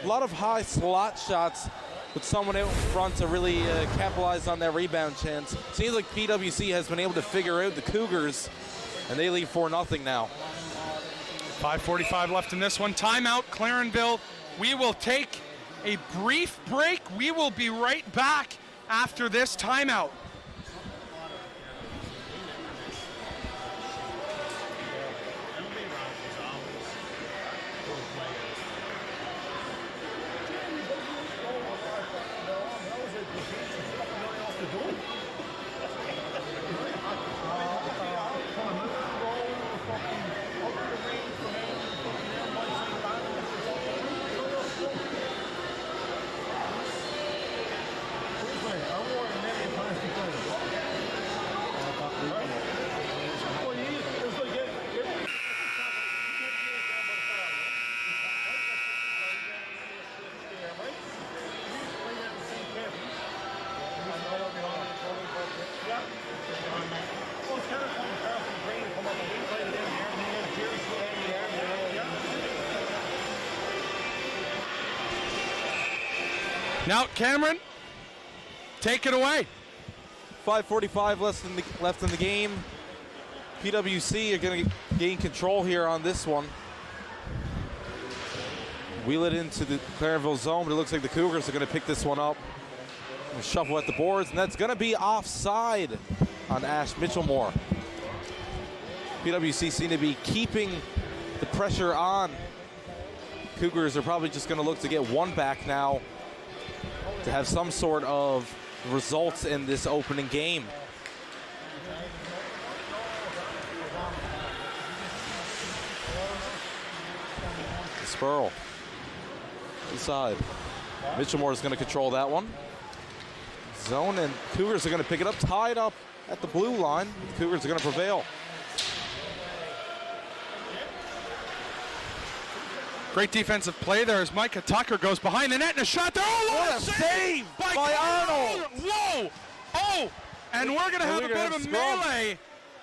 a lot of high slot shots with someone out in front to really capitalize on that rebound chance. Seems like PWC has been able to figure out the Cougars, and they lead 4-0 now. 5:45 left in this one. Timeout, Clarenville. We will take a brief break. We will be right back after this timeout. Now, Cameron, take it away. 5:45 left in the game. PWC are going to gain control here on this one. Wheel it into the Clarenville zone, but it looks like the Cougars are going to pick this one up. And shuffle at the boards, and that's going to be offside on Ash Mitchell Moore. PWC seem to be keeping the the pressure on. Cougars are probably just going to look to get one back now to have some sort of results in this opening game. Spurl inside. Mitchellmore is going to control that one. Zone, and Cougars are going to pick it up, tied up at the blue line. The Cougars are going to prevail. Great defensive play there as Micah Tucker goes behind the net and a shot there. Oh, what a save by Arnold! Whoa! Oh! And we're going to have a bit of a melee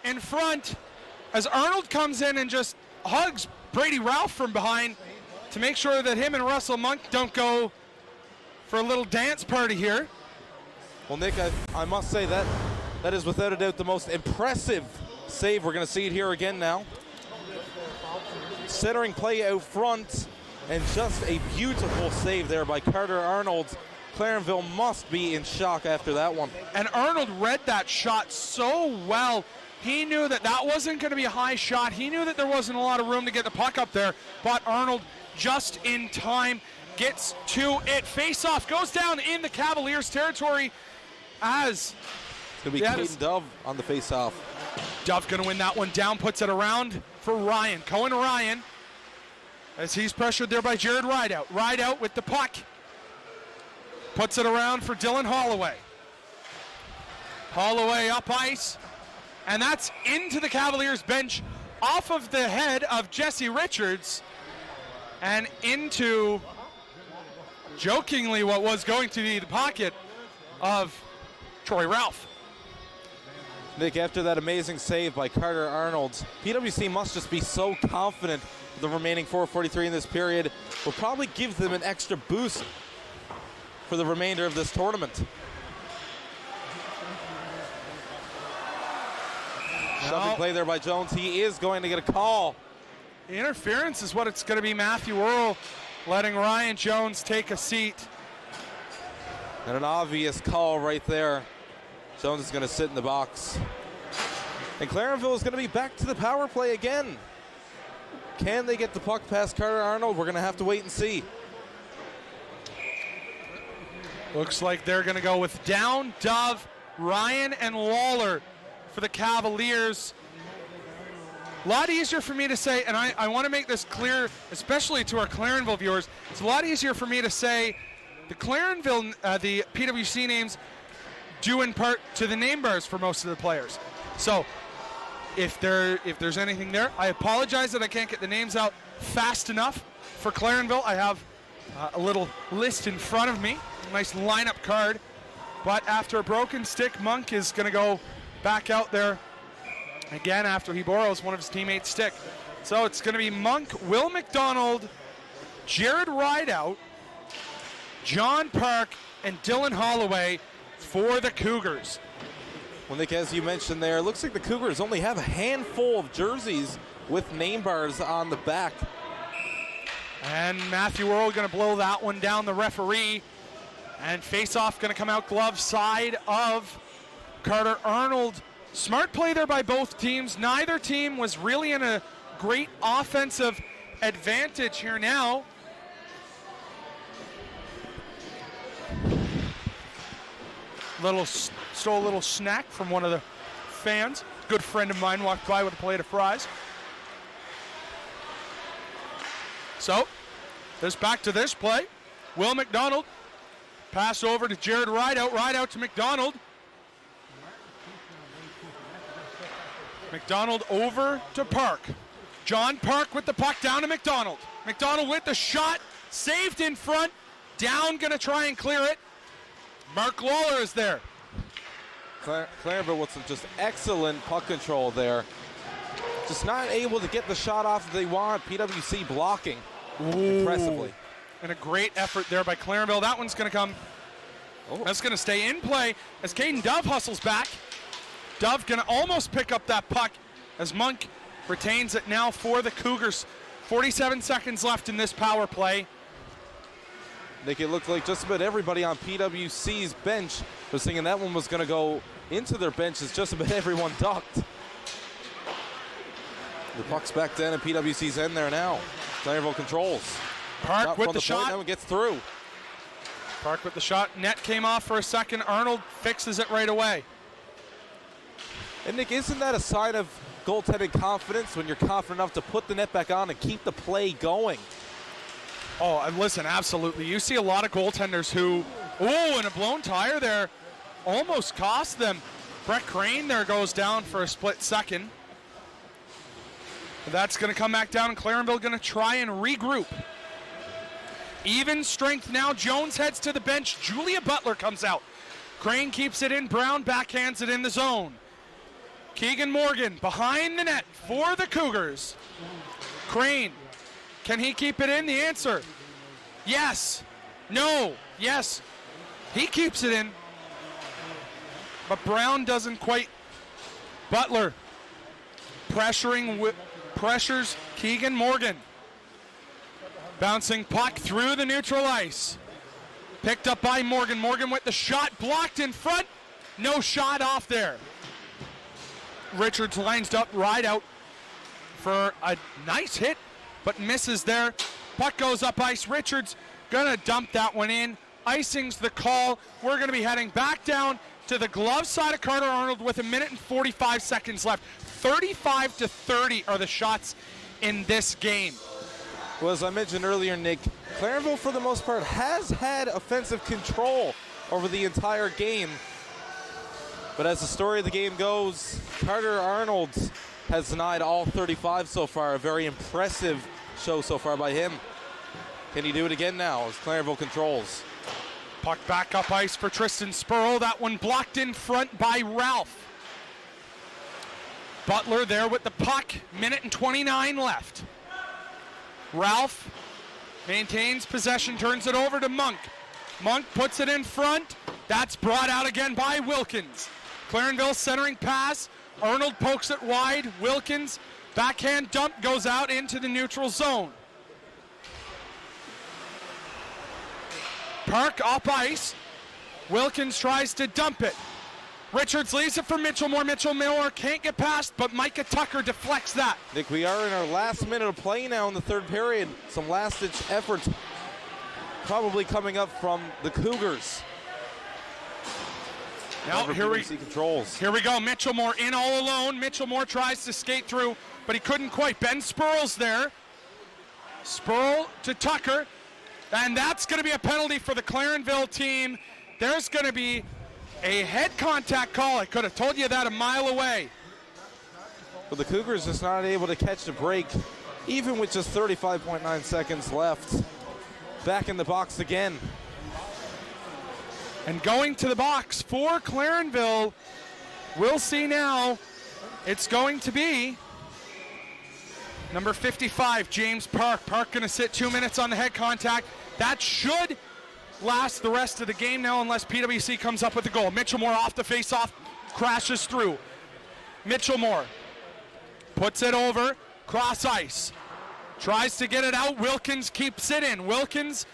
in front as Arnold comes in and just hugs Brady Ralph from behind to make sure that him and Russell Monk don't go for a little dance party here. Well, Nick, I must say that is without a doubt the most impressive save. We're going to see it here again now. Centering play out front, and just a beautiful save there by Carter Arnold. Clarenville must be in shock after that one. And Arnold read that shot so well. He knew that that wasn't going to be a high shot. He knew that there wasn't a lot of room to get the puck up there, but Arnold just in time gets to it. Face-off goes down in the Cavaliers' territory as it's going to be Caden Dove on the face-off. Dove going to win that one down, puts it around for Ryan. Cohen Ryan, as he's pressured there by Jared Rideout. Rideout with the puck. Puts it around for Dylan Holloway. Holloway up ice. And that's into the Cavaliers bench, off of the head of Jesse Richards, and into, jokingly, what was going to be the pocket of Troy Ralph. Nick, after that amazing save by Carter Arnold, PWC must just be so confident the remaining 4:43 in this period will probably give them an extra boost for the remainder of this tournament. Shoving play there by Jones. He is going to get a call. The interference is what it's going to be. Matthew Earl letting Ryan Jones take a seat. And an obvious call right there. Jones is going to sit in the box. And Clarenville is going to be back to the power play again. Can they get the puck past Carter Arnold? We're going to have to wait and see. Looks like they're going to go with Down, Dove, Ryan, and Lawler for the Cavaliers. A lot easier for me to say, and I want to make this clear, especially to our Clarenville viewers, it's a lot easier for me to say the Clarenville, the PWC names due in part to the name bars for most of the players. So if there's anything there, I apologize that I can't get the names out fast enough for Clarenville. I have a little list in front of me, a nice lineup card. But after a broken stick, Monk is going to go back out there again after he borrows one of his teammates' stick. So it's going to be Monk, Will McDonald, Jared Rideout, John Park, and Dylan Holloway for the Cougars. Well, Nick, as you mentioned there, it looks like the Cougars only have a handful of jerseys with name bars on the back. And Matthew Earl going to blow that one down, the referee. And face-off going to come out glove side of Carter Arnold. Smart play there by both teams. Neither team was really in a great offensive advantage here now. Stole a little snack from one of the fans. Good friend of mine walked by with a plate of fries. So, there's back to this play. Will McDonald pass over to Jared Rideout. Rideout to McDonald. McDonald over to Park. John Park with the puck down to McDonald. McDonald with the shot, saved in front. Down, gonna try and clear it. Mark Lawler is there. Clarenville with some just excellent puck control there. Just not able to get the shot off that they want. PWC blocking impressively. And a great effort there by Clarenville. That one's gonna come. That's gonna stay in play as Caden Dove hustles back. Dove gonna almost pick up that puck as Monk retains it now for the Cougars. 47 seconds left in this power play. Nick, it looked like just about everybody on PWC's bench was thinking that one was going to go into their benches. Just about everyone ducked. The puck's back down in PWC's end there now. Clarenville controls. Park with the shot. Now it gets through. Park with the shot. Net came off for a second. Arnold fixes it right away. And Nick, isn't that a sign of goaltending confidence when you're confident enough to put the net back on and keep the play going? Oh, and listen, absolutely. You see a lot of goaltenders who, and a blown tire there almost cost them. Brett Crane there goes down for a split second. That's going to come back down, and Clarenville going to try and regroup. Even strength now. Jones heads to the bench. Julia Butler comes out. Crane keeps it in. Brown backhands it in the zone. Keegan Morgan behind the net for the Cougars. Crane, can he keep it in? The answer, yes. No, yes. He keeps it in. But Brown doesn't quite. Butler pressures Keegan Morgan. Bouncing puck through the neutral ice. Picked up by Morgan. Morgan with the shot, blocked in front. No shot off there. Richards lines up right out for a nice hit, but misses there. Puck goes up ice. Richards gonna dump that one in. Icing's the call. We're gonna be heading back down to the glove side of Carter Arnold with 1 minute and 45 seconds left. 35-30 are the shots in this game. Well, as I mentioned earlier, Nick, Clarenville, for the most part, has had offensive control over the entire game. But as the story of the game goes, Carter Arnold has denied all 35 so far. A very impressive show so far by him. Can he do it again now as Clarenville controls? Puck back up ice for Tristan Spurl. That one blocked in front by Ralph. Butler there with the puck. 1:29 left. Ralph maintains possession, turns it over to Monk. Monk puts it in front. That's brought out again by Wilkins. Clarenville centering pass. Arnold pokes it wide. Wilkins, backhand dump, goes out into the neutral zone. Park up ice. Wilkins tries to dump it. Richards leaves it for Mitchell Moore. Mitchell Moore can't get past, but Micah Tucker deflects that. Nick, we are in our last minute of play now in the third period. Some last-ditch efforts probably coming up from the Cougars. Now here we go. Mitchell Moore in all alone. Mitchell Moore tries to skate through, but he couldn't quite. Ben Spurl's there. Spurl to Tucker, and that's going to be a penalty for the Clarenville team. There's going to be a head contact call. I could have told you that a mile away. But the Cougars just not able to catch the break, even with just 35.9 seconds left. Back in the box again. And going to the box for Clarenville, we'll see now. It's going to be number 55, James Park. Park going to sit 2 minutes on the head contact. That should last the rest of the game now unless PWC comes up with a goal. Mitchell Moore off the face-off, crashes through. Mitchell Moore puts it over, cross ice. Tries to get it out. Wilkins keeps it in. Wilkins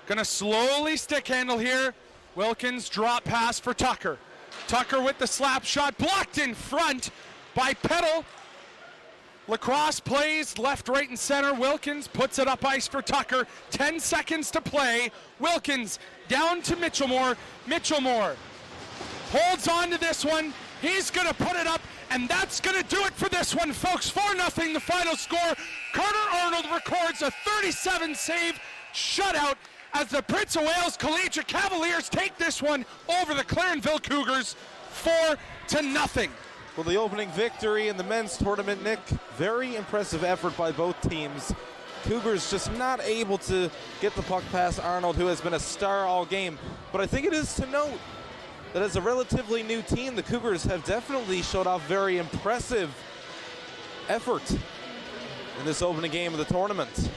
gonna slowly stick handle here. Wilkins drop pass for Tucker. Tucker with the slap shot, blocked in front by Petal. Lacrosse plays left, right, and center. Wilkins puts it up ice for Tucker. 10 seconds to play. Wilkins down to Mitchell Moore. Mitchell Moore holds on to this one. He's going to put it up, and that's going to do it for this one, folks. 4-0 the final score. Carter Arnold records a 37-save shutout as the Prince of Wales Collegiate Cavaliers take this one over the Clarenville Cougars 4-0. Well, the opening victory in the men's tournament, Nick, very impressive effort by both teams. Cougars just not able to get the puck past Arnold, who has been a star all game. But I think it is to note that as a relatively new team, the Cougars have definitely showed off very impressive effort in this opening game of the tournament.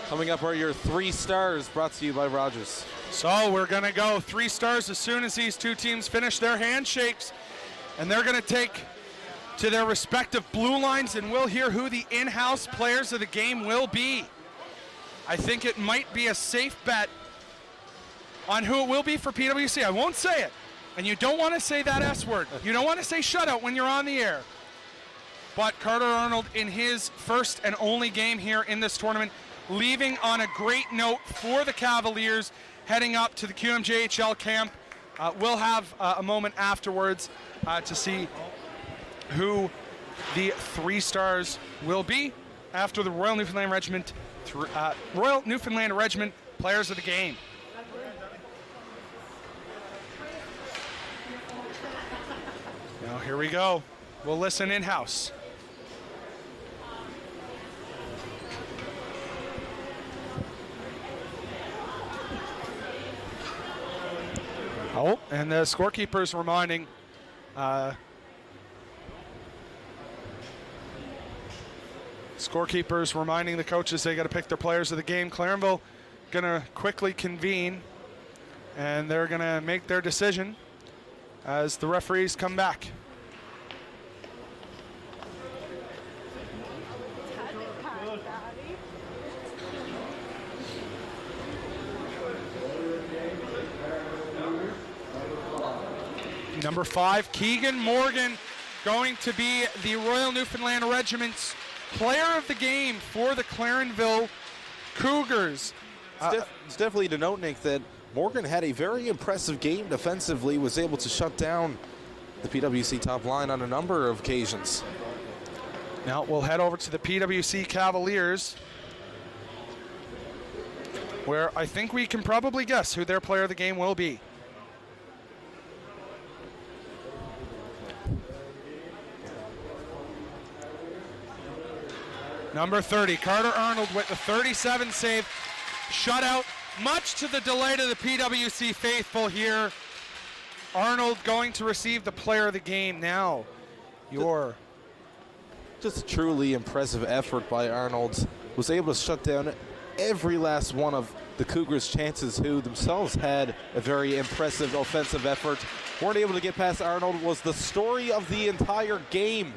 Coming up are your 3 stars, brought to you by Rogers. So we're going to go 3 stars as soon as these two teams finish their handshakes. And they're going to take to their respective blue lines, and we'll hear who the in-house players of the game will be. I think it might be a safe bet on who it will be for PWC. I won't say it. And you don't want to say that S word. You don't want to say shutout when you're on the air. but Carter Arnold in his first and only game here in this tournament, leaving on a great note for the Cavaliers, heading up to the QMJHL camp. We'll have a moment afterwards to see who the 3 stars will be after the Royal Newfoundland Regiment Players of the Game. Now here we go. We'll listen in-house. Oh, and the scorekeeper's reminding the coaches they got to pick their players of the game. Clarenville going to quickly convene, and they're going to make their decision as the referees come back. Number 5, Keegan Morgan, going to be the Royal Newfoundland Regiment's player of the game for the Clarenville Cougars. It's definitely to note, Nick, that Morgan had a very impressive game defensively, was able to shut down the PWC top line on a number of occasions. Now we'll head over to the PWC Cavaliers, where I think we can probably guess who their player of the game will be. Number 30, Carter Arnold with the 37 save, shutout, much to the delight of the PWC faithful here. Arnold going to receive the player of the game now. Just a truly impressive effort by Arnold. Was able to shut down every last one of the Cougars' chances, who themselves had a very impressive offensive effort. Weren't able to get past Arnold. Was the story of the entire game.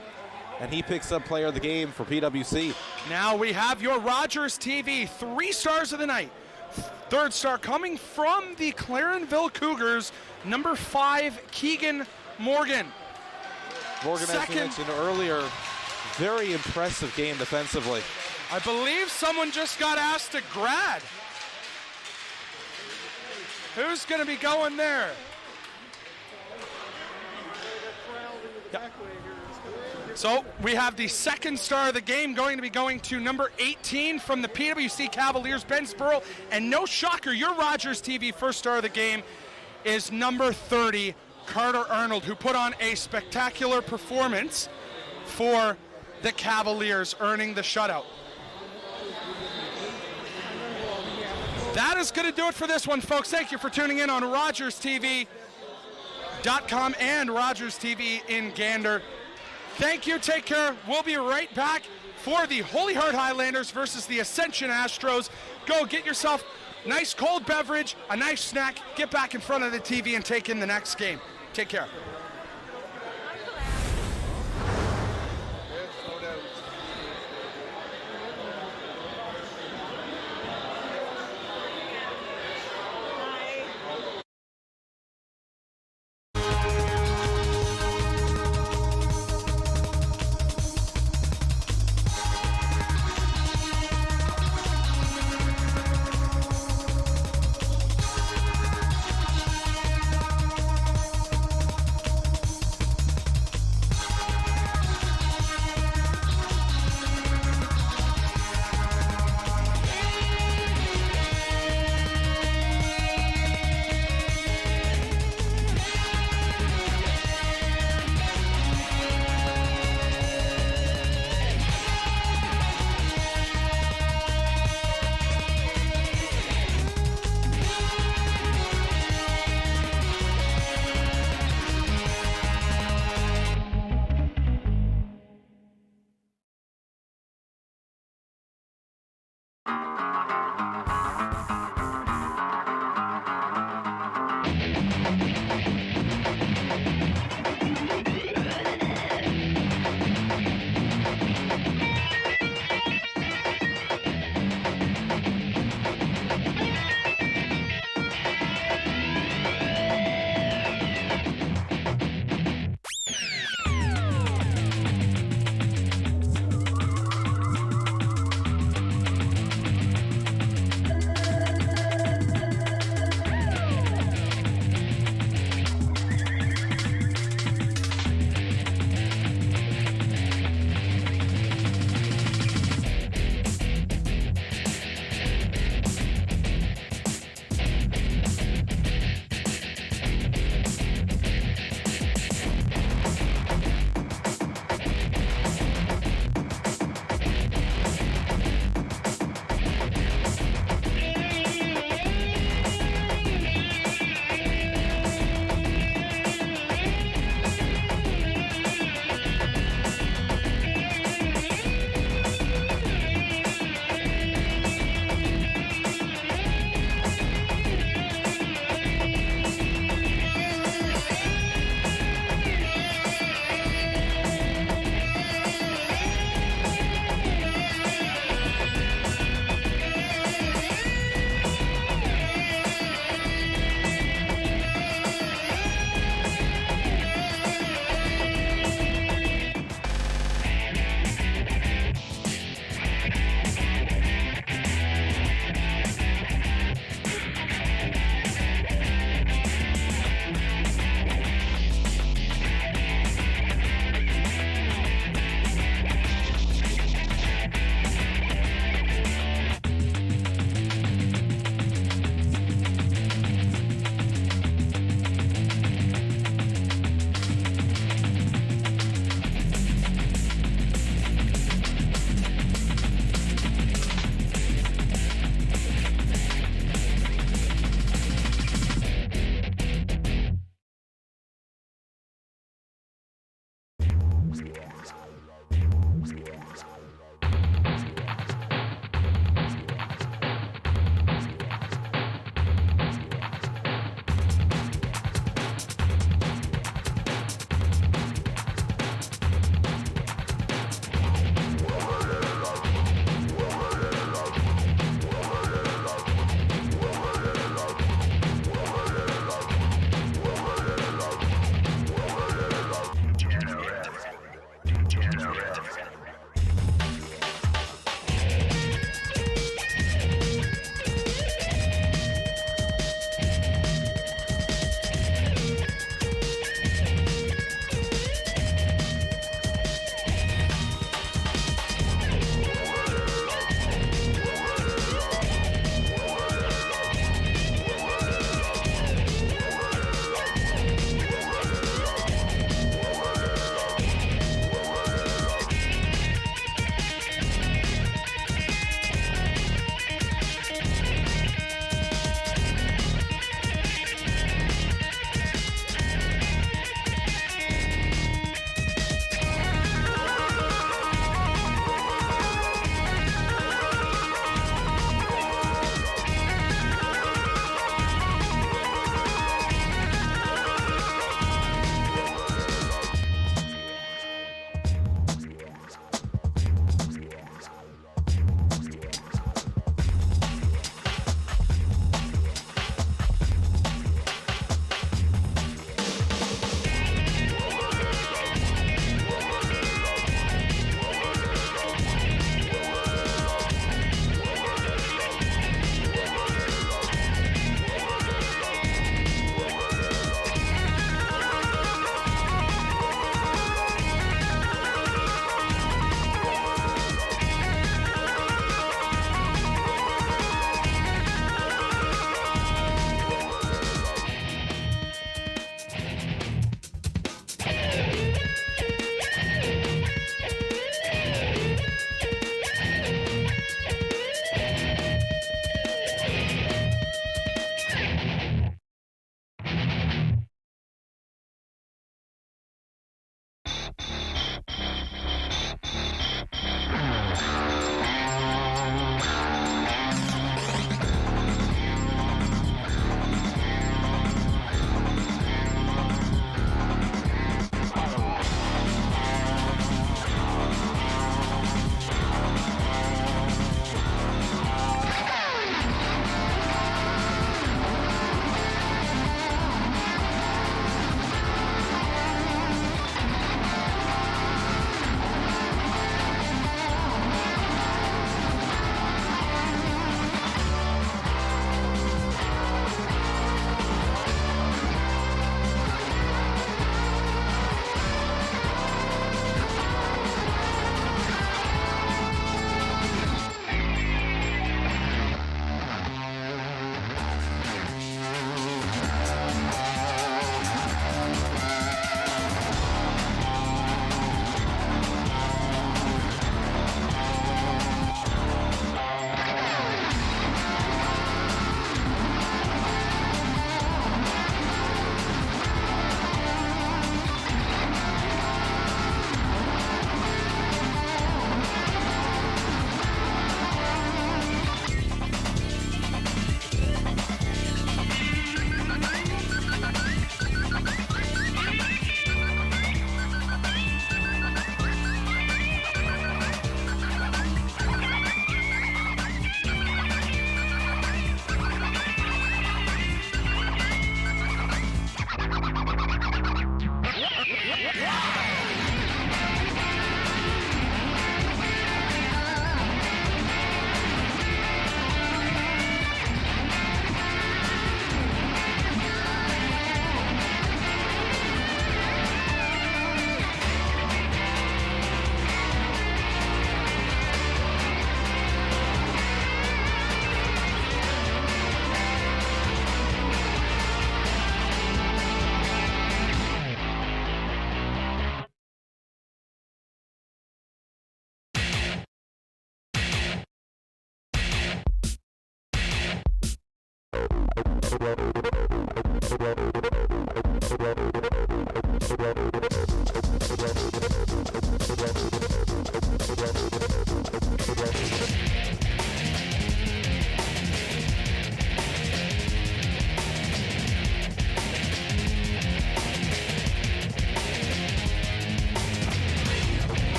And he picks up player of the game for PWC. Now we have your Rogers TV 3 stars of the night. 3rd star coming from the Clarenville Cougars, number 5, Keegan Morgan. Morgan, as we mentioned earlier, very impressive game defensively. I believe someone just got asked to grad. Who's going to be going there? So we have the 2nd star of the game going to be going to number 18 from the PWC Cavaliers, Ben Spurl. And no shocker, your Rogers TV 1st star of the game is number 30, Carter Arnold, who put on a spectacular performance for the Cavaliers, earning the shutout. That is going to do it for this one, folks. Thank you for tuning in on RogersTV.com and Rogers TV in Gander. Thank you, take care. We'll be right back for the Holy Heart Highlanders versus the Ascension Astros. Go get yourself a nice cold beverage, a nice snack, get back in front of the TV and take in the next game. Take care.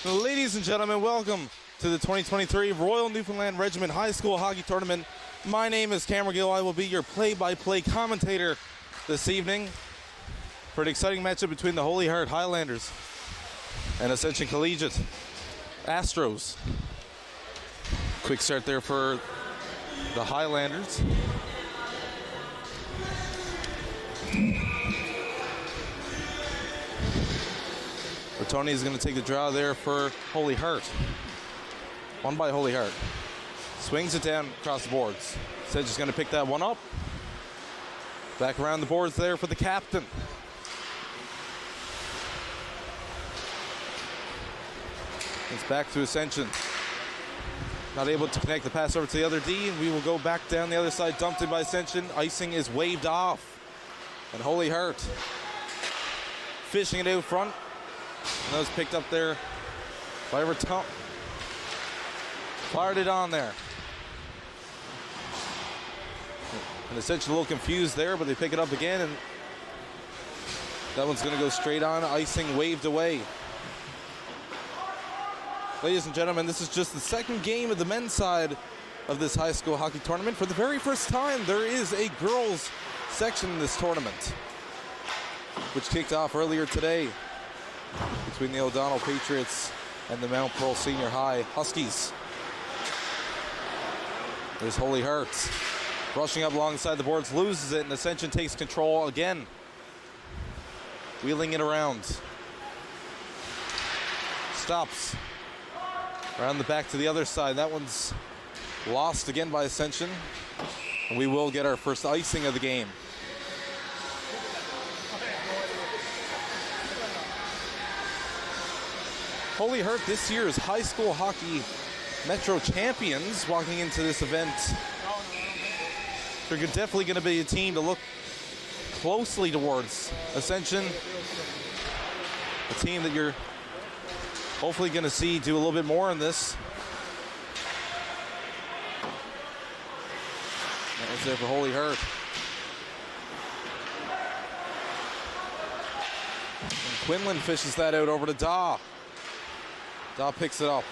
Ladies and gentlemen, welcome to the 2023 Royal Newfoundland Regiment High School Hockey Tournament. My name is Cameron Gill. I will be your play-by-play commentator this evening for an exciting matchup between the Holy Heart Highlanders and Ascension Collegiate Astros. Quick start there for the Highlanders. Tony is going to take the draw there for Holy Heart. One by Holy Heart. Swings it down across the boards. Sedge is going to pick that one up. Back around the boards there for the captain. It's back to Ascension. Not able to connect the pass over to the other D. We will go back down the other side. Dumped in by Ascension. Icing is waved off. And Holy Heart fishing it out front. And that was picked up there by Raton. Fired it on there. And Ascension a little confused there, but they pick it up again, and that one's going to go straight on. Icing waved away. Ladies and gentlemen, this is just the second game of the men's side of this high school hockey tournament. For the very first time, there is a girls section in this tournament, which kicked off earlier today between the O'Donnell Patriots and the Mount Pearl Senior High Huskies. There's Holy Heart rushing up alongside the boards, loses it, and Ascension takes control again. Wheeling it around. Stops. Around the back to the other side. That one's lost again by Ascension. And we will get our first icing of the game. Holy Heart this year is high school hockey Metro champions walking into this event. They're definitely going to be a team to look closely towards. Ascension, a team that you're hopefully going to see do a little bit more in this. That was there for Holy Heart. And Quinlan fishes that out over to Daw. Daw picks it up.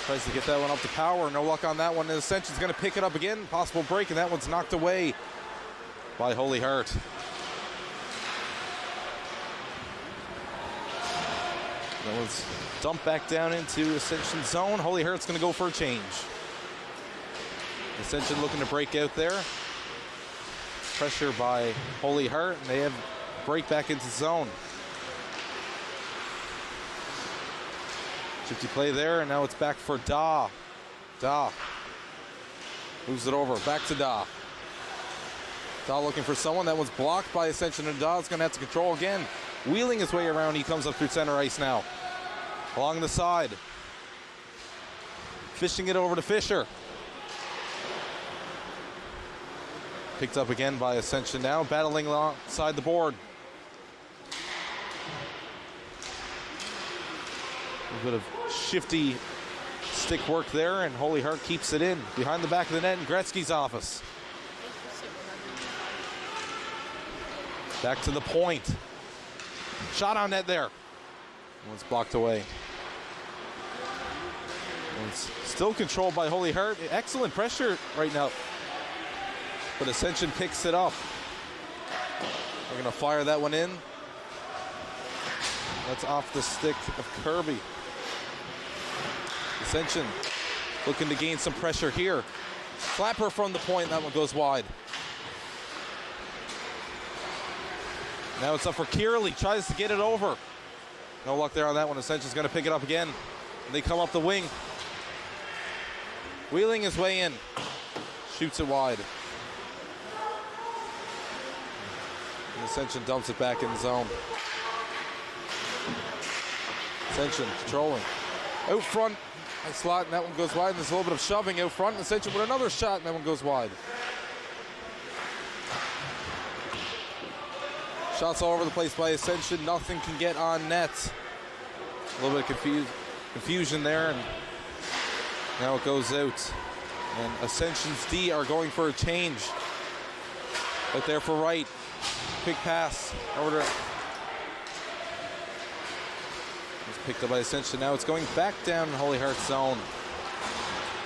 Tries to get that one up to Power. No luck on that one. And Ascension's going to pick it up again. Possible break, and that one's knocked away by Holy Heart. That was dumped back down into Ascension zone. Holy Heart's going to go for a change. Ascension looking to break out there. Pressure by Holy Heart, and they have break back into zone. Shifty play there, and now it's back for Daw. Daw moves it over, back to Daw. Daw looking for someone. That one's blocked by Ascension, and Daw's going to have to control again. Wheeling his way around, he comes up through center ice now. Along the side. Fishing it over to Fisher. Picked up again by Ascension now, battling alongside the board. A bit of shifty stick work there, and Holy Heart keeps it in behind the back of the net in Gretzky's office. Back to the point. Shot on net there. One's blocked away. It's still controlled by Holy Heart. Excellent pressure right now. But Ascension picks it up. They're going to fire that one in. That's off the stick of Kirby. Ascension looking to gain some pressure here. Flapper from the point, that one goes wide. Now it's up for Kierley, tries to get it over. No luck there on that one. Ascension's going to pick it up again. And they come up the wing. Wheeling his way in. Shoots it wide. And Ascension dumps it back in the zone. Ascension controlling. Out front. Nice slot, and that one goes wide. And there's a little bit of shoving out front. Ascension with another shot, and that one goes wide. Shots all over the place by Ascension. Nothing can get on net. A little bit of confusion there, and now it goes out. And Ascension's D are going for a change. Out there for Wright. Quick pass over to... It's picked up by Ascension. Now it's going back down in Holy Heart's zone.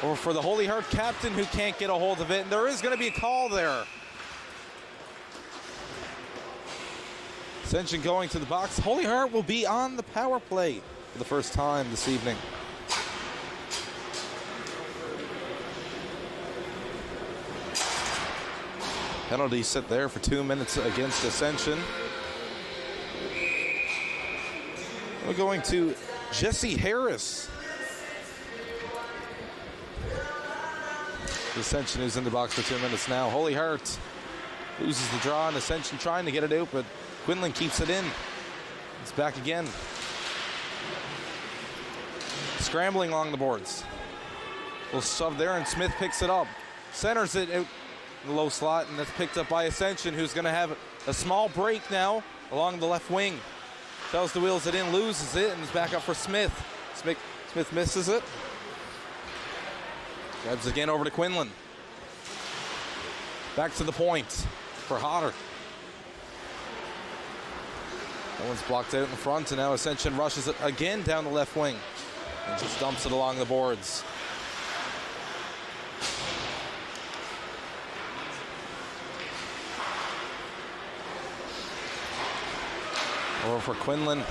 Over for the Holy Heart captain who can't get a hold of it. And there is going to be a call there. Ascension going to the box. Holy Heart will be on the power play for the first time this evening. Penalty set there for 2 minutes against Ascension. We're going to Jesse Harris. Ascension is in the box for 2 minutes now. Holy Heart loses the draw, and Ascension trying to get it out, but Quinlan keeps it in. It's back again. Scrambling along the boards. Little shove there, and Smith picks it up. Centers it out in the low slot, and that's picked up by Ascension, who's going to have a small break now along the left wing. Tells the wheels it in, loses it, and is back up for Smith. Smith misses it. Grabs again over to Quinlan. Back to the point for Hodder. That one's blocked out in front, and now Ascension rushes it again down the left wing and just dumps it along the boards. Over for Quinlan.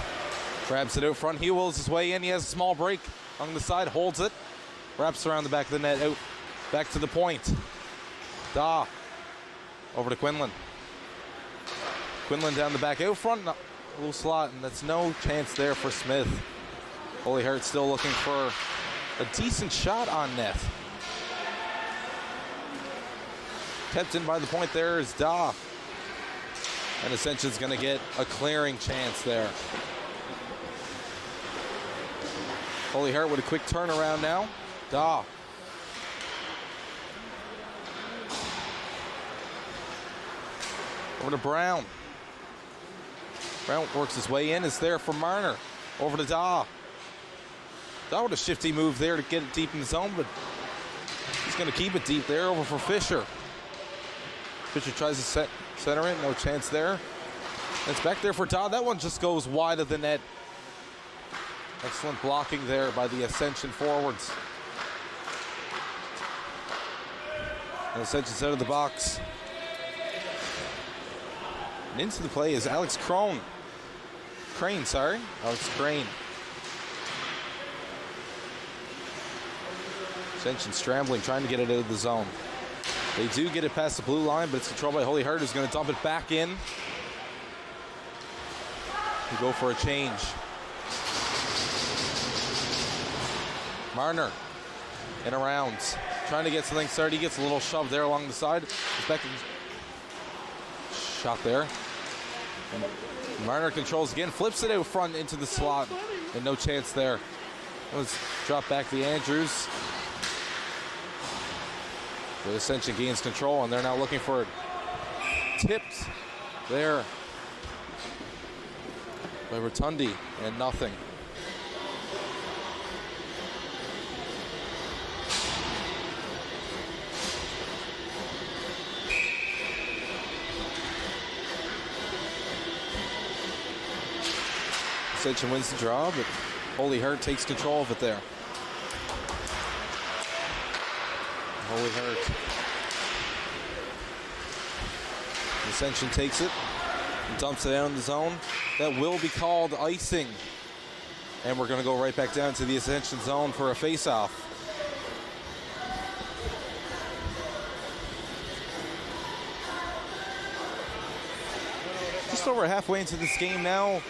Grabs it out front. He wills his way in. He has a small break on the side. Holds it. Wraps around the back of the net. Out. Back to the point. Daw. Over to Quinlan. Quinlan down the back. Out front. A little slot. And that's no chance there for Smith. Holy Heart still looking for a decent shot on net. Kept in by the point there is Daw. And Ascension's going to get a clearing chance there. Holy Heart with a quick turnaround now. Daw. Over to Brown. Brown works his way in. It's there for Marner. Over to Daw. Daw with a shifty move there to get it deep in the zone, but he's going to keep it deep there. Over for Fisher. Fisher tries to center it. No chance there. It's back there for Daw. That one just goes wide of the net. Excellent blocking there by the Ascension forwards. And Ascension's out of the box. And into the play is Alex Crane. Alex Crane. Ascension scrambling, trying to get it out of the zone. They do get it past the blue line, but it's controlled by Holy Heart, who's going to dump it back in. We go for a change. Marner in around, trying to get something started. He gets a little shove there along the side. Shot there. And Marner controls again, flips it out front into the slot, and no chance there. Let's drop back to Andrews. The Ascension gains control, and they're now looking for it. Tipped there by Rotundi, and nothing. Ascension wins the draw, but Holy Heart takes control of it there. Holy Heart. Ascension takes it and dumps it down in the zone. That will be called icing. And we're going to go right back down to the Ascension zone for a face-off. Just over halfway into this game now.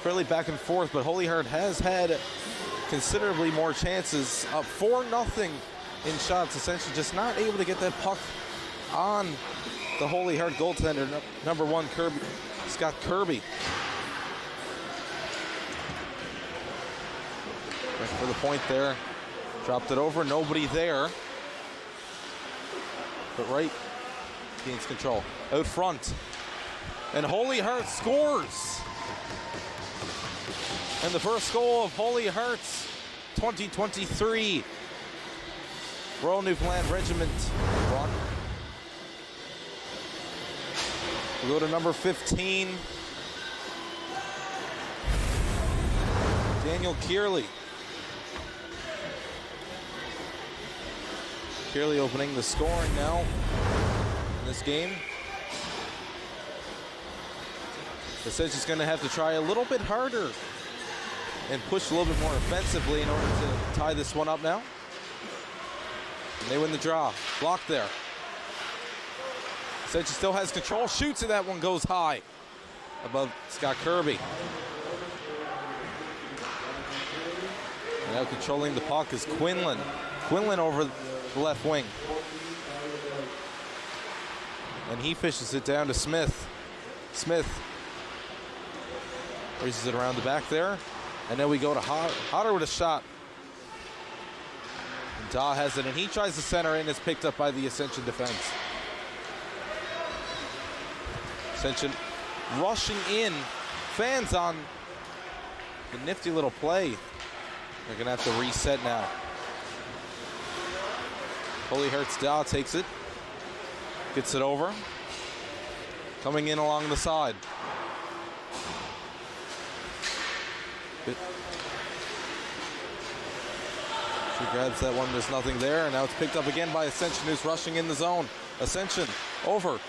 Fairly back and forth, but Holy Heart has had considerably more chances. Up 4-0 in shots. Ascension just not able to get that puck on the Holy Heart goaltender, number 1, Scott Kirby. Went for the point there. Dropped it over. Nobody there. But Wright gains control. Out front. And Holy Heart scores. And the first goal of Holy Heart's 2023 Royal Newfoundland Regiment. We'll go to number 15. Daniel Kearley. Kearley opening the scoring now in this game. Ascension's going to have to try a little bit harder and push a little bit more offensively in order to tie this one up now. And they win the draw. Blocked there. Ascension still has control, shoots, and that one goes high above Scott Kirby. And now controlling the puck is Quinlan. Quinlan over the left wing. And he fishes it down to Smith. Smith races it around the back there. And then we go to Hodder with a shot. And Daw has it, and he tries to center in. It's picked up by the Ascension defense. Ascension rushing in. Fans on the nifty little play. They're going to have to reset now. Holy Hearts Daw takes it. Gets it over. Coming in along the side. She grabs that one, there's nothing there, and now it's picked up again by Ascension, who's rushing in the zone. Ascension over.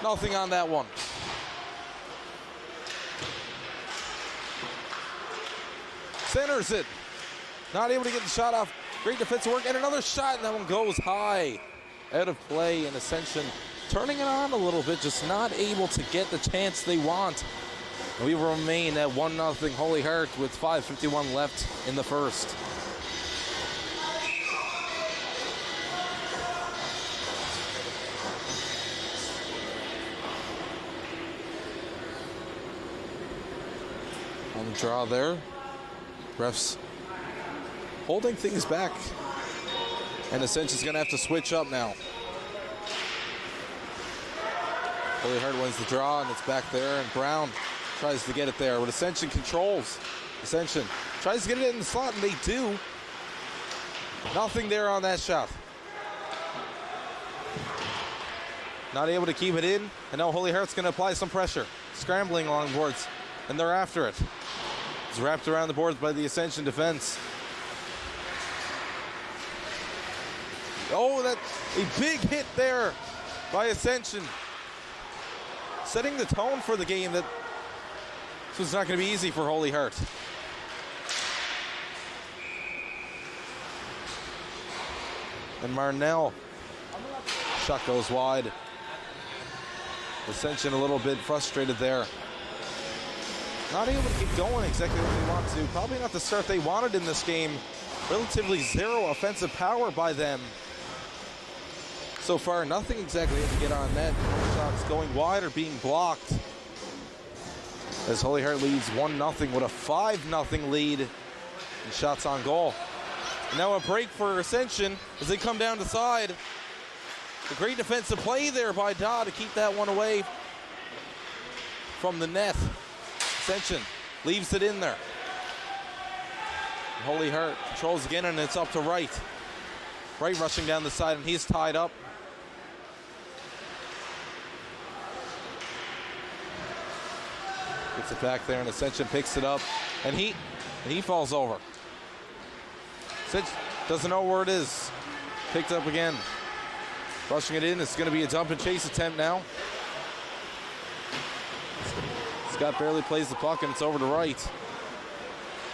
Nothing on that one. Centers it. Not able to get the shot off. Great defensive work, and another shot, and that one goes high. Out of play, and Ascension turning it on a little bit, just not able to get the chance they want. And we remain at 1-0 Holy Heart with 5:51 left in the first. On the draw there, refs holding things back, and Ascension's going to have to switch up now. Holy Heart wins the draw, and it's back there, and Brown tries to get it there, but Ascension controls. Ascension tries to get it in the slot, and they do. Nothing there on that shot. Not able to keep it in, and now Holy Heart's going to apply some pressure. Scrambling along the boards, and they're after it. It's wrapped around the boards by the Ascension defense. Oh, that's a big hit there by Ascension. Setting the tone for the game that this was not going to be easy for Holy Heart. And Marnell, shot goes wide. Ascension a little bit frustrated there. Not able to keep going exactly what they want to. Probably not the start they wanted in this game. Relatively zero offensive power by them. So far, nothing exactly to get on net. Shots going wide or being blocked. As Holy Heart leads 1-0 with a 5-0 lead in shots on goal. And now a break for Ascension as they come down the side. A great defensive play there by Daw to keep that one away from the net. Ascension leaves it in there. Holy Heart controls again, and it's up to Wright. Wright rushing down the side, and he's tied up. Gets it back there, and Ascension picks it up, and he falls over. Ascension doesn't know where it is. Picked up again. Rushing it in. It's going to be a dump and chase attempt now. Scott barely plays the puck, and it's over to Wright.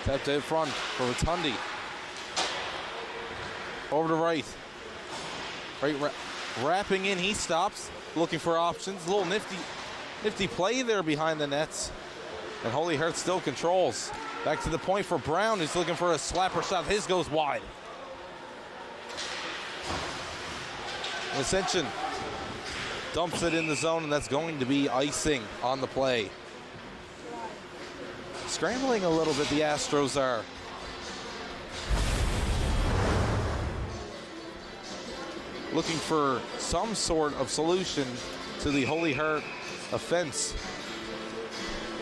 Tapped out front for Rotundi. Over to Wright. Wright wrapping in. He stops, looking for options. A little nifty play there behind the nets. And Holy Heart still controls. Back to the point for Brown. He's looking for a slapper shot. His goes wide. Ascension dumps it in the zone, and that's going to be icing on the play. Scrambling a little bit, the Astros are. Looking for some sort of solution to the Holy Heart offense,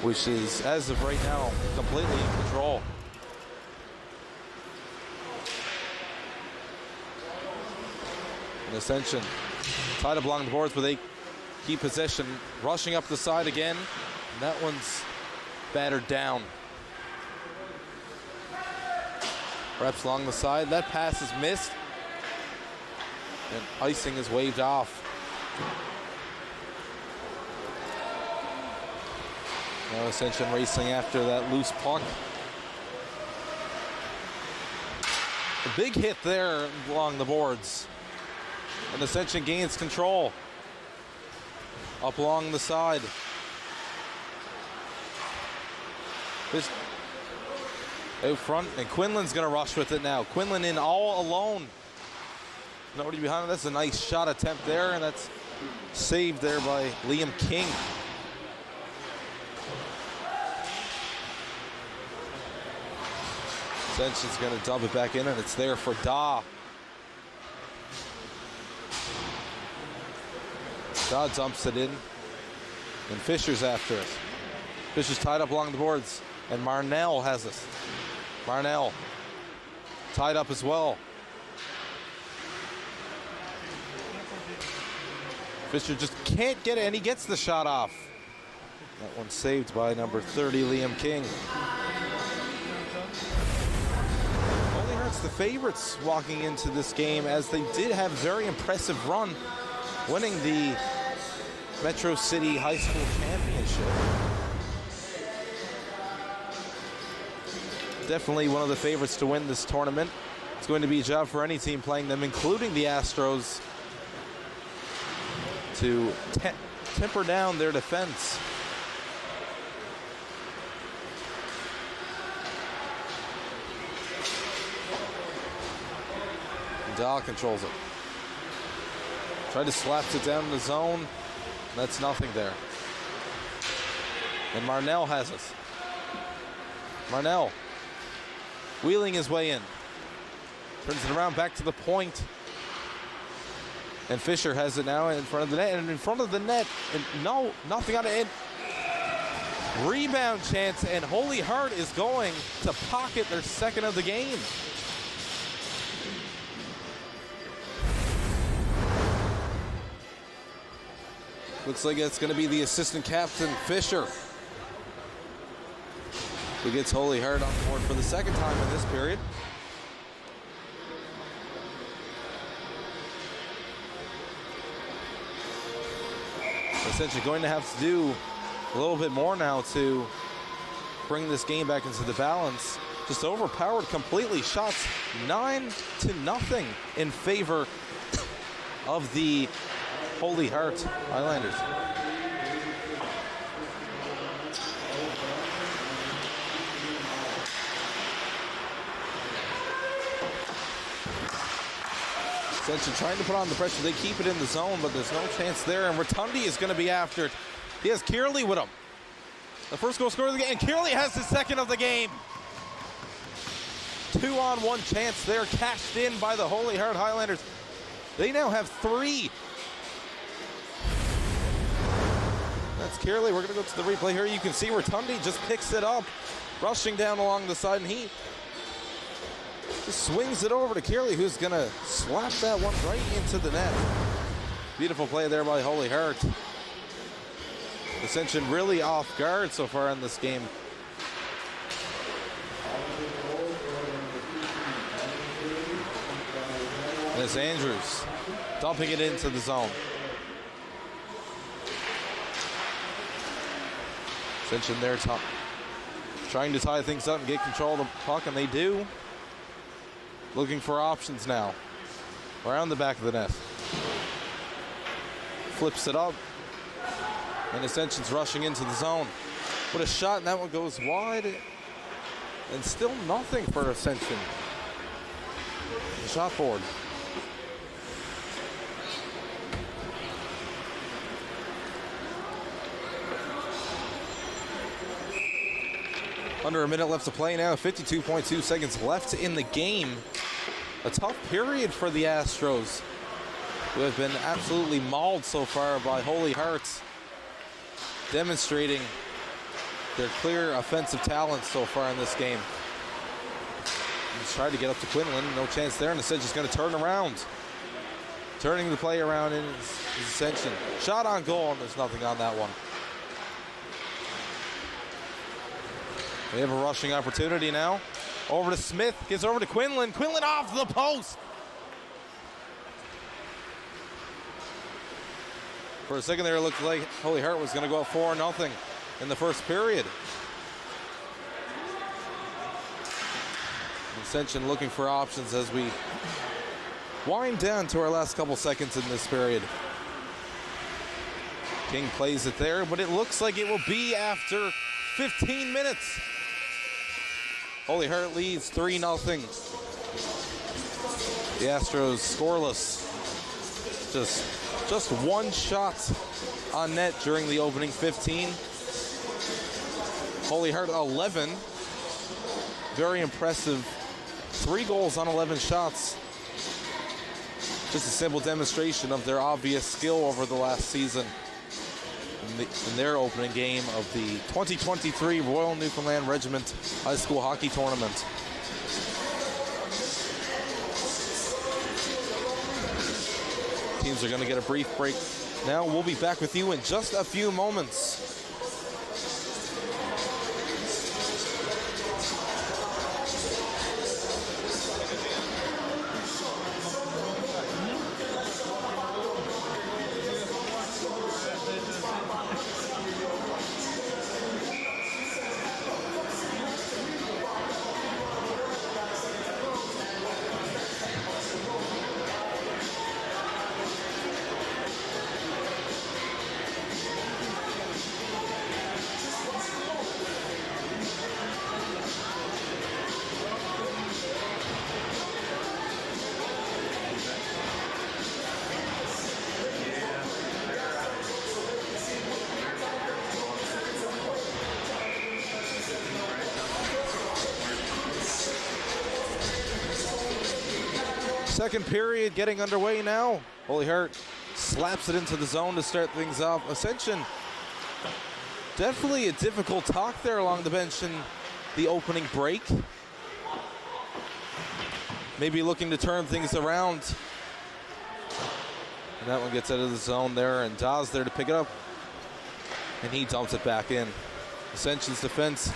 which is, as of right now, completely in control. And Ascension tied up along the boards, but they keep possession. Rushing up the side again. And that one's battered down. Reps along the side. That pass is missed. And icing is waved off. Now Ascension racing after that loose puck. A big hit there along the boards. And Ascension gains control. Up along the side. This out front, and Quinlan's gonna rush with it now. Quinlan in all alone. Nobody behind him. That's a nice shot attempt there, and that's saved there by Liam King. Ascension's gonna dump it back in, and it's there for Daw. Daw dumps it in, and Fisher's after it. Fisher's tied up along the boards, and Marnell has it. Marnell tied up as well. Fisher just can't get it, and he gets the shot off. That one's saved by number 30, Liam King. Holy Hearts the favorites walking into this game, as they did have a very impressive run, winning the Metro City High School Championship. Definitely one of the favorites to win this tournament. It's going to be a job for any team playing them, including the Astros, to temper down their defense. Dahl controls it. Tried to slap it down in the zone. That's nothing there. And Marnell has it. Marnell wheeling his way in. Turns it around back to the point. And Fisher has it now in front of the net. And in front of the net, and no, nothing on it. Rebound chance, and Holy Heart is going to pocket their second of the game. Looks like it's going to be the assistant captain, Fisher, who gets Holy Heart on board for the second time in this period. Essentially going to have to do a little bit more now to bring this game back into the balance. Just overpowered completely. Shots 9-0 in favor of the Holy Heart Highlanders. Ascension trying to put on the pressure. They keep it in the zone, but there's no chance there. And Rotundi is going to be after it. He has Kearley with him. The first goal scorer of the game. And Kearley has his second of the game. 2-on-1 chance there, cashed in by the Holy Heart Highlanders. They now have 3. That's Kearley. We're going to go to the replay here. You can see Rotundi just picks it up, rushing down along the side, and he just swings it over to Kearley, who's going to slap that one right into the net. Beautiful play there by Holy Heart. Ascension really off guard so far in this game. And it's Andrews dumping it into the zone. Ascension there trying to tie things up and get control of the puck, and they do. Looking for options now. Around the back of the net. Flips it up. And Ascension's rushing into the zone. What a shot, and that one goes wide. And still nothing for Ascension. The shot board. Under a minute left to play now. 52.2 seconds left in the game. A tough period for the Astros, who have been absolutely mauled so far by Holy Hearts, demonstrating their clear offensive talent so far in this game. He's tried to get up to Quinlan. No chance there, and instead just going to turn around. Turning the play around in Ascension. Shot on goal, and there's nothing on that one. They have a rushing opportunity now. Over to Smith, gets over to Quinlan. Quinlan off the post. For a second there, it looked like Holy Heart was going to go up 4-0 in the first period. Ascension looking for options as we wind down to our last couple seconds in this period. King plays it there, but it looks like it will be after 15 minutes. Holy Heart leads 3-0. The Astros scoreless. Just one shot on net during the opening 15. Holy Heart 11. Very impressive. 3 goals on 11 shots. Just a simple demonstration of their obvious skill over the last season in their opening game of the 2023 Royal Newfoundland Regiment High School Hockey Tournament. Teams are going to get a brief break now. We'll be back with you in just a few moments. Second period getting underway now. Holy Heart slaps it into the zone to start things off. Ascension, definitely a difficult talk there along the bench in the opening break. Maybe looking to turn things around. And that one gets out of the zone there, and Dawes there to pick it up. And he dumps it back in. Ascension's defense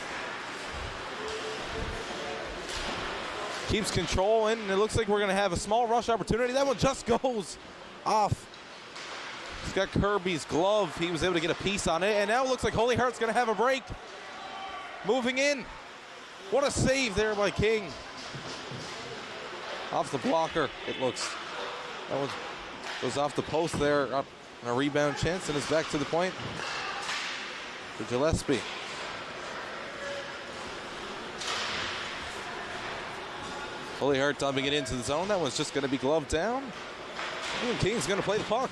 keeps control in, and it looks like we're going to have a small rush opportunity. That one just goes off. He's got Kirby's glove. He was able to get a piece on it, and now it looks like Holy Heart's going to have a break. Moving in. What a save there by King. Off the blocker, it looks. That one goes off the post there. Up on a rebound chance, and it's back to the point for Gillespie. Holy Heart dumping it into the zone. That one's just going to be gloved down. And King's going to play the puck.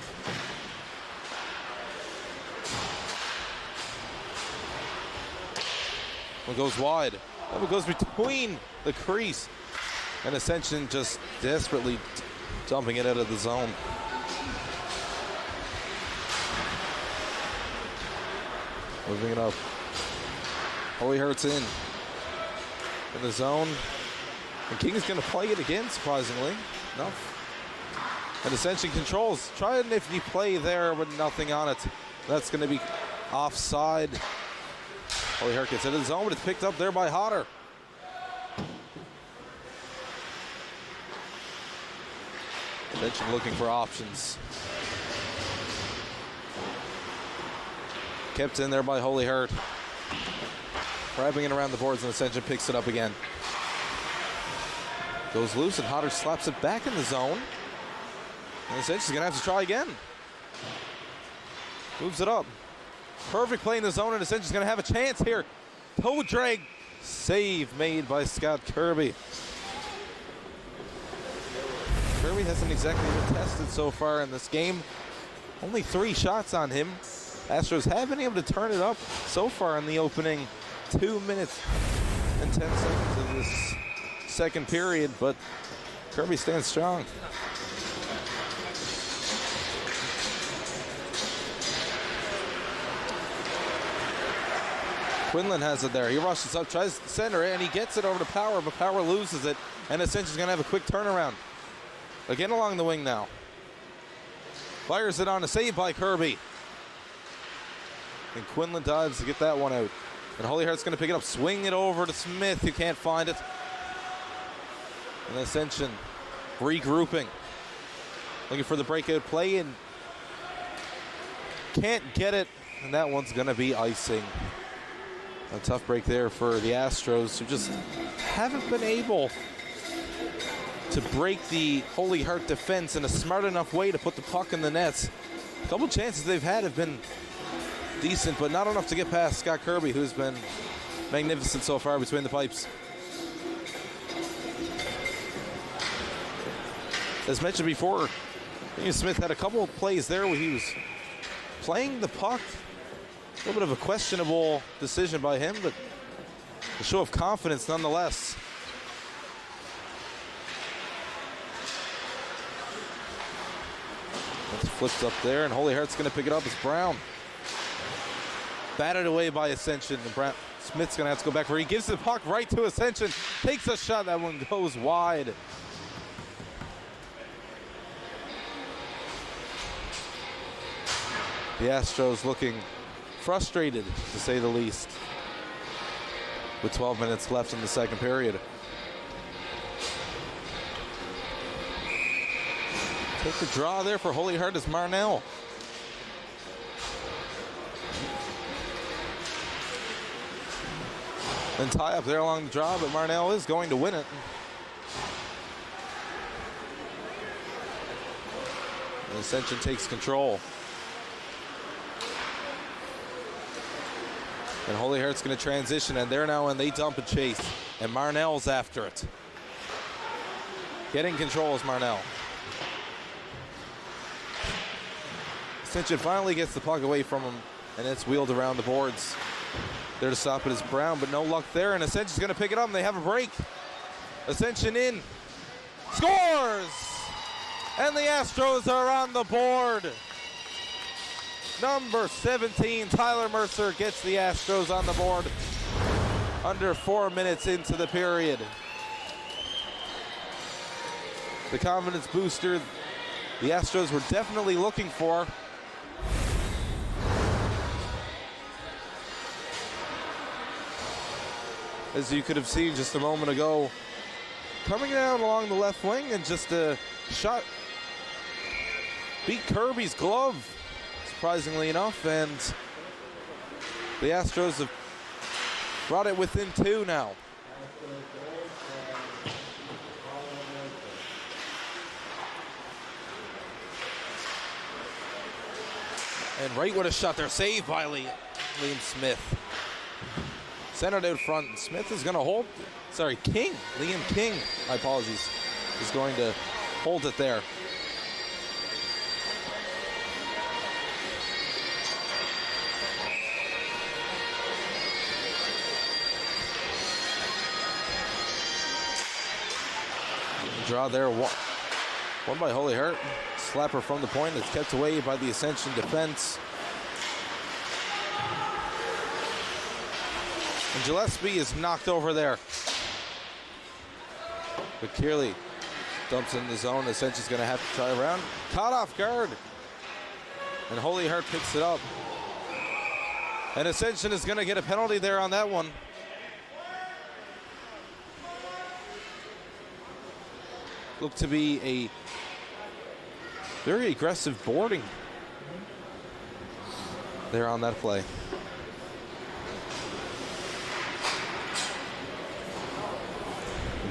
One goes wide. That one goes between the crease. And Ascension just desperately dumping it out of the zone. Moving it up. Holy Heart's in the zone. And King's going to play it again, surprisingly enough. And Ascension controls. Try a nifty play there with nothing on it. That's going to be offside. Holy Heart gets into the zone, but it's picked up there by Hodder. Ascension looking for options. Kept in there by Holy Heart. Grabbing it around the boards, and Ascension picks it up again. Goes loose, and Hodder slaps it back in the zone. And Ascension's going to have to try again. Moves it up. Perfect play in the zone, and Ascension's going to have a chance here. Toe drag save made by Scott Kirby. Kirby hasn't exactly been tested so far in this game. Only 3 shots on him. Astros have been able to turn it up so far in the opening 2 minutes and 10 seconds of this second period, but Kirby stands strong. Quinlan has it there. He rushes up, tries to center it, and he gets it over to Power, but Power loses it, and Ascension's going to have a quick turnaround. Again along the wing now. Fires it on, a save by Kirby. And Quinlan dives to get that one out. And Holy Heart's going to pick it up, swing it over to Smith, who can't find it. And Ascension regrouping, looking for the breakout play, and can't get it. And that one's going to be icing. A tough break there for the Astros, who just haven't been able to break the Holy Heart defense in a smart enough way to put the puck in the nets. A couple chances they've had have been decent, but not enough to get past Scott Kirby, who's been magnificent so far between the pipes. As mentioned before, Ian Smith had a couple of plays there where he was playing the puck. A little bit of a questionable decision by him, but a show of confidence nonetheless. It's flipped up there, and Holy Heart's going to pick it up. It's Brown. Batted away by Ascension. And Smith's going to have to go back where he gives the puck right to Ascension. Takes a shot. That one goes wide. The Astros looking frustrated, to say the least, with 12 minutes left in the second period. Take the draw there for Holy Heart is Marnell. Then tie up there along the draw, but Marnell is going to win it. And Ascension takes control. And Holy Heart's going to transition, and they're now, and they dump and chase. And Marnell's after it. Getting control is Marnell. Ascension finally gets the puck away from him, and it's wheeled around the boards. There to stop it is Brown, but no luck there, and Ascension's going to pick it up, and they have a break. Ascension in. Scores! And the Astros are on the board. Number 17, Tyler Mercer, gets the Astros on the board under 4 minutes into the period. The confidence booster the Astros were definitely looking for. As you could have seen just a moment ago, coming down along the left wing, and just a shot beat Kirby's glove, surprisingly enough, and the Astros have brought it within 2 now. And right with a shot there, saved by Liam Smith. Centered out front, Smith is going to hold, Liam King, my apologies, is going to hold it there. Draw there, one by Holy Heart. Slapper from the point, it's kept away by the Ascension defense. And Gillespie is knocked over there. But Kearley dumps in the zone. Ascension's going to have to try around. Caught off guard. And Holy Heart picks it up. And Ascension is going to get a penalty there on that one. Looked to be a very aggressive boarding there on that play.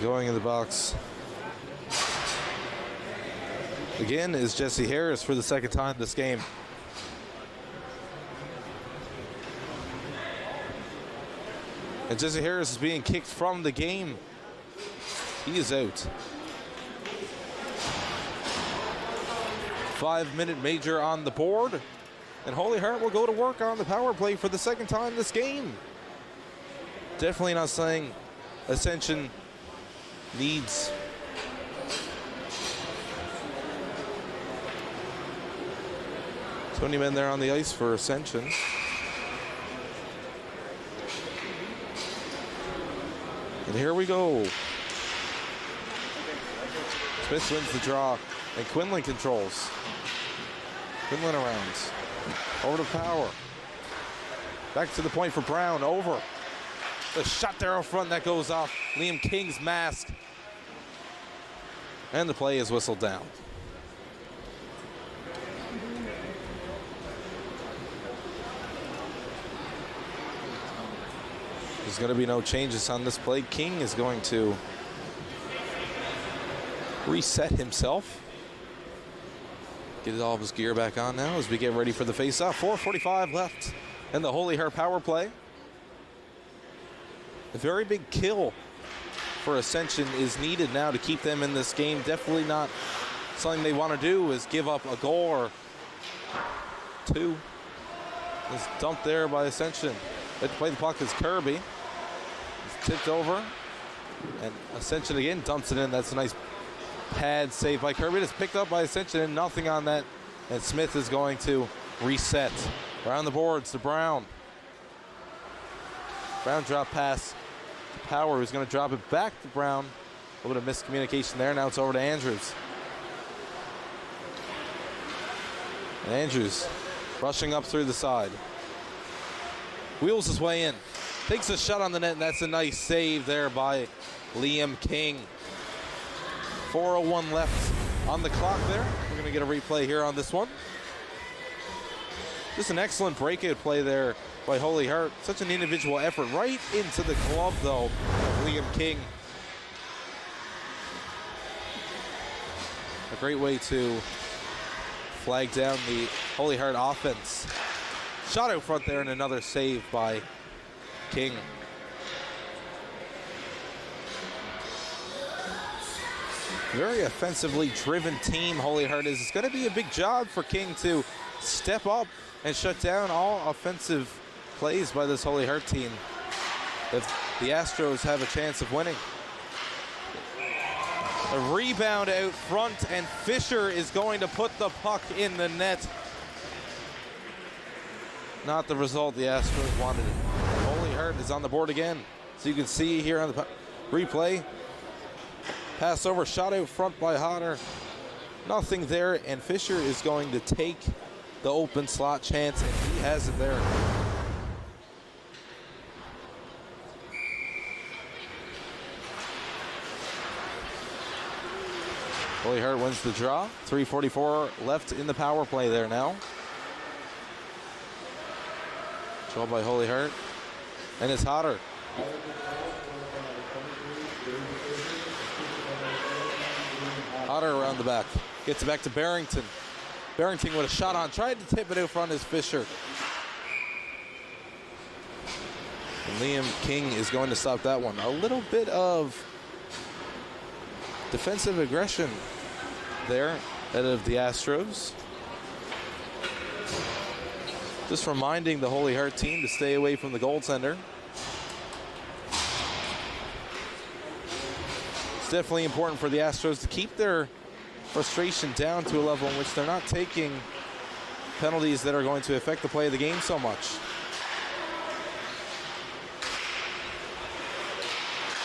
Going in the box again is Jesse Harris for the second time this game. And Jesse Harris is being kicked from the game. He is out. 5-minute major on the board. And Holy Heart will go to work on the power play for the second time this game. Definitely not saying Ascension needs men there on the ice for Ascension. And here we go. Smith wins the draw, and Quinlan controls. Quinlan around. Over to Power. Back to the point for Brown. Over. The shot there out front that goes off Liam King's mask. And the play is whistled down. There's going to be no changes on this play. King is going to reset himself. Get all of his gear back on now as we get ready for the face-off. 4:45 left in the Holy Heart power play. A very big kill for Ascension is needed now to keep them in this game. Definitely not something they want to do is give up a goal or two. It's dumped there by Ascension. But to play the puck is Kirby. It's tipped over. And Ascension again dumps it in. That's a nice pad save by Kirby. It's picked up by Ascension and nothing on that. And Smith is going to reset. Around the boards to Brown. Brown drop pass to Power, who's going to drop it back to Brown. A little bit of miscommunication there. Now it's over to Andrews. And Andrews rushing up through the side. Wheels his way in. Takes a shot on the net, and that's a nice save there by Liam King. 4:01 left on the clock there. We're going to get a replay here on this one. Just an excellent breakout play there by Holy Heart. Such an individual effort right into the glove, though, of Liam King. A great way to flag down the Holy Heart offense. Shot out front there and another save by King. Very offensively driven team Holy Heart is. It's going to be a big job for King to step up and shut down all offensive plays by this Holy Heart team if the Astros have a chance of winning. A rebound out front, and Fisher is going to put the puck in the net. Not the result the Astros wanted. Holy Heart is on the board again. So you can see here on the replay. Pass over, shot out front by Hodder. Nothing there, and Fisher is going to take the open slot chance, and he has it there. Holy Heart wins the draw. 3:44 left in the power play there now. Draw by Holy Heart. And it's Hodder. Hodder around the back. Gets it back to Barrington. Barrington with a shot on. Tried to tip it out front as Fisher. And Liam King is going to stop that one. A little bit of defensive aggression there out of the Astros. Just reminding the Holy Heart team to stay away from the goaltender. It's definitely important for the Astros to keep their frustration down to a level in which they're not taking penalties that are going to affect the play of the game so much.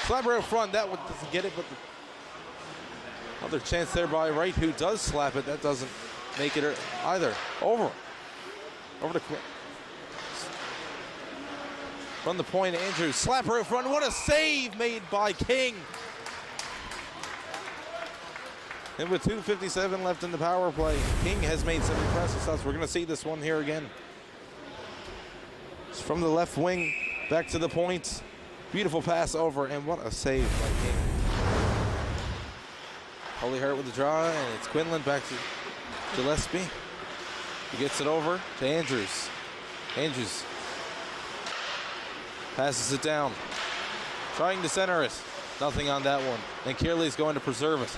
Slapper out front, that one doesn't get it, but another chance there by Wright, who does slap it. That doesn't make it either. Over to Quinn. From the point, Andrews. Slapper out front. What a save made by King. And with 2:57 left in the power play, King has made some impressive stops. We're going to see this one here again. It's from the left wing, back to the point. Beautiful pass over, and what a save by King. Holy Heart with the draw, and it's Quinlan back to Gillespie. He gets it over to Andrews. Andrews passes it down. Trying to center it. Nothing on that one. And Kearley's going to preserve it.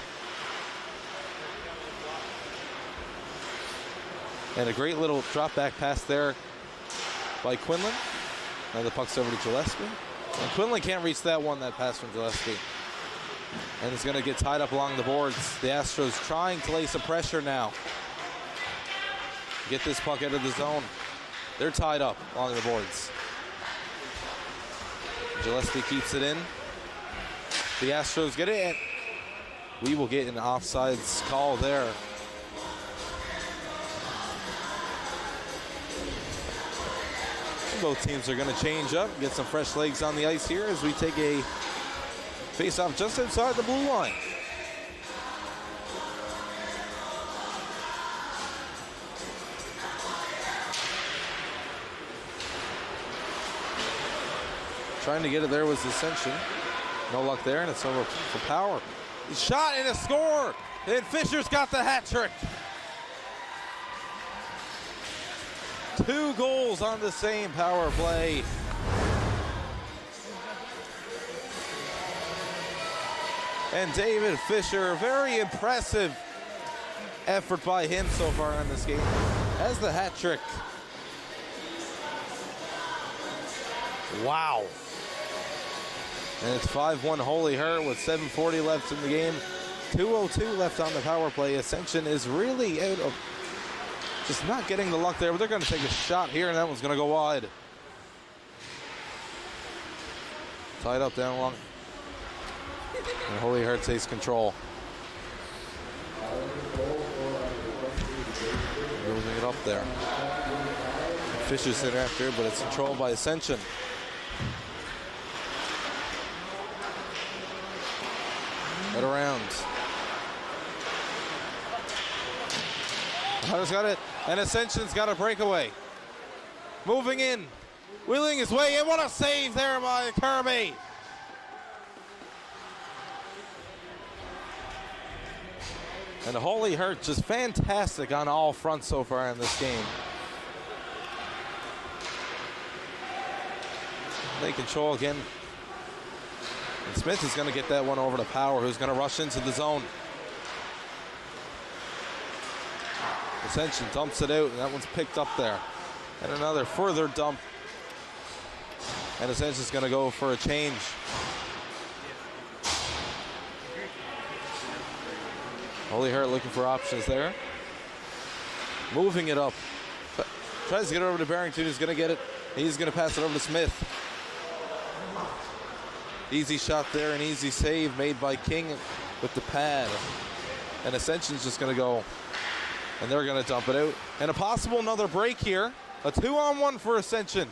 And a great little drop back pass there by Quinlan. Now the puck's over to Gillespie. And Quinlan can't reach that one, that pass from Gillespie. And it's going to get tied up along the boards. The Astros trying to lay some pressure now. Get this puck out of the zone. They're tied up along the boards. Gillespie keeps it in. The Astros get it, and we will get an offsides call there. both teams are going to change up, get some fresh legs on the ice here as we take a face-off just outside the blue line. Trying to get it there was Ascension. No luck there, and it's over for Power. Shot and a score, and Fisher's got the hat trick. 2 goals on the same power play. And David Fisher, very impressive effort by him so far in this game, has the hat trick. Wow. And it's 5-1 Holy Heart with 7:40 left in the game. 2:02 left on the power play. Ascension is really out of, just not getting the luck there, but they're going to take a shot here, and that one's going to go wide. Tied up down along. And Holy Heart takes control. Moving it up there. Fisher's in after, but it's controlled by Ascension. Head around. Hunter's got it, and Ascension's got a breakaway. Moving in, wheeling his way in. What a save there by Kirby. And the Holy Heart just fantastic on all fronts so far in this game. They control again. And Smith is going to get that one over to Power, who's going to rush into the zone. Ascension dumps it out, and that one's picked up there. And another further dump. And Ascension's going to go for a change. Holy Heart looking for options there. Moving it up. Tries to get it over to Barrington, who's going to get it. He's going to pass it over to Smith. Easy shot there, an easy save made by King with the pad. And Ascension's just going to go, and they're going to dump it out. And a possible another break here. A 2-on-1 for Ascension.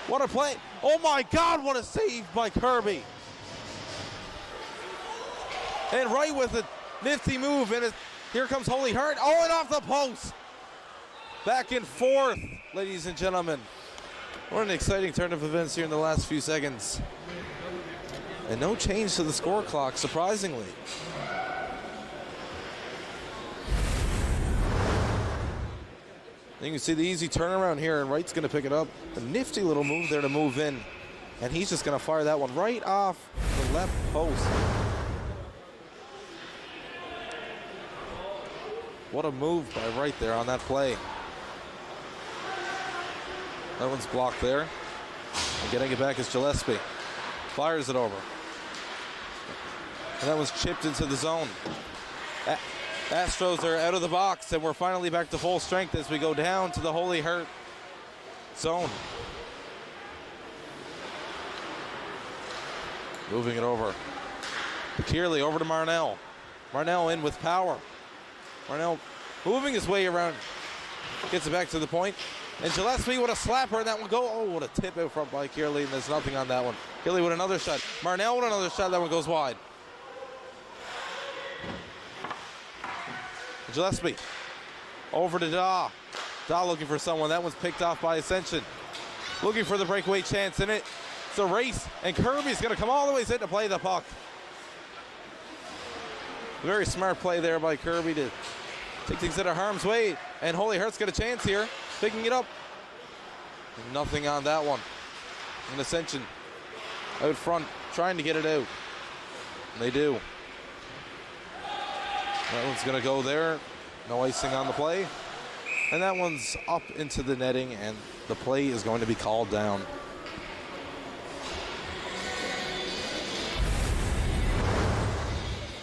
What a play. Oh my God, what a save by Kirby. And right with a nifty move, and here comes Holy Heart. Oh, and off the post. Back and forth, ladies and gentlemen. What an exciting turn of events here in the last few seconds. And no change to the score clock, surprisingly. You can see the easy turnaround here, and Wright's going to pick it up. A nifty little move there to move in. And he's just going to fire that one right off the left post. What a move by Wright there on that play. That one's blocked there. And getting it back is Gillespie. Fires it over. And that one's chipped into the zone. Astros are out of the box, and we're finally back to full strength as we go down to the Holy Heart zone. Moving it over. Kearley over to Marnell. Marnell in with power. Marnell moving his way around. Gets it back to the point. And Gillespie with a slapper, and that one go. Oh, what a tip out front by Kearley, and there's nothing on that one. Kearley with another shot. Marnell with another shot. That one goes wide. Gillespie over to Daw. Daw looking for someone. That one's picked off by Ascension. Looking for the breakaway chance in it. It's a race, and Kirby's going to come all the way in to play the puck. Very smart play there by Kirby to take things out of harm's way. And Holy Heart's got a chance here, picking it up. Nothing on that one. And Ascension out front, trying to get it out. And they do. That one's going to go there. No icing on the play. And that one's up into the netting, and the play is going to be called down.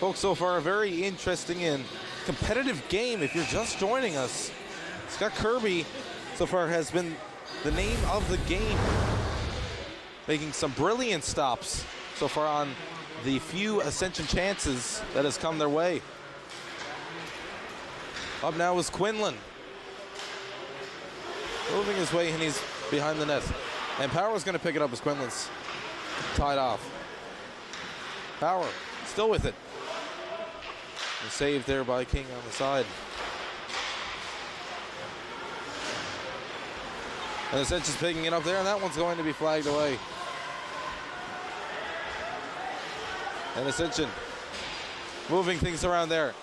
Folks, so far a very interesting and competitive game. If you're just joining us, Scott Kirby so far has been the name of the game, making some brilliant stops so far on the few Ascension chances that has come their way. Up now is Quinlan. Moving his way, and he's behind the net. And Power's going to pick it up as Quinlan's tied off. Power still with it. And saved there by King on the side. And Ascension's picking it up there, and that one's going to be flagged away. And Ascension moving things around there.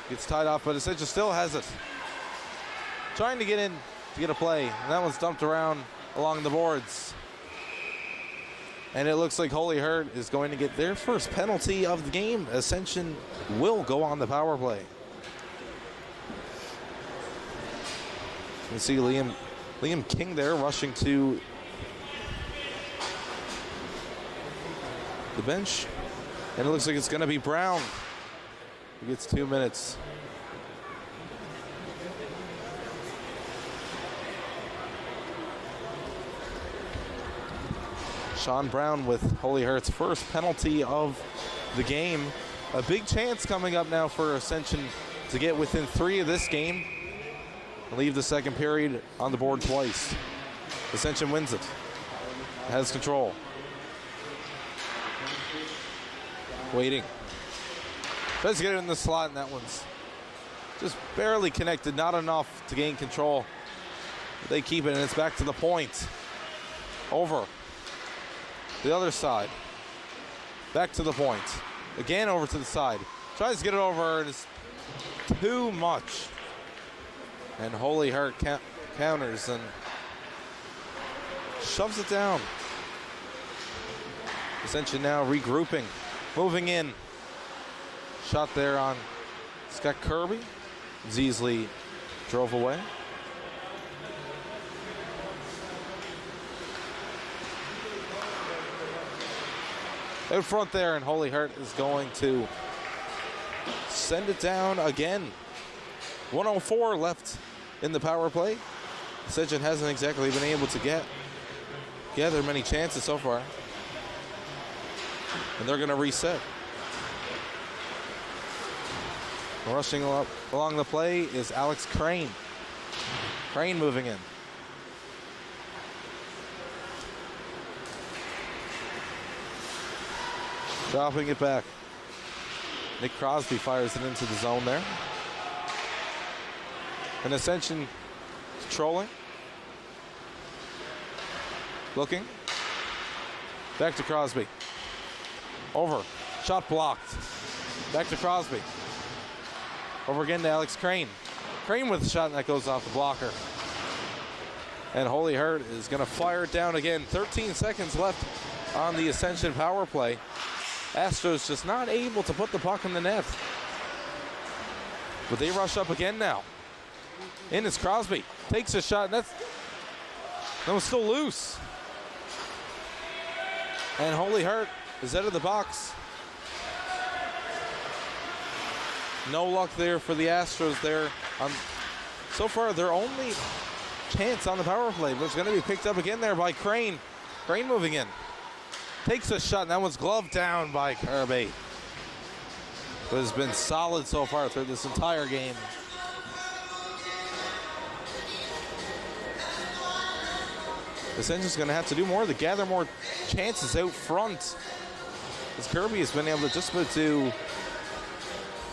Gets tied off, but Ascension still has it. Trying to get in to get a play, and that one's dumped around along the boards. And it looks like Holy Heart is going to get their first penalty of the game. Ascension will go on the power play. You can see Liam King there rushing to the bench. And it looks like it's going to be Brown who gets 2 minutes. Sean Brown with Holy Heart's first penalty of the game. A big chance coming up now for Ascension to get within 3 of this game and leave the second period on the board twice. Ascension wins it. Has control. Waiting. Tries to get it in the slot, and that one's just barely connected. Not enough to gain control. But they keep it, and it's back to the point. Over. The other side. Back to the point. Again over to the side. Tries to get it over, and it's too much. And Holy Heart counters and shoves it down. Ascension now regrouping. Moving in. Shot there on Scott Kirby. Zeasley drove away. Out front there, and Holy Heart is going to send it down again. 1:04 left in the power play. Ascension hasn't exactly been able to gather many chances so far. And they're going to reset. Rushing along the play is Alex Crane. Crane moving in. Dropping it back. Nick Crosby fires it into the zone there. And Ascension controlling. Looking. Back to Crosby. Over. Shot blocked. Back to Crosby. Over again to Alex Crane. Crane with the shot, and that goes off the blocker. And Holy Heart is going to fire it down again. 13 seconds left on the Ascension power play. Astros just not able to put the puck in the net. But they rush up again now. In is Crosby. Takes a shot, and that was still loose. And Holy Heart is out of the box. No luck there for the Astros there. So far, their only chance on the power play, but it's going to be picked up again there by Crane. Crane moving in. Takes a shot, and that one's gloved down by Kirby. But has been solid so far through this entire game. Ascension's going to have to do more to gather more chances out front, as Kirby has been able to just about do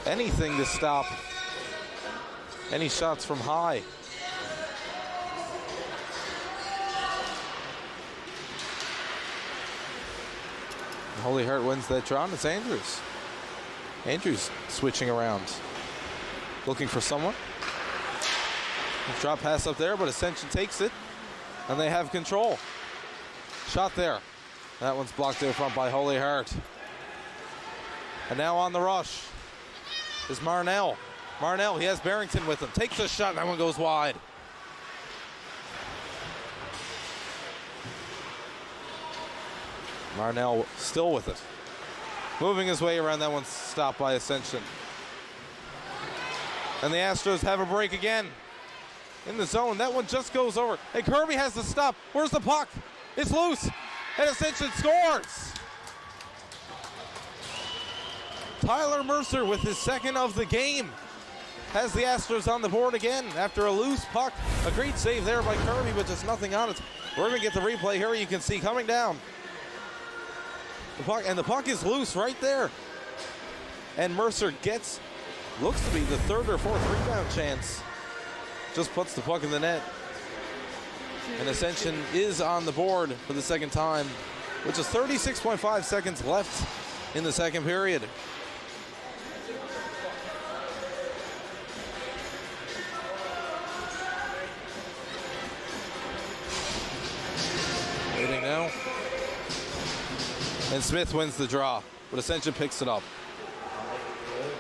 anything to stop any shots from high. Holy Heart wins that draw, and it's Andrews. Andrews switching around, looking for someone. Drop pass up there, but Ascension takes it, and they have control. Shot there. That one's blocked out front by Holy Heart. And now on the rush is Marnell. Marnell, he has Barrington with him. Takes a shot, and that one goes wide. Marnell still with it. Moving his way around, that one's stopped by Ascension. And the Astros have a break again. In the zone, that one just goes over. Hey, Kirby has to stop. Where's the puck? It's loose, and Ascension scores. Tyler Mercer with his second of the game. has the Astros on the board again after a loose puck. A great save there by Kirby, but just nothing on it. We're going to get the replay here. You can see coming down. The puck is loose right there. And Mercer looks to be the third or fourth rebound chance. Just puts the puck in the net. And Ascension is on the board for the second time, which is 36.5 seconds left in the second period. Waiting now. And Smith wins the draw, but Ascension picks it up.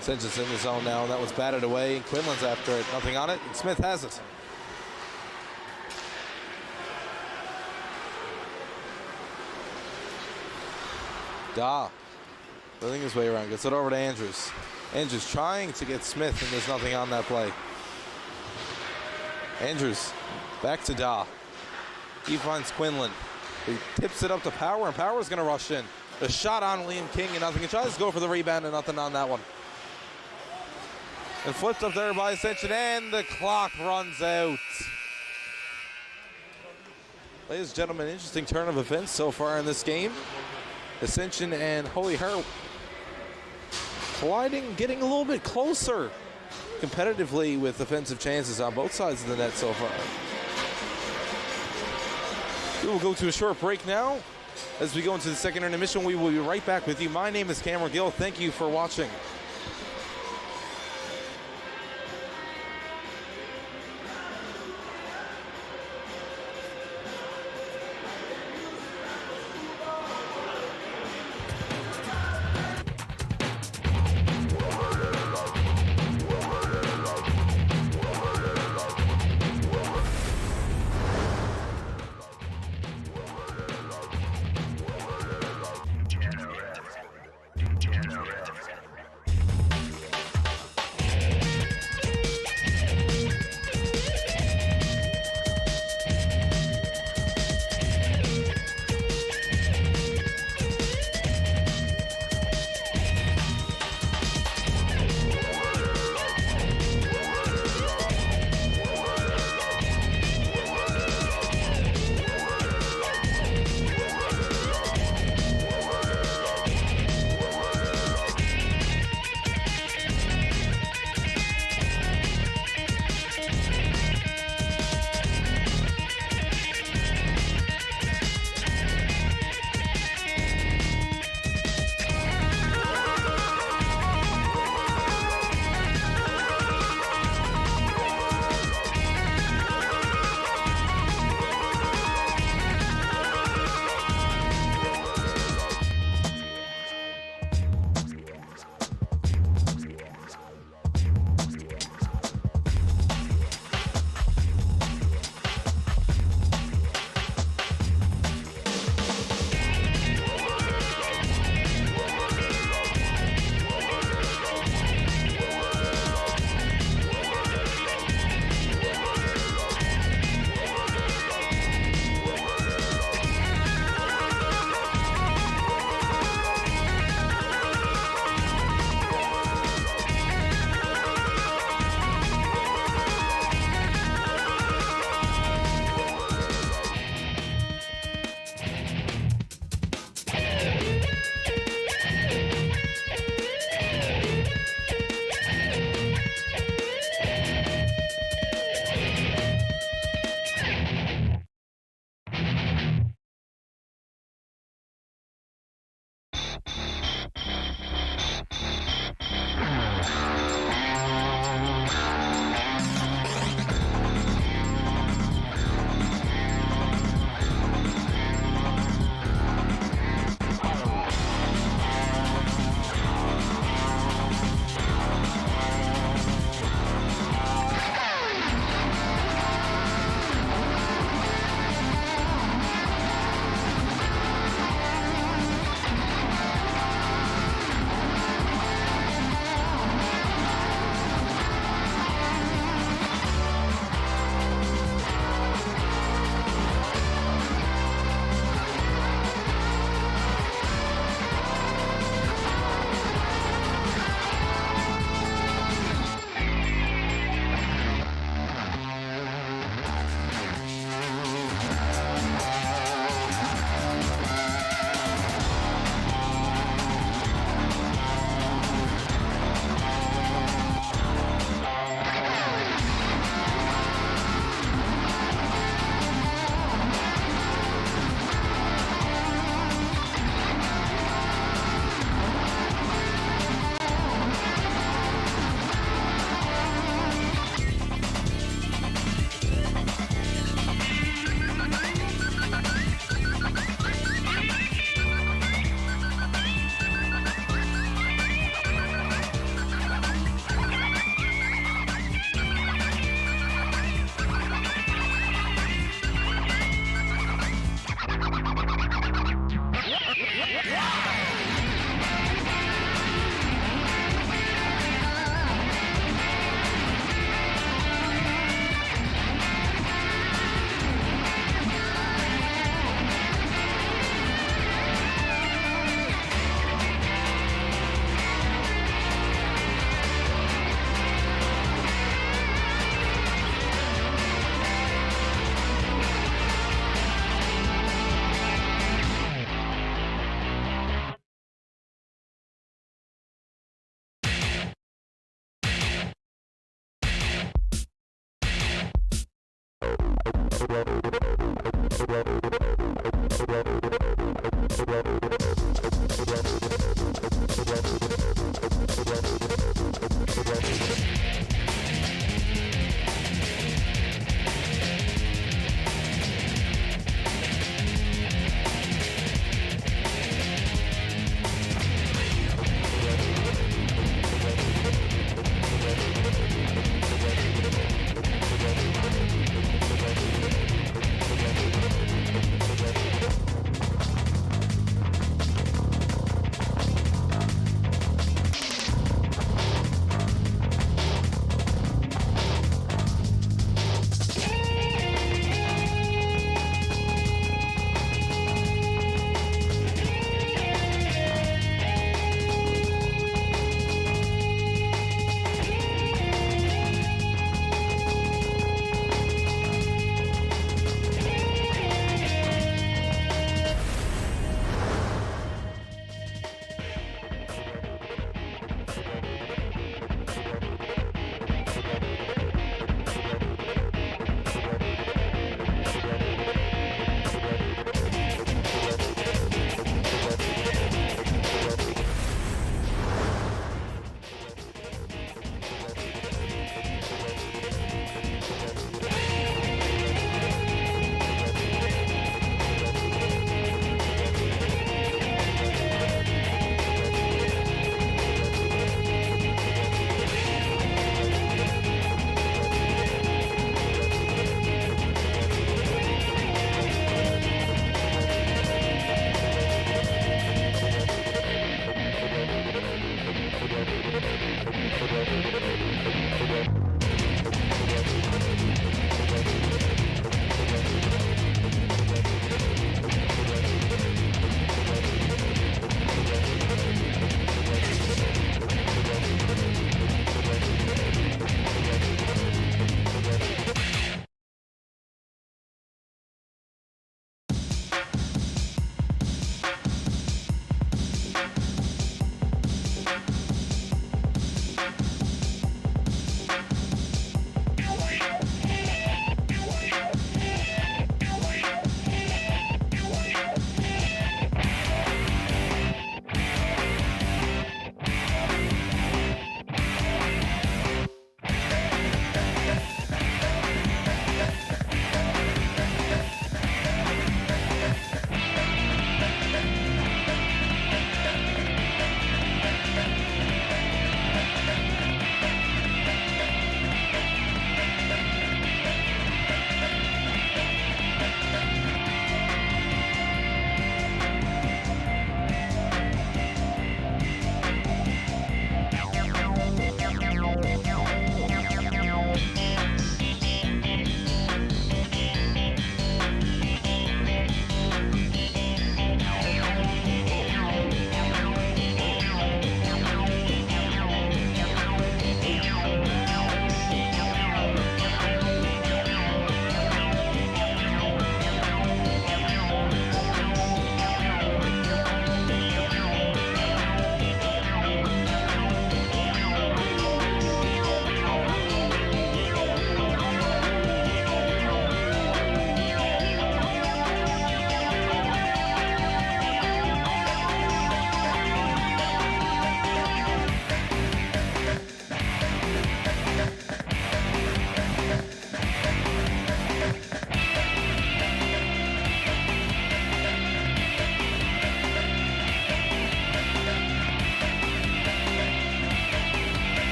Ascension's in the zone now, and that was batted away. Quinlan's after it, nothing on it, and Smith has it. Building his way around, gets it over to Andrews. Andrews trying to get Smith, and there's nothing on that play. Andrews back to Da. He finds Quinlan. He tips it up to Power, and Power's going to rush in. A shot on Liam King, and nothing. He tries to go for the rebound, and nothing on that one. And flipped up there by Ascension, and the clock runs out. Ladies and gentlemen, interesting turn of events so far in this game. Ascension and Holy Heart colliding, getting a little bit closer competitively with offensive chances on both sides of the net so far. We will go to a short break now. As we go into the second intermission, we will be right back with you. My name is Cameron Gill. Thank you for watching.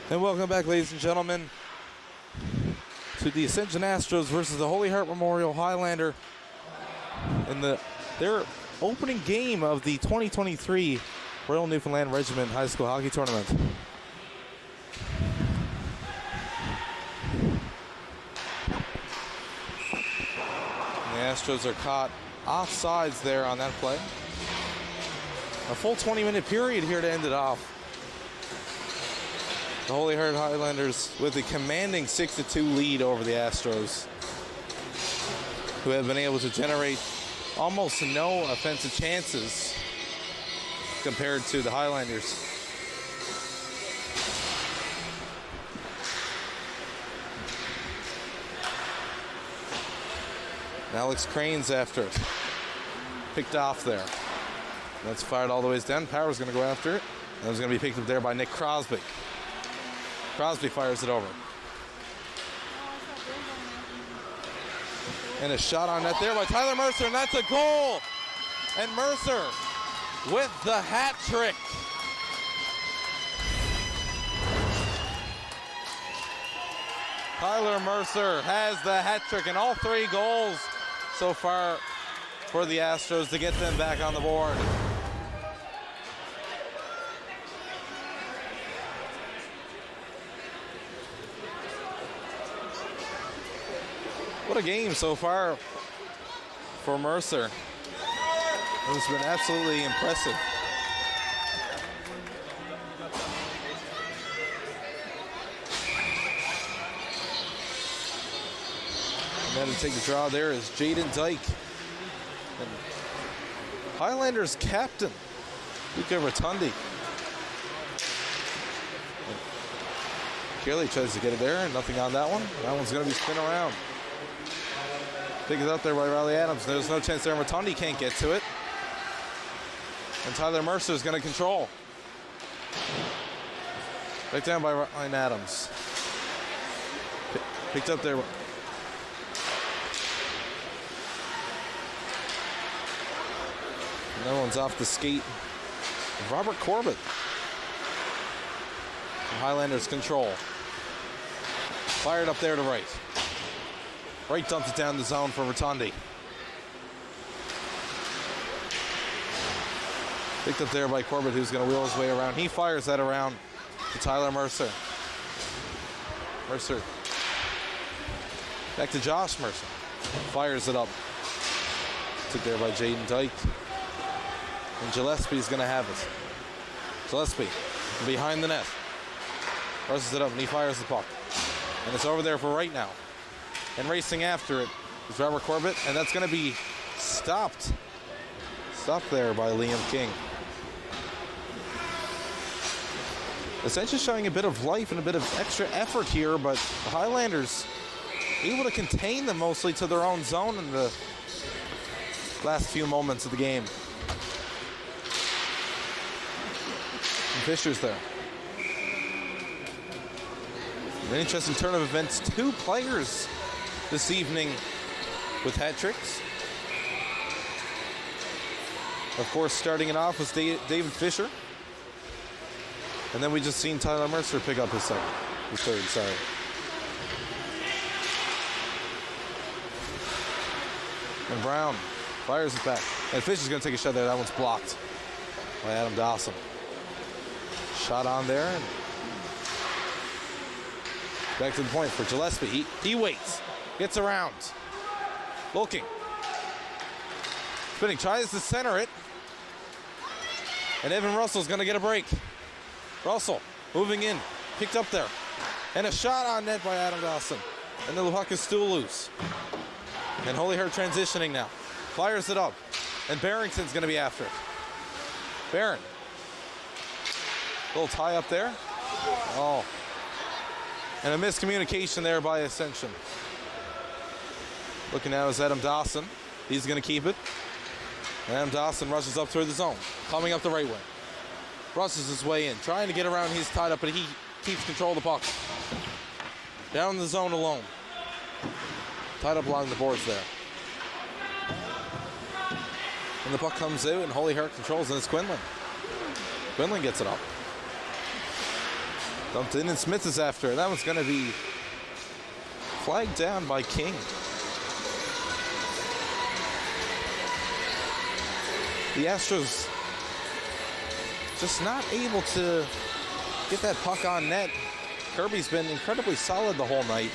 And welcome back, ladies and gentlemen, to the Ascension Astros versus the Holy Heart Memorial Highlander in their opening game of the 2023 Royal Newfoundland Regiment High School Hockey Tournament. The Astros are caught offsides there on that play. A full 20-minute period here to end it off. The Holy Heart Highlanders with a commanding 6-2 lead over the Astros, who have been able to generate almost no offensive chances compared to the Highlanders. Alex Crane's after it. Picked off there. That's fired all the ways down. Power's going to go after it. That was going to be picked up there by Nick Crosby. Crosby fires it over. And a shot on net there by Tyler Mercer, and that's a goal! And Mercer with the hat trick. Tyler Mercer has the hat trick, and all 3 goals so far for the Astros to get them back on the board. What a game so far for Mercer. It's been absolutely impressive. And then to take the draw there is Jaden Dyke. And Highlanders captain, Luca Rotundi. Kelly tries to get it there, and nothing on that one. That one's going to be spin around. Picked it up there by Riley Adams. There's no chance there. Rotundi can't get to it. And Tyler Mercer is going to control. Right down by Ryan Adams. Picked up there. And that one's off the skate of Robert Corbett. The Highlanders control. Fired up there to right. Right dumps it down the zone for Rotundi. Picked up there by Corbett, who's going to wheel his way around. He fires that around to Tyler Mercer. Mercer. Back to Josh Mercer. Fires it up. Took there by Jaden Dyke. And Gillespie's going to have it. Gillespie behind the net. Rushes it up and he fires the puck. And it's over there for right now. And racing after it is Robert Corbett, and that's going to be stopped. Stopped there by Liam King. Essentially showing a bit of life and a bit of extra effort here, but the Highlanders able to contain them mostly to their own zone in the last few moments of the game. And Fisher's there. An interesting turn of events. 2 players this evening with hat tricks. Of course, starting it off was David Fisher. And then we just seen Tyler Mercer pick up his third, sorry. And Brown fires it back. And Fisher's going to take a shot there. That one's blocked by Adam Dawson. Shot on there. Back to the point for Gillespie. He waits. Gets around. Looking. Spinning. Tries to center it. And Evan Russell's going to get a break. Russell moving in. Picked up there. And a shot on net by Adam Dawson. And the puck is still loose. And Holy Heart transitioning now. Fires it up. And Barrington's going to be after it. Barron. Little tie up there. Oh. And a miscommunication there by Ascension. Looking now is Adam Dawson. He's going to keep it. Adam Dawson rushes up through the zone. Coming up the right wing. Rushes his way in. Trying to get around. He's tied up, but he keeps control of the puck. Down in the zone alone. Tied up along the boards there. And the puck comes out, and Holy Heart controls, and it's Quinlan. Quinlan gets it up. Dumped in, and Smith is after. That one's going to be flagged down by King. The Astros just not able to get that puck on net. Kirby's been incredibly solid the whole night.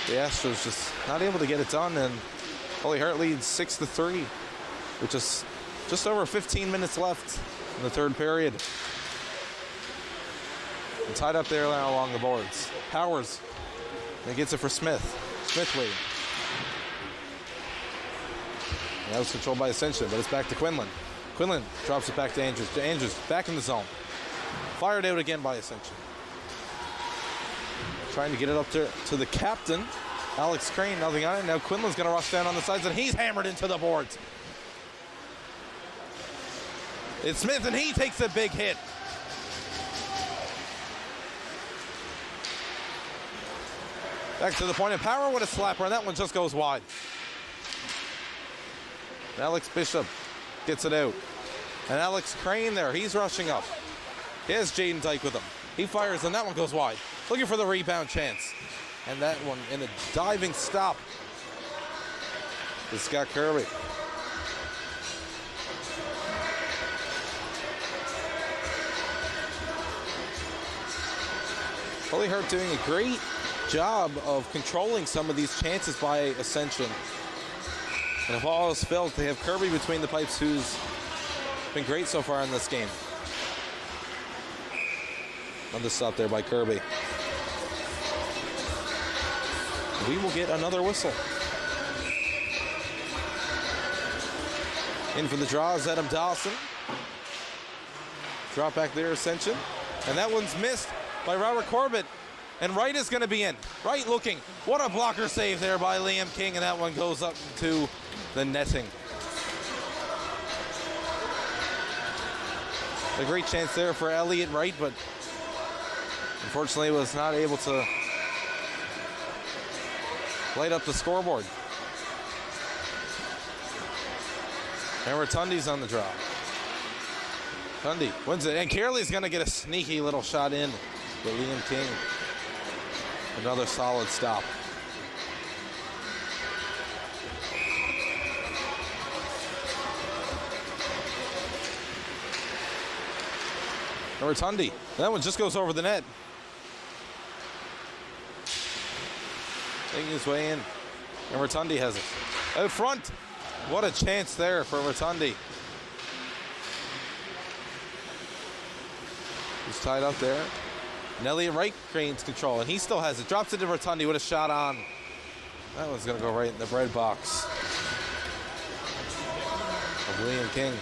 The Astros just not able to get it done, and Holy Heart leads 6-3, with just over 15 minutes left in the third period. And tied up there now along the boards. Powers, and gets it for Smith. Smith waiting. And that was controlled by Ascension, but it's back to Quinlan. Quinlan drops it back to Andrews. Andrews back in the zone. Fired out again by Ascension. Trying to get it up there to the captain, Alex Crane. Nothing on it. Now Quinlan's going to rush down on the sides, and he's hammered into the boards. It's Smith, and he takes a big hit. Back to the point of power with a slapper, and that one just goes wide. Alex Bishop gets it out. And Alex Crane there, he's rushing up. Here's Jaden Dyke with him. He fires, and that one goes wide. Looking for the rebound chance. And that one in a diving stop to Scott Kirby. Holy Heart doing a great job of controlling some of these chances by Ascension. And if all else fails, they have Kirby between the pipes, who's been great so far in this game. Another stop there by Kirby. We will get another whistle. In for the draw is Adam Dawson. Drop back there, Ascension. And that one's missed by Robert Corbett. And Wright is going to be in. Wright looking. What a blocker save there by Liam King, and that one goes up to the netting. A great chance there for Elliot Wright, but unfortunately was not able to light up the scoreboard. And Rotundi's on the draw. Rotundi wins it, and Carley's going to get a sneaky little shot in with Liam King. Another solid stop. Rotundi. That one just goes over the net. Taking his way in. And Rotundi has it. Out front. What a chance there for Rotundi. He's tied up there. And Elliot Wright gains control, and he still has it. Drops it to Rotundi with a shot on. That one's going to go right in the bread box of Liam King.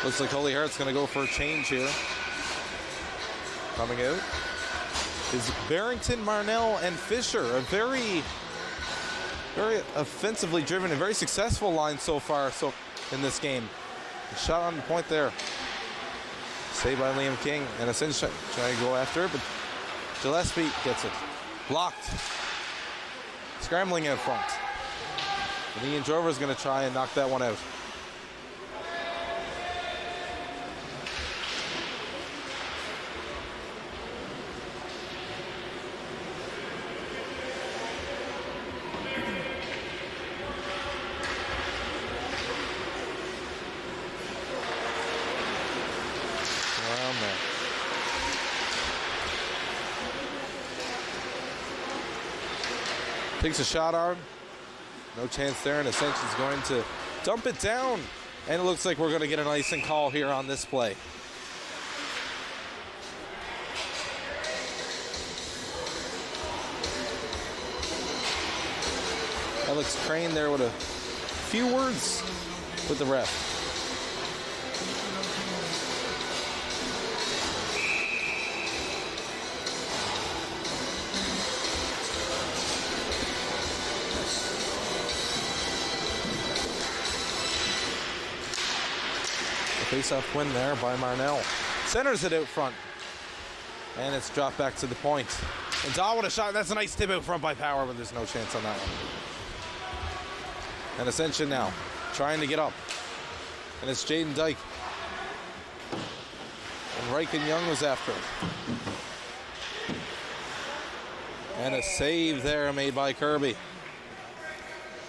Looks like Holy Heart's going to go for a change here. Coming out is Barrington, Marnell, and Fisher. A very offensively driven and very successful line so far in this game. A shot on the point there. Saved by Liam King. And Ascension trying to go after it, but Gillespie gets it. Blocked. Scrambling out front. And Ian Drover's going to try and knock that one out. Takes a shot on. No chance there, and Ascension's going to dump it down. And it looks like we're going to get an icing call here on this play. Alex Crane there with a few words with the ref. Face-off win there by Marnell. Centers it out front. And it's dropped back to the point. And Dahl with a shot. That's a nice tip out front by Power, but there's no chance on that one. And Ascension now trying to get up. And it's Jaden Dyke. And Riken Young was after it. And a save there made by Kirby.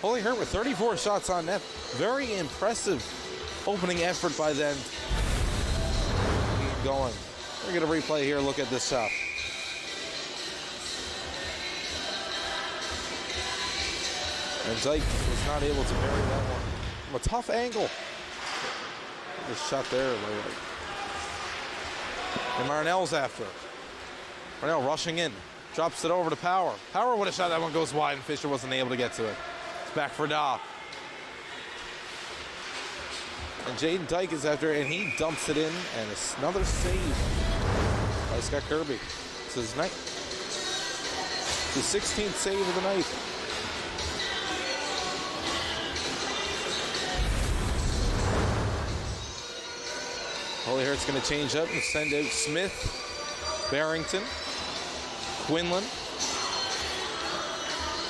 Holy Hurt with 34 shots on net. Very impressive opening effort by them. Keep going. We're going to replay here. Look at this shot. And Dyke was not able to bury that one. From a tough angle. The shot there. And Marnell's after it. Marnell rushing in. Drops it over to Power. Power with a shot. That one goes wide, and Fisher wasn't able to get to it. It's back for Da. And Jaden Dyke is after it, and he dumps it in. And another save by Scott Kirby. It's his 16th save of the night. Holy Heart's going to change up and send out Smith, Barrington, Quinlan,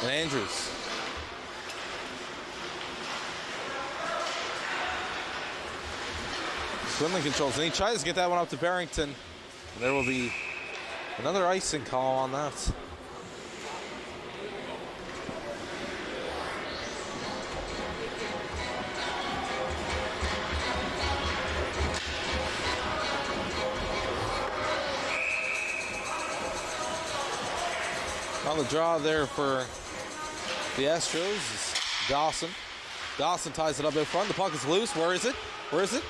and Andrews. Quinlan controls, and he tries to get that one up to Barrington. And there will be another icing call on that. On the draw there for the Astros is Dawson. Dawson ties it up in front. The puck is loose. Where is it? Where is it?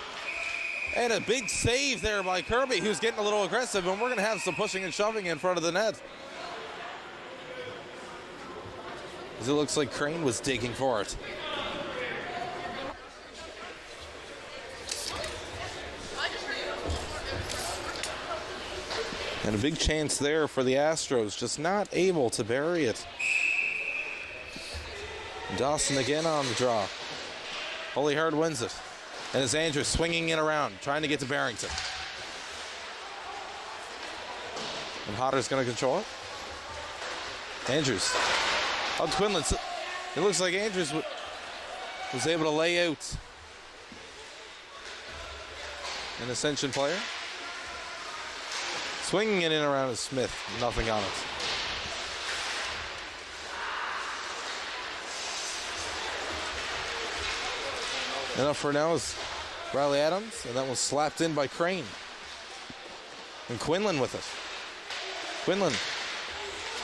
And a big save there by Kirby, who's getting a little aggressive, and we're going to have some pushing and shoving in front of the net. As it looks like Crane was digging for it. And a big chance there for the Astros, just not able to bury it. Dawson again on the draw. Holy Hard wins it. And it's Andrews swinging it around, trying to get to Barrington. And Hodder's going to control it. Andrews. Up Quinlan. It looks like Andrews was able to lay out an Ascension player. Swinging it in around is Smith. Nothing on it. And up for now is Riley Adams, and that was slapped in by Crane. And Quinlan with it. Quinlan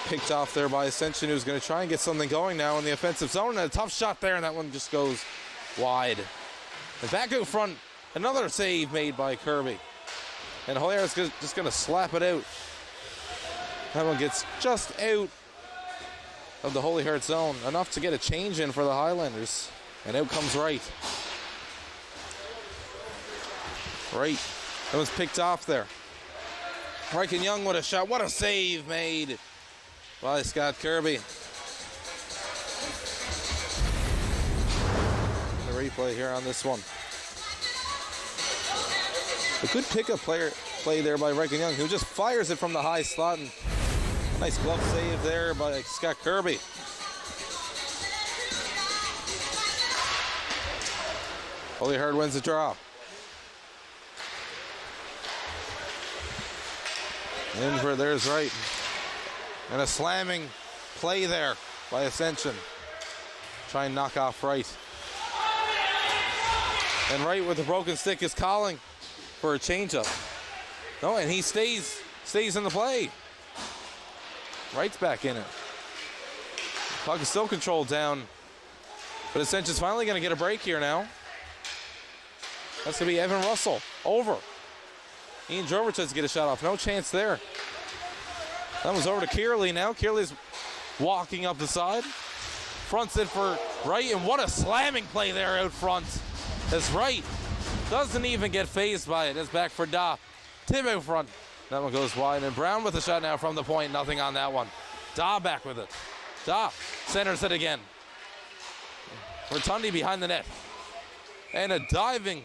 picked off there by Ascension, who's going to try and get something going now in the offensive zone. And a tough shot there, and that one just goes wide. And back out front, another save made by Kirby. And Holier's just going to slap it out. That one gets just out of the Holy Heart zone, enough to get a change in for the Highlanders. And out comes Wright. Wright, that was picked off there. Riken Young with a shot. What a save made by Scott Kirby. The replay here on this one. A good pickup play there by Riken Young, who just fires it from the high slot. And nice glove save there by Scott Kirby. Holy Hard wins the draw. In for there's Wright. And a slamming play there by Ascension. Try and knock off Wright. And Wright with the broken stick is calling for a changeup. No, and he stays in the play. Wright's back in it. Puck is still controlled down. But Ascension's finally going to get a break here now. That's going to be Evan Russell. Over. Ian Jorvich has to get a shot off. No chance there. That was over to Kearley now. Kearley's walking up the side. Fronts it for Wright, and what a slamming play there out front. As Wright doesn't even get phased by it. It's back for Da. Tip out front. That one goes wide, and Brown with the shot now from the point. Nothing on that one. Da back with it. Da centers it again. Rotundi behind the net. And a diving,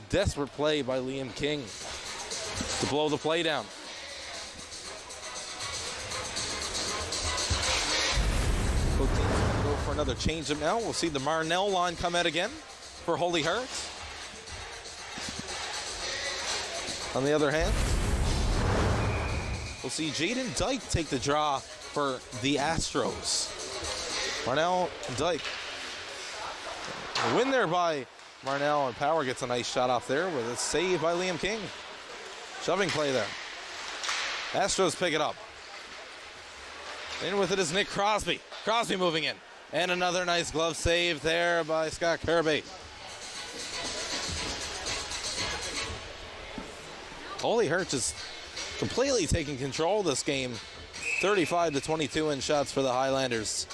desperate play by Liam King to blow the play down. another change-up now. We'll see the Marnell line come out again for Holy Heart. On the other hand, we'll see Jaden Dyke take the draw for the Astros. Marnell and Dyke. A win there by Marnell, and Power gets a nice shot off there with a save by Liam King. Shoving play there. Astros pick it up. In with it is Nick Crosby. Crosby moving in. And another nice glove save there by Scott Kirby. Holy Heart just completely taking control of this game. 35-22 in shots for the Highlanders.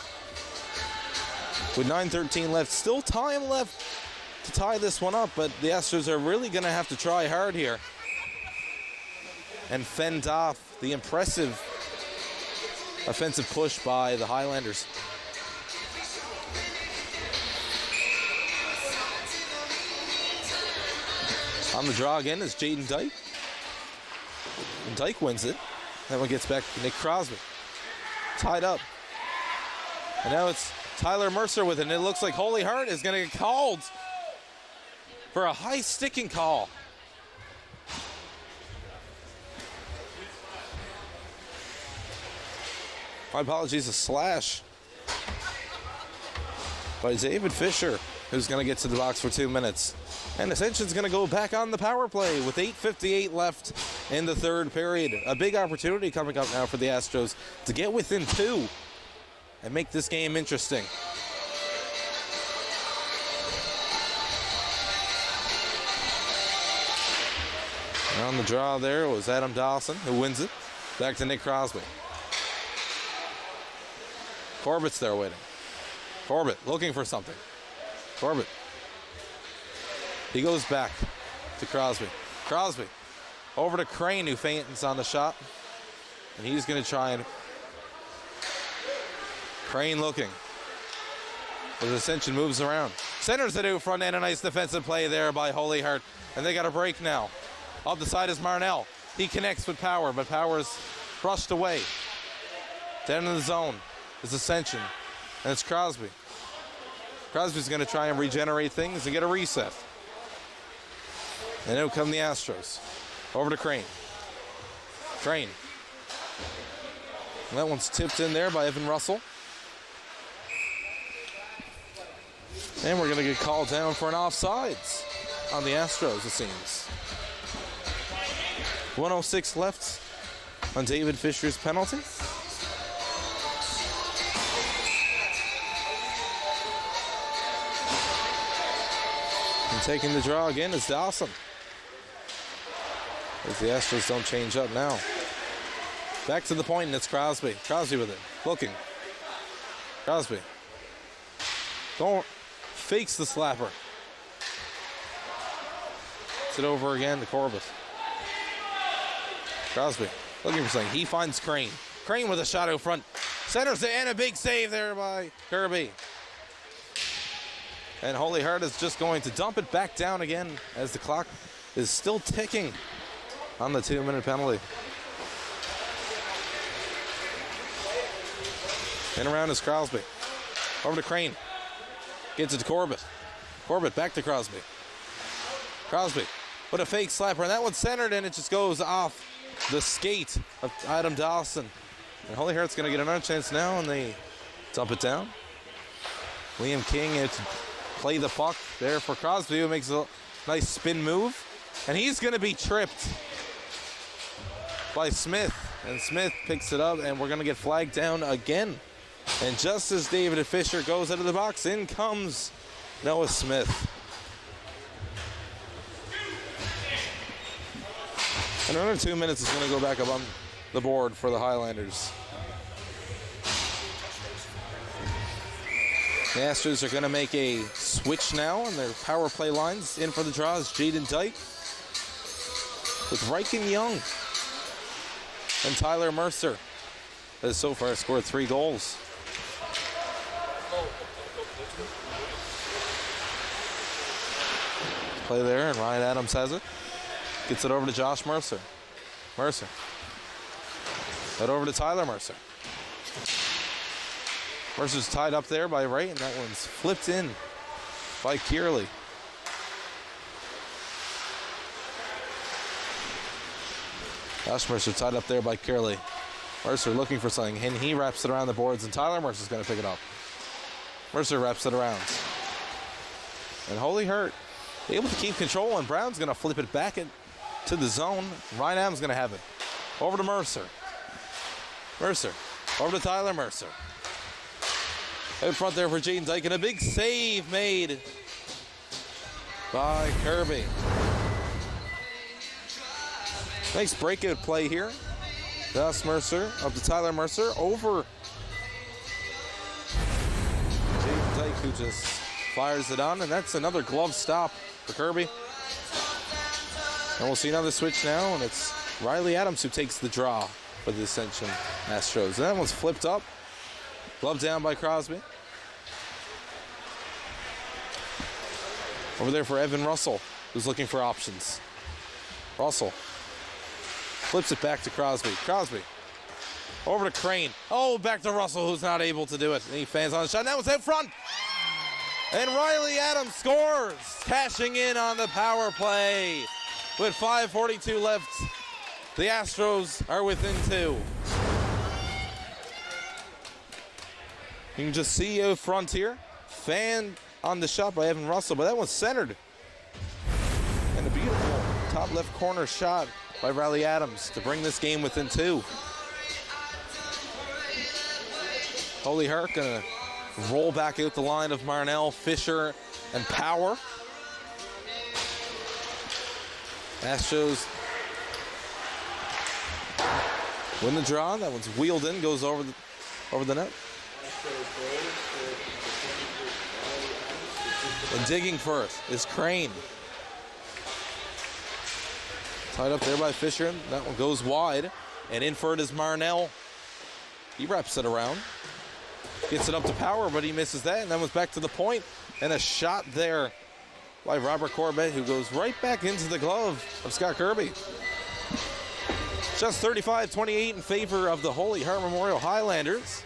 With 9:13 left, still time left to tie this one up, but the Astros are really going to have to try hard here and fend off the impressive offensive push by the Highlanders. On the draw again is Jaden Dyke. And Dyke wins it. That one gets back to Nick Crosby. Tied up. And now it's Tyler Mercer with it, and it looks like Holy Heart is going to get called for a high sticking call. My apologies, a slash by David Fisher, who's going to get to the box for 2 minutes. And Ascension's going to go back on the power play with 8:58 left in the third period. A big opportunity coming up now for the Astros to get within 2 and make this game interesting. And on the draw there was Adam Dawson, who wins it. Back to Nick Crosby. Corbett's there waiting. Corbett looking for something. Corbett. He goes back to Crosby. Crosby over to Crane, who feints on the shot. And he's going to try and... Crane looking. As Ascension moves around. Centers it out front end. A nice defensive play there by Holy Heart. And they got a break now. Off the side is Marnell. He connects with Power, but Power's brushed away. Down in the zone is Ascension. And it's Crosby. Crosby's going to try and regenerate things and get a reset. And out come the Astros. Over to Crane. Crane. And that one's tipped in there by Evan Russell. And we're going to get called down for an offsides on the Astros, it seems. 1:06 left on David Fisher's penalty. And taking the draw again is Dawson. As the Astros don't change up now. Back to the point, and it's Crosby. Crosby with it. Looking. Crosby. Going. Fakes the slapper. It's it over again to Corbett. Crosby looking for something. He finds Crane. Crane with a shot out front. Centers it, and a big save there by Kirby. And Holy Heart is just going to dump it back down again as the clock is still ticking on the 2-minute penalty. And around is Crosby. Over to Crane. Gets it to Corbett. Corbett back to Crosby. Crosby with a fake slapper, and that one's centered, and it just goes off the skate of Adam Dawson. And Holy Heart's going to get another chance now, and they dump it down. Liam King to play the puck there for Crosby, who makes a nice spin move. And he's going to be tripped by Smith. And Smith picks it up, and we're going to get flagged down again. And just as David Fisher goes out of the box, in comes Noah Smith. And another 2 minutes is going to go back up on the board for the Highlanders. The Astros are going to make a switch now on their power play lines. In for the draw is Jaden Dyke with Riken Young and Tyler Mercer, has so far scored 3 goals. Play there, and Ryan Adams has it. Gets it over to Josh Mercer. Mercer. That over to Tyler Mercer. Mercer's tied up there by Wright, and that one's flipped in by Kearley. Josh Mercer tied up there by Kearley. Mercer looking for something, and he wraps it around the boards, and Tyler Mercer's going to pick it up. Mercer wraps it around. And Holy Hurt able to keep control, and Brown's going to flip it back to the zone. Ryan Adams going to have it. Over to Mercer. Mercer. Over to Tyler Mercer. Out front there for Jaden Dyke, and a big save made by Kirby. Nice breakout play here. Josh Mercer up to Tyler Mercer. Over Jaden Dyke, who just fires it on, and that's another glove stop for Kirby. And we'll see another switch now, and it's Riley Adams who takes the draw for the Ascension Astros. And that one's flipped up. Glove down by Crosby. Over there for Evan Russell, who's looking for options. Russell flips it back to Crosby. Crosby over to Crane. Oh, back to Russell, who's not able to do it. And he fans on the shot. And that was out front. And Riley Adams scores, cashing in on the power play. With 5:42 left, the Astros are within 2. You can just see out front here. Fan on the shot by Evan Russell, but that one's centered. And a beautiful top left corner shot by Riley Adams to bring this game within 2. Holy Hurt gonna roll back out the line of Marnell, Fisher, and Power. Astros win the draw. That one's wheeled in, goes over the net. And digging for it is Crane. Tied up there by Fisher. That one goes wide. And in for it is Marnell. He wraps it around. Gets it up to Power, but he misses that. And that one's back to the point. And a shot there by Robert Corbett, who goes right back into the glove of Scott Kirby. Just 35-28 in favor of the Holy Heart Memorial Highlanders.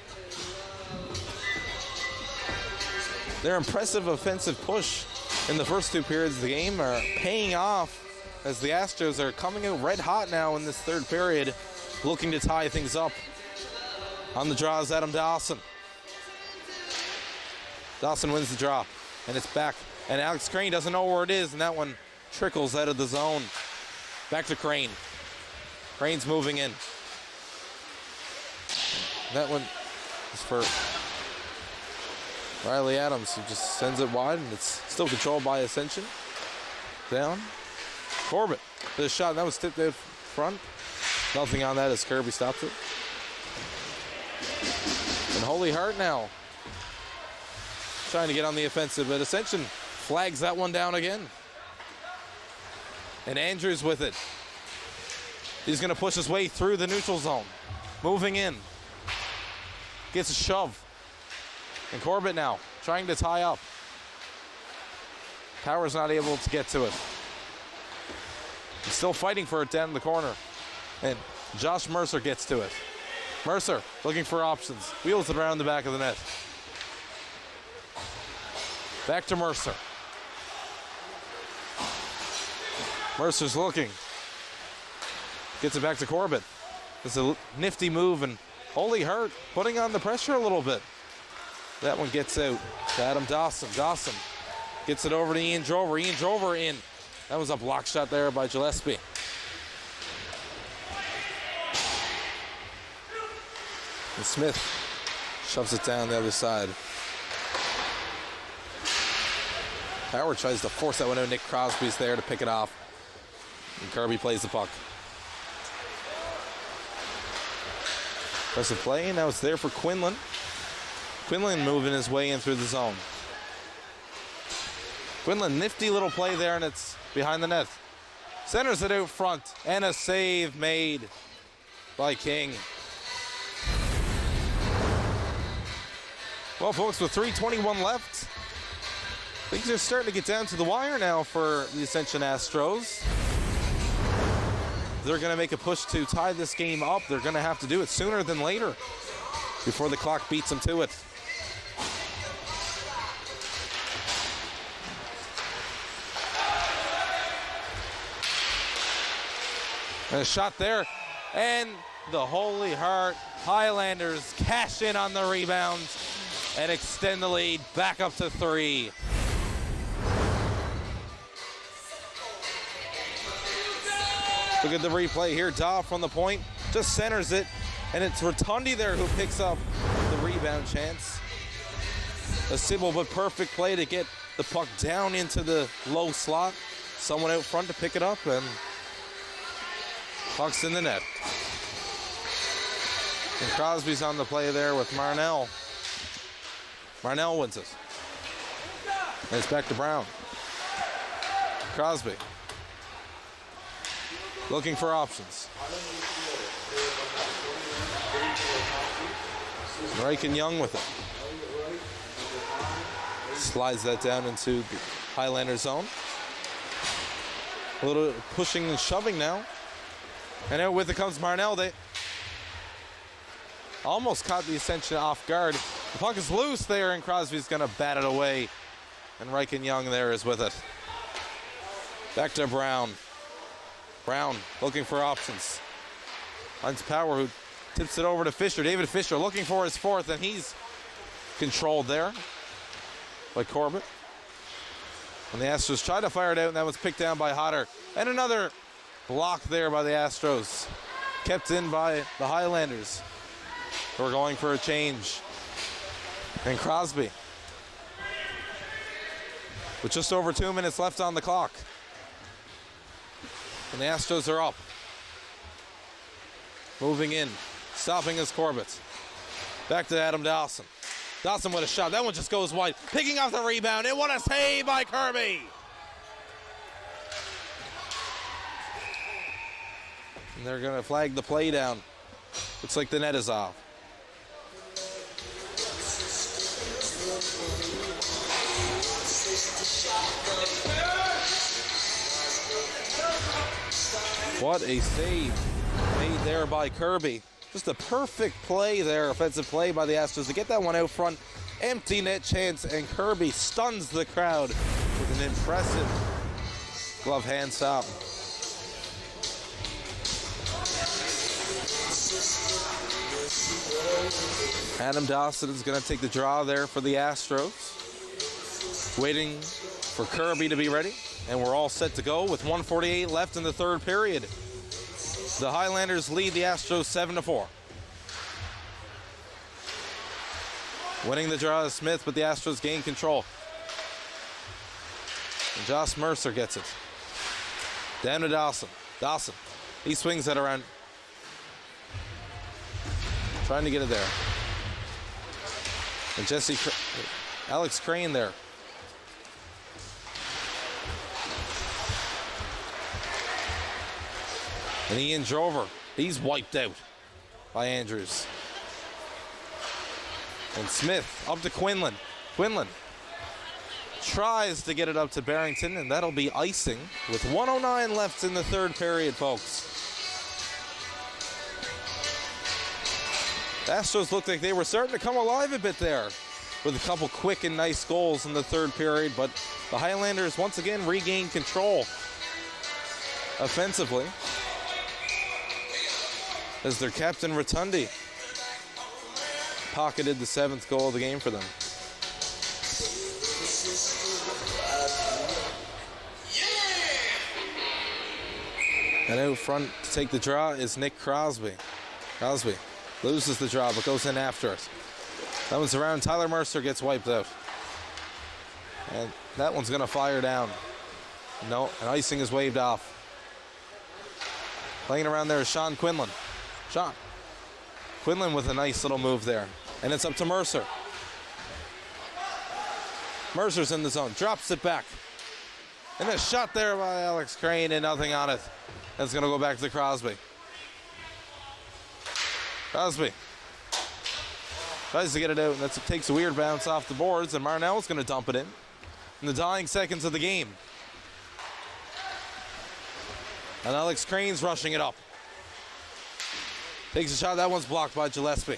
Their impressive offensive push in the first 2 periods of the game are paying off as the Astros are coming out red hot now in this 3rd period, looking to tie things up. On the draw is Adam Dawson. Dawson wins the draw, and it's back. And Alex Crane doesn't know where it is, and that one trickles out of the zone. Back to Crane. Crane's moving in. That one is for Riley Adams, who just sends it wide, and it's still controlled by Ascension. Down. Corbett, the shot, that was tipped out front. Nothing on that as Kirby stops it. And Holy Heart now trying to get on the offensive, but Ascension flags that one down again. And Andrews with it. He's going to push his way through the neutral zone. Moving in. Gets a shove. And Corbett now trying to tie up. Power's not able to get to it. He's still fighting for it down in the corner. And Josh Mercer gets to it. Mercer looking for options. Wheels it around the back of the net. Back to Mercer. Mercer's looking. Gets it back to Corbett. It's a nifty move, and Holy Hurt putting on the pressure a little bit. That one gets out to Adam Dawson. Dawson gets it over to Ian Drover. Ian Drover in. That was a block shot there by Gillespie. And Smith shoves it down the other side. Power tries to force that one out. Nick Crosby's there to pick it off. And Kirby plays the puck. Impressive play, and now it's there for Quinlan. Quinlan moving his way in through the zone. Quinlan, nifty little play there, and it's behind the net. Centers it out front, and a save made by King. Well, folks, with 3:21 left, things are starting to get down to the wire now for the Ascension Astros. They're going to make a push to tie this game up. They're going to have to do it sooner than later before the clock beats them to it. And a shot there, and the Holy Heart Highlanders cash in on the rebound and extend the lead back up to 3. Look at the replay here. Daw from the point, just centers it, and it's Rotundi there who picks up the rebound chance. A simple but perfect play to get the puck down into the low slot. Someone out front to pick it up, and puck's in the net. And Crosby's on the play there with Marnell. Marnell wins it. And it's back to Brown. Crosby. Looking for options. Reich and Young with it. Slides that down into the Highlander zone. A little pushing and shoving now. And out with it comes Marnell. They almost caught the Ascension off guard. The puck is loose there, and Crosby's going to bat it away. And Reich and Young there is with it. Back to Brown. Brown looking for options. Finds Power, who tips it over to Fisher. David Fisher looking for his fourth, and he's controlled there by Corbett. And the Astros try to fire it out, and that was picked down by Hodder. And another block there by the Astros. Kept in by the Highlanders. We're going for a change. And Crosby, with just over 2 minutes left on the clock. And the Astros are up. Moving in. Stopping is Corbett. Back to Adam Dawson. Dawson with a shot. That one just goes wide. Picking off the rebound. And what a save by Kirby. And they're going to flag the play down. Looks like the net is off. What a save made there by Kirby. Just a perfect play there, offensive play by the Astros to get that one out front. Empty net chance, and Kirby stuns the crowd with an impressive glove hand stop. Adam Dawson is going to take the draw there for the Astros. Waiting for Kirby to be ready. And we're all set to go with 1:48 left in the third period. The Highlanders lead the Astros 7-4. Winning the draw is Smith, but the Astros gain control. And Josh Mercer gets it. Down to Dawson. Dawson. He swings it around. Trying to get it there. And Alex Crane there. And Ian Drover, he's wiped out by Andrews. And Smith up to Quinlan. Quinlan tries to get it up to Barrington, and that'll be icing with 1:09 left in the third period, folks. The Astros looked like they were starting to come alive a bit there with a couple quick and nice goals in the third period, but the Highlanders once again regained control offensively, as their captain Rotundi pocketed the 7th goal of the game for them. And out front to take the draw is Nick Crosby. Crosby loses the draw but goes in after it. That one's around. Tyler Mercer gets wiped out. And that one's going to fire down. No, and icing is waved off. Playing around there is Sean Quinlan. Sean Quinlan with a nice little move there. And it's up to Mercer. Mercer's in the zone. Drops it back. And a shot there by Alex Crane and nothing on it. That's going to go back to Crosby. Crosby tries to get it out. And that takes a weird bounce off the boards. And Marnell's going to dump it in the dying seconds of the game. And Alex Crane's rushing it up. Takes a shot. That one's blocked by Gillespie.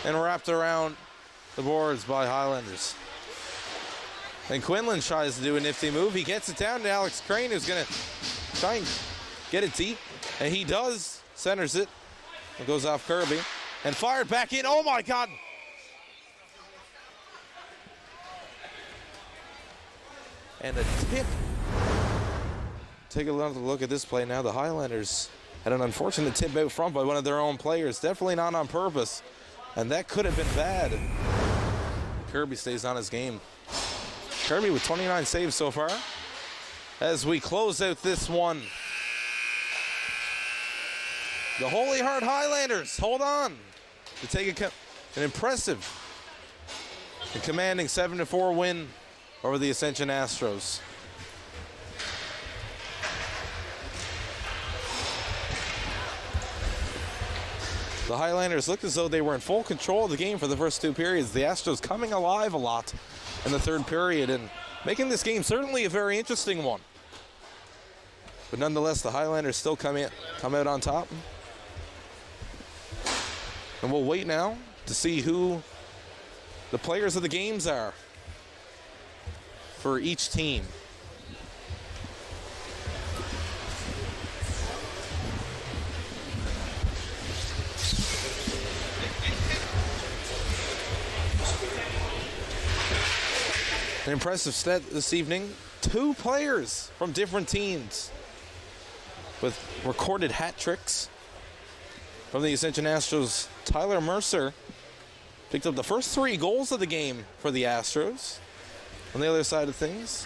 And wrapped around the boards by Highlanders. And Quinlan tries to do a nifty move. He gets it down to Alex Crane, who's going to try and get it deep, and he does. Centers it. It goes off Kirby and fired back in. Oh my God! And a tip. Take another look at this play now. The Highlanders had an unfortunate tip out front by one of their own players. Definitely not on purpose. And that could have been bad. Kirby stays on his game. Kirby with 29 saves so far. As we close out this one. The Holy Heart Highlanders hold on to take an impressive and commanding 7-4 win over the Ascension Astros. The Highlanders looked as though they were in full control of the game for the first 2 periods. The Astros coming alive a lot in the 3rd period and making this game certainly a very interesting one. But nonetheless, the Highlanders still come out on top. And we'll wait now to see who the players of the games are for each team. An impressive stat this evening. 2 players from different teams with recorded hat tricks. From the Ascension Astros, Tyler Mercer picked up the first 3 goals of the game for the Astros. On the other side of things,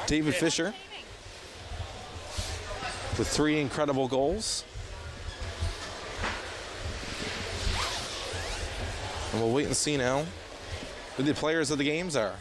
David Fisher with 3 incredible goals. And we'll wait and see now who the players of the games are.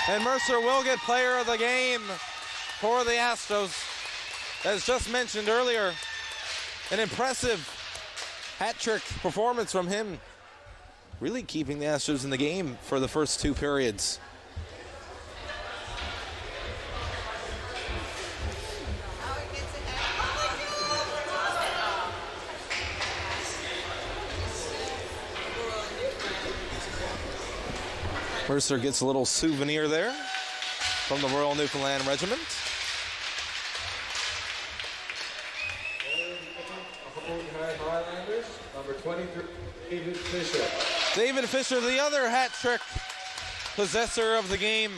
And Mercer will get player of the game for the Astros. As just mentioned earlier, an impressive hat trick performance from him. Really keeping the Astros in the game for the first 2 periods. Mercer gets a little souvenir there from the Royal Newfoundland Regiment. Highlanders, number 23, David Fisher. David Fisher, the other hat trick possessor of the game.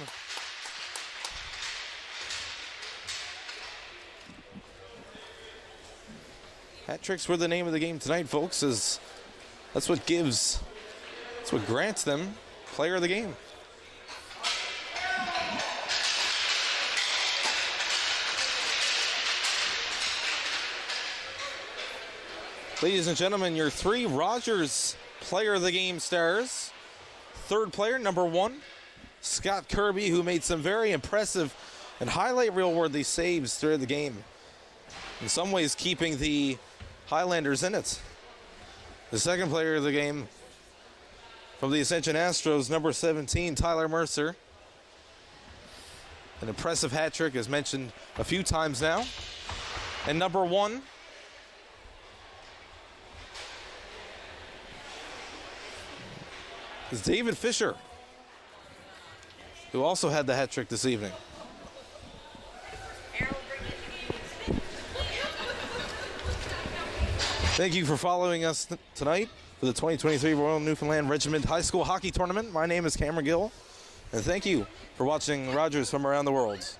Hat tricks were the name of the game tonight, folks, as that's what grants them player of the game. Ladies and gentlemen, your 3 Rogers player of the game stars. 3rd player, number 1, Scott Kirby, who made some very impressive and highlight reel-worthy saves throughout the game. In some ways, keeping the Highlanders in it. The 2nd player of the game, from the Ascension Astros, number 17, Tyler Mercer. An impressive hat trick, as mentioned a few times now. And number 1, is David Fisher, who also had the hat trick this evening. Thank you for following us tonight for the 2023 Royal Newfoundland Regiment High School Hockey Tournament. My name is Cameron Gill, and thank you for watching Rogers from around the world.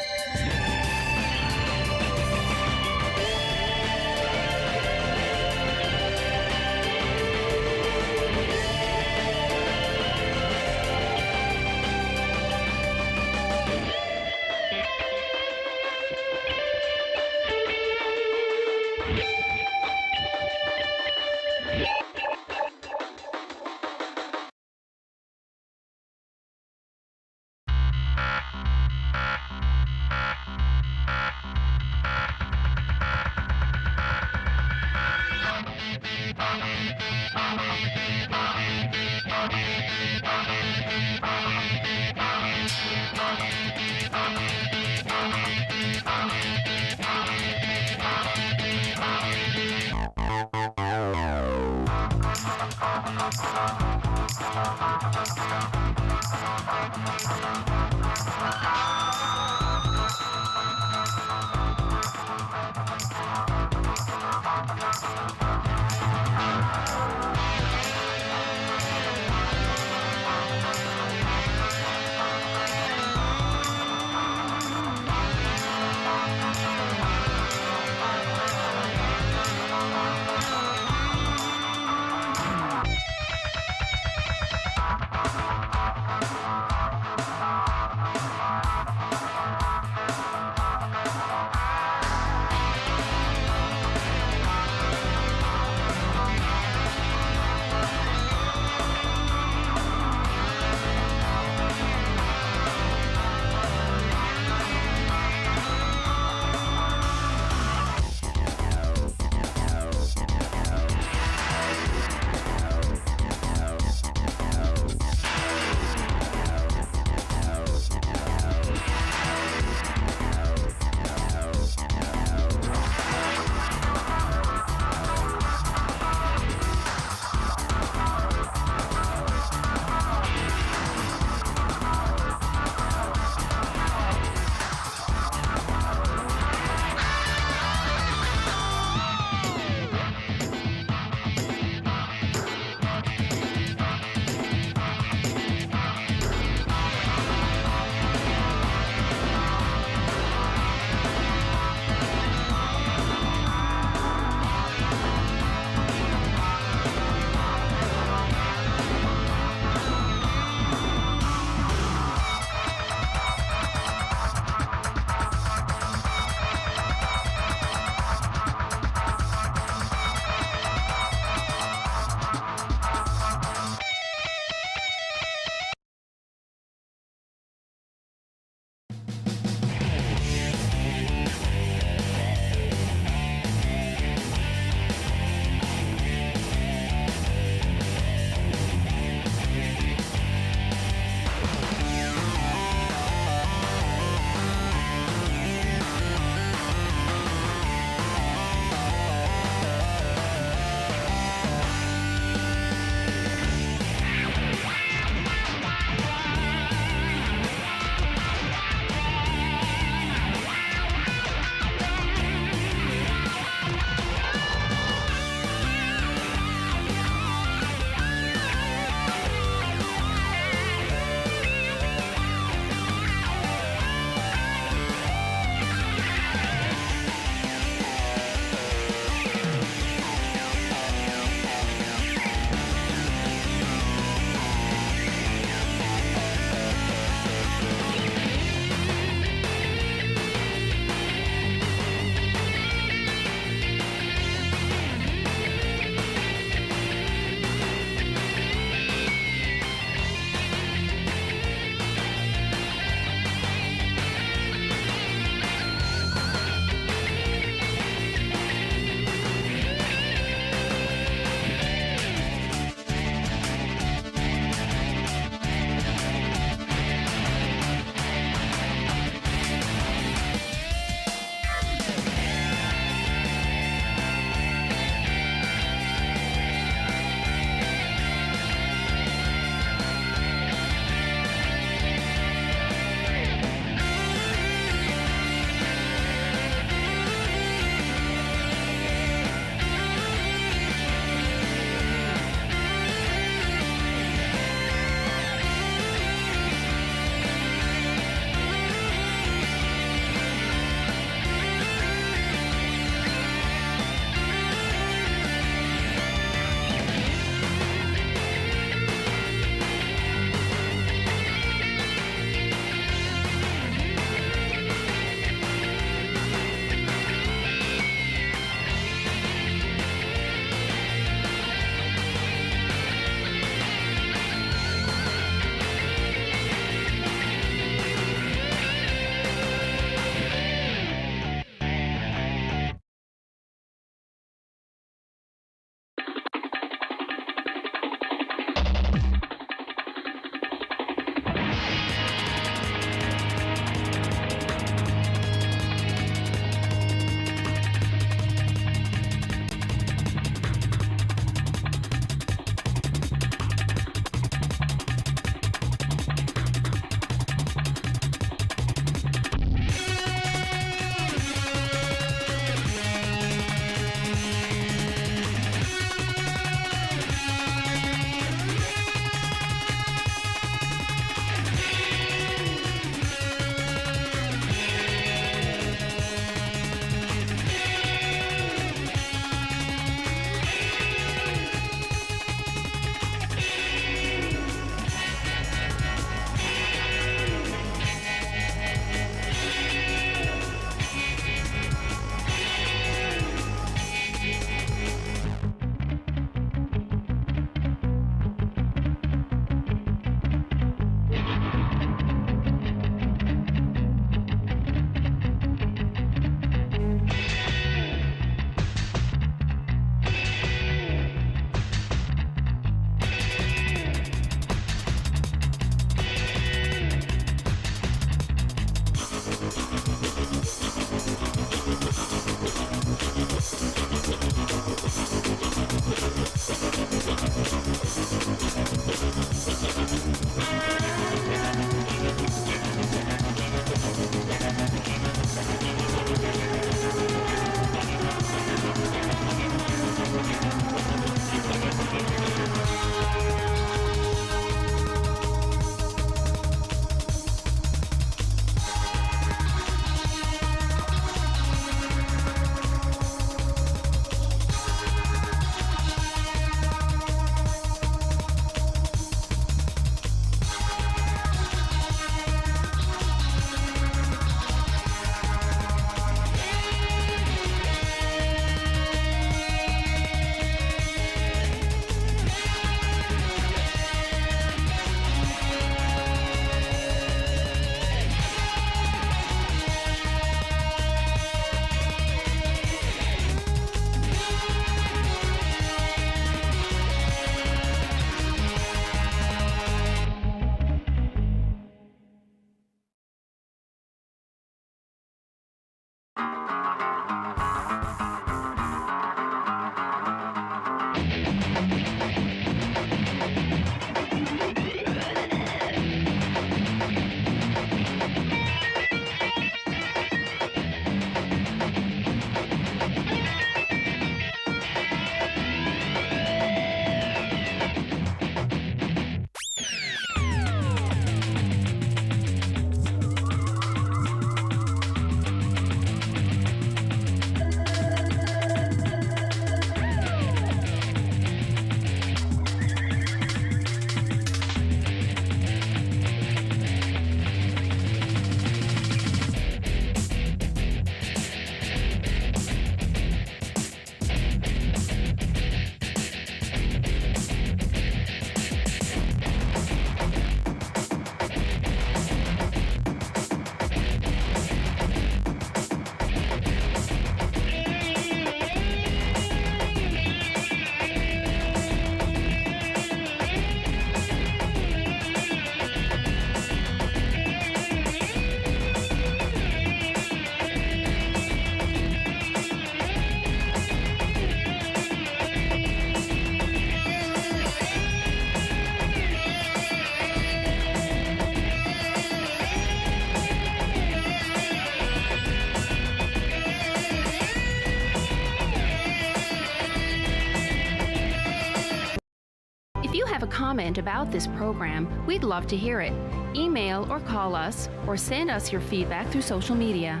If you have a comment about this program, we'd love to hear it. Email or call us, or send us your feedback through social media.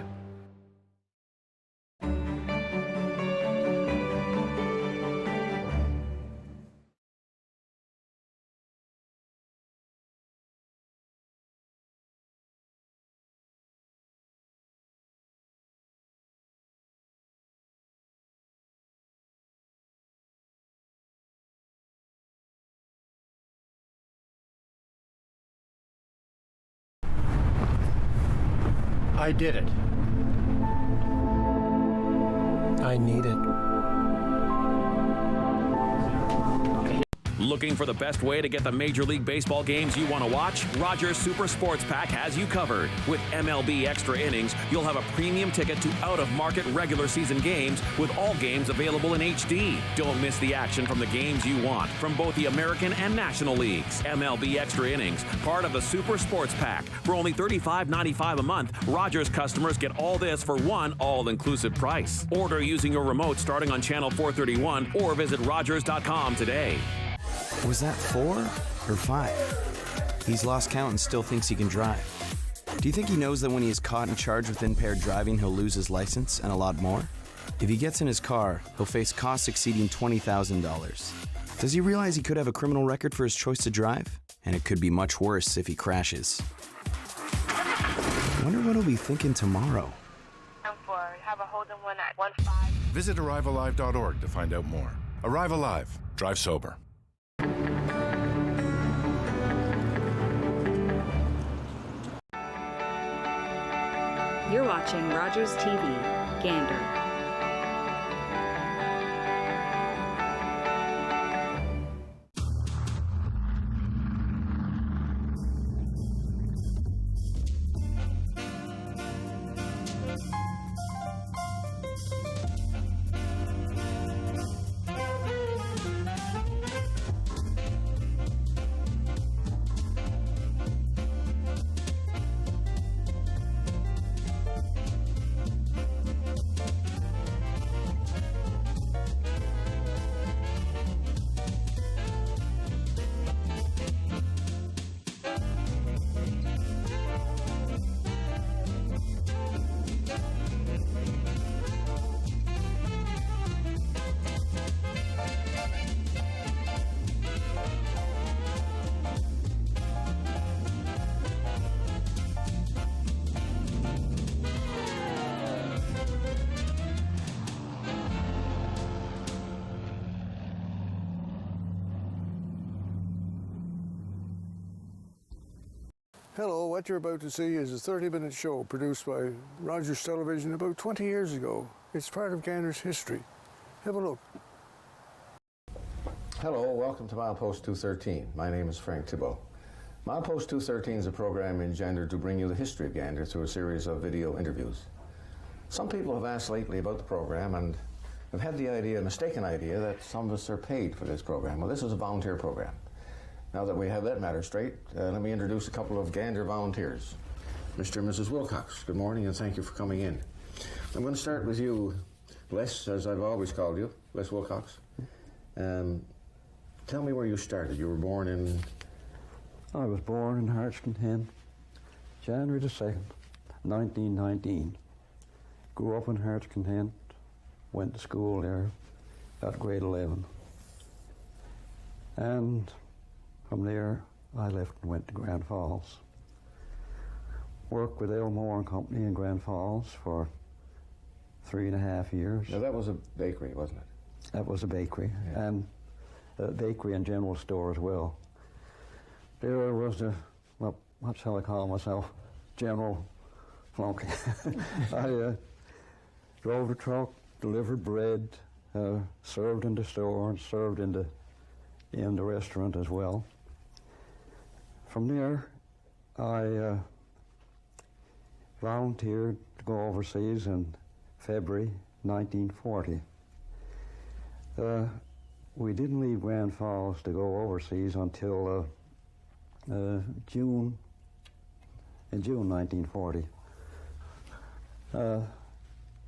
I did it. I need it. Looking for the best way to get the Major League Baseball games you want to watch? Rogers Super Sports Pack has you covered. With MLB Extra Innings, you'll have a premium ticket to out-of-market regular season games with all games available in HD. Don't miss the action from the games you want from both the American and National Leagues. MLB Extra Innings, part of the Super Sports Pack. For only $35.95 a month, Rogers customers get all this for one all-inclusive price. Order using your remote starting on channel 431 or visit Rogers.com today. Was that 4 or 5? He's lost count and still thinks he can drive. Do you think he knows that when he is caught and charged with impaired driving, he'll lose his license and a lot more? If he gets in his car, he'll face costs exceeding $20,000. Does he realize he could have a criminal record for his choice to drive? And it could be much worse if he crashes. Wonder what he'll be thinking tomorrow. Have a hold on one at 1-5. Visit ArriveAlive.org to find out more. Arrive Alive. Drive sober. You're watching Rogers TV, Gander. Hello, what you're about to see is a 30-minute show produced by Rogers Television about 20 years ago. It's part of Gander's history. Have a look. Hello, welcome to Milepost 213. My name is Frank Thibault. Milepost 213 is a program engendered to bring you the history of Gander through a series of video interviews. Some people have asked lately about the program, and I've had the idea, mistaken idea, that some of us are paid for this program. Well, this is a volunteer program. Now that we have that matter straight, let me introduce a couple of Gander volunteers. Mr. and Mrs. Wilcox, good morning and thank you for coming in. I'm going to start with you, Les, as I've always called you, Les Wilcox. Tell me where you started. You were born in... I was born in Hartscontent, January the 2nd, 1919. Grew up in Hartscontent, went to school there, got grade 11. And from there, I left and went to Grand Falls. Worked with Elmore and Company in Grand Falls for 3.5 years. Now that was a bakery, wasn't it? That was a bakery, and a bakery and general store as well. There was the, well, what shall I call myself? General flunky. I drove the truck, delivered bread, served in the store, and served in the restaurant as well. From there, I volunteered to go overseas in February 1940. We didn't leave Grand Falls to go overseas until June 1940.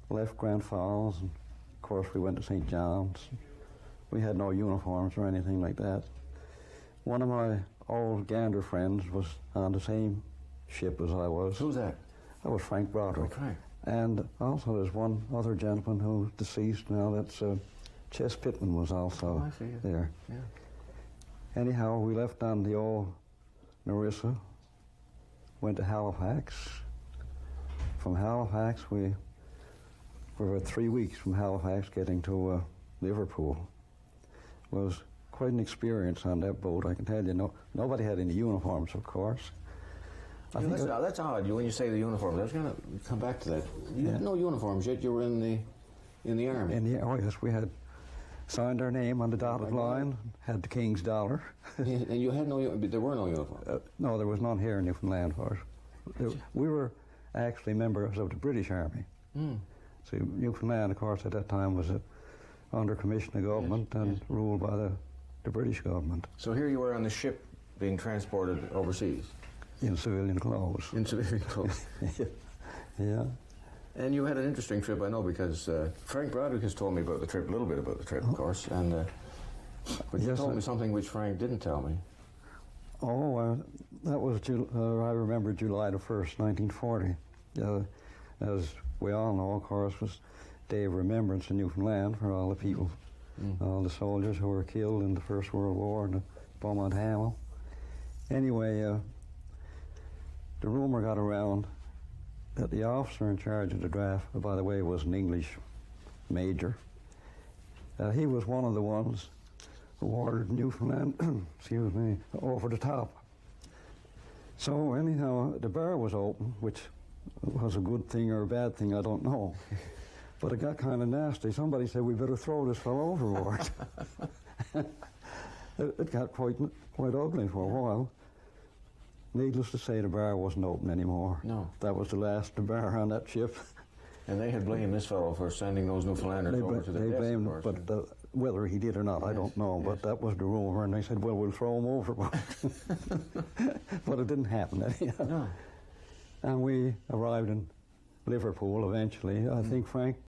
Left Grand Falls, and of course we went to St. John's. We had no uniforms or anything like that. One of my old Gander friends was on the same ship as I was. Who's that? That was Frank Broderick. Okay. And also there's one other gentleman who's deceased now, that's Ches Pittman was also there. Yeah. Anyhow, we left on the old Narissa, went to Halifax. From Halifax, we were about 3 weeks from Halifax getting to Liverpool. It was quite an experience on that boat, I can tell you. Nobody had any uniforms, of course. That's odd, when you say the uniforms. I was going to come back to that. You had no uniforms, yet you were in the Army. Oh yes, we had signed our name on the dotted line, had the King's Dollar. And you had there were no uniforms? No, there was none here in Newfoundland for us. We were actually members of the British Army. See, Newfoundland, of course, at that time was under commission of government and ruled by the British government. So here you were on the ship being transported overseas? In civilian clothes. In civilian clothes. Yeah. And you had an interesting trip, I know, because Frank Broderick has told me about the trip, a little bit about the trip, of course, and but you told me something which Frank didn't tell me. Oh, that was, I remember July the 1st, 1940. As we all know, of course, was Day of Remembrance in Newfoundland for all the people, all the soldiers who were killed in the First World War and the Beaumont Hamel. Anyway, the rumor got around that the officer in charge of the draft, by the way, was an English major. He was one of the ones who ordered Newfoundland, excuse me, over the top. So anyhow, the bar was open, which was a good thing or a bad thing, I don't know. But it got kind of nasty. Somebody said, we better throw this fellow overboard. It got quite ugly for a while. Needless to say, the bar wasn't open anymore. No. That was the last bar on that ship. And they had blamed this fellow for sending those Newfoundlanders over to the death, blamed, of course. but whether he did or not, I don't know. But that was the rumor, and they said, well, we'll throw him overboard. But it didn't happen anyhow. No. And we arrived in Liverpool eventually. I think Frank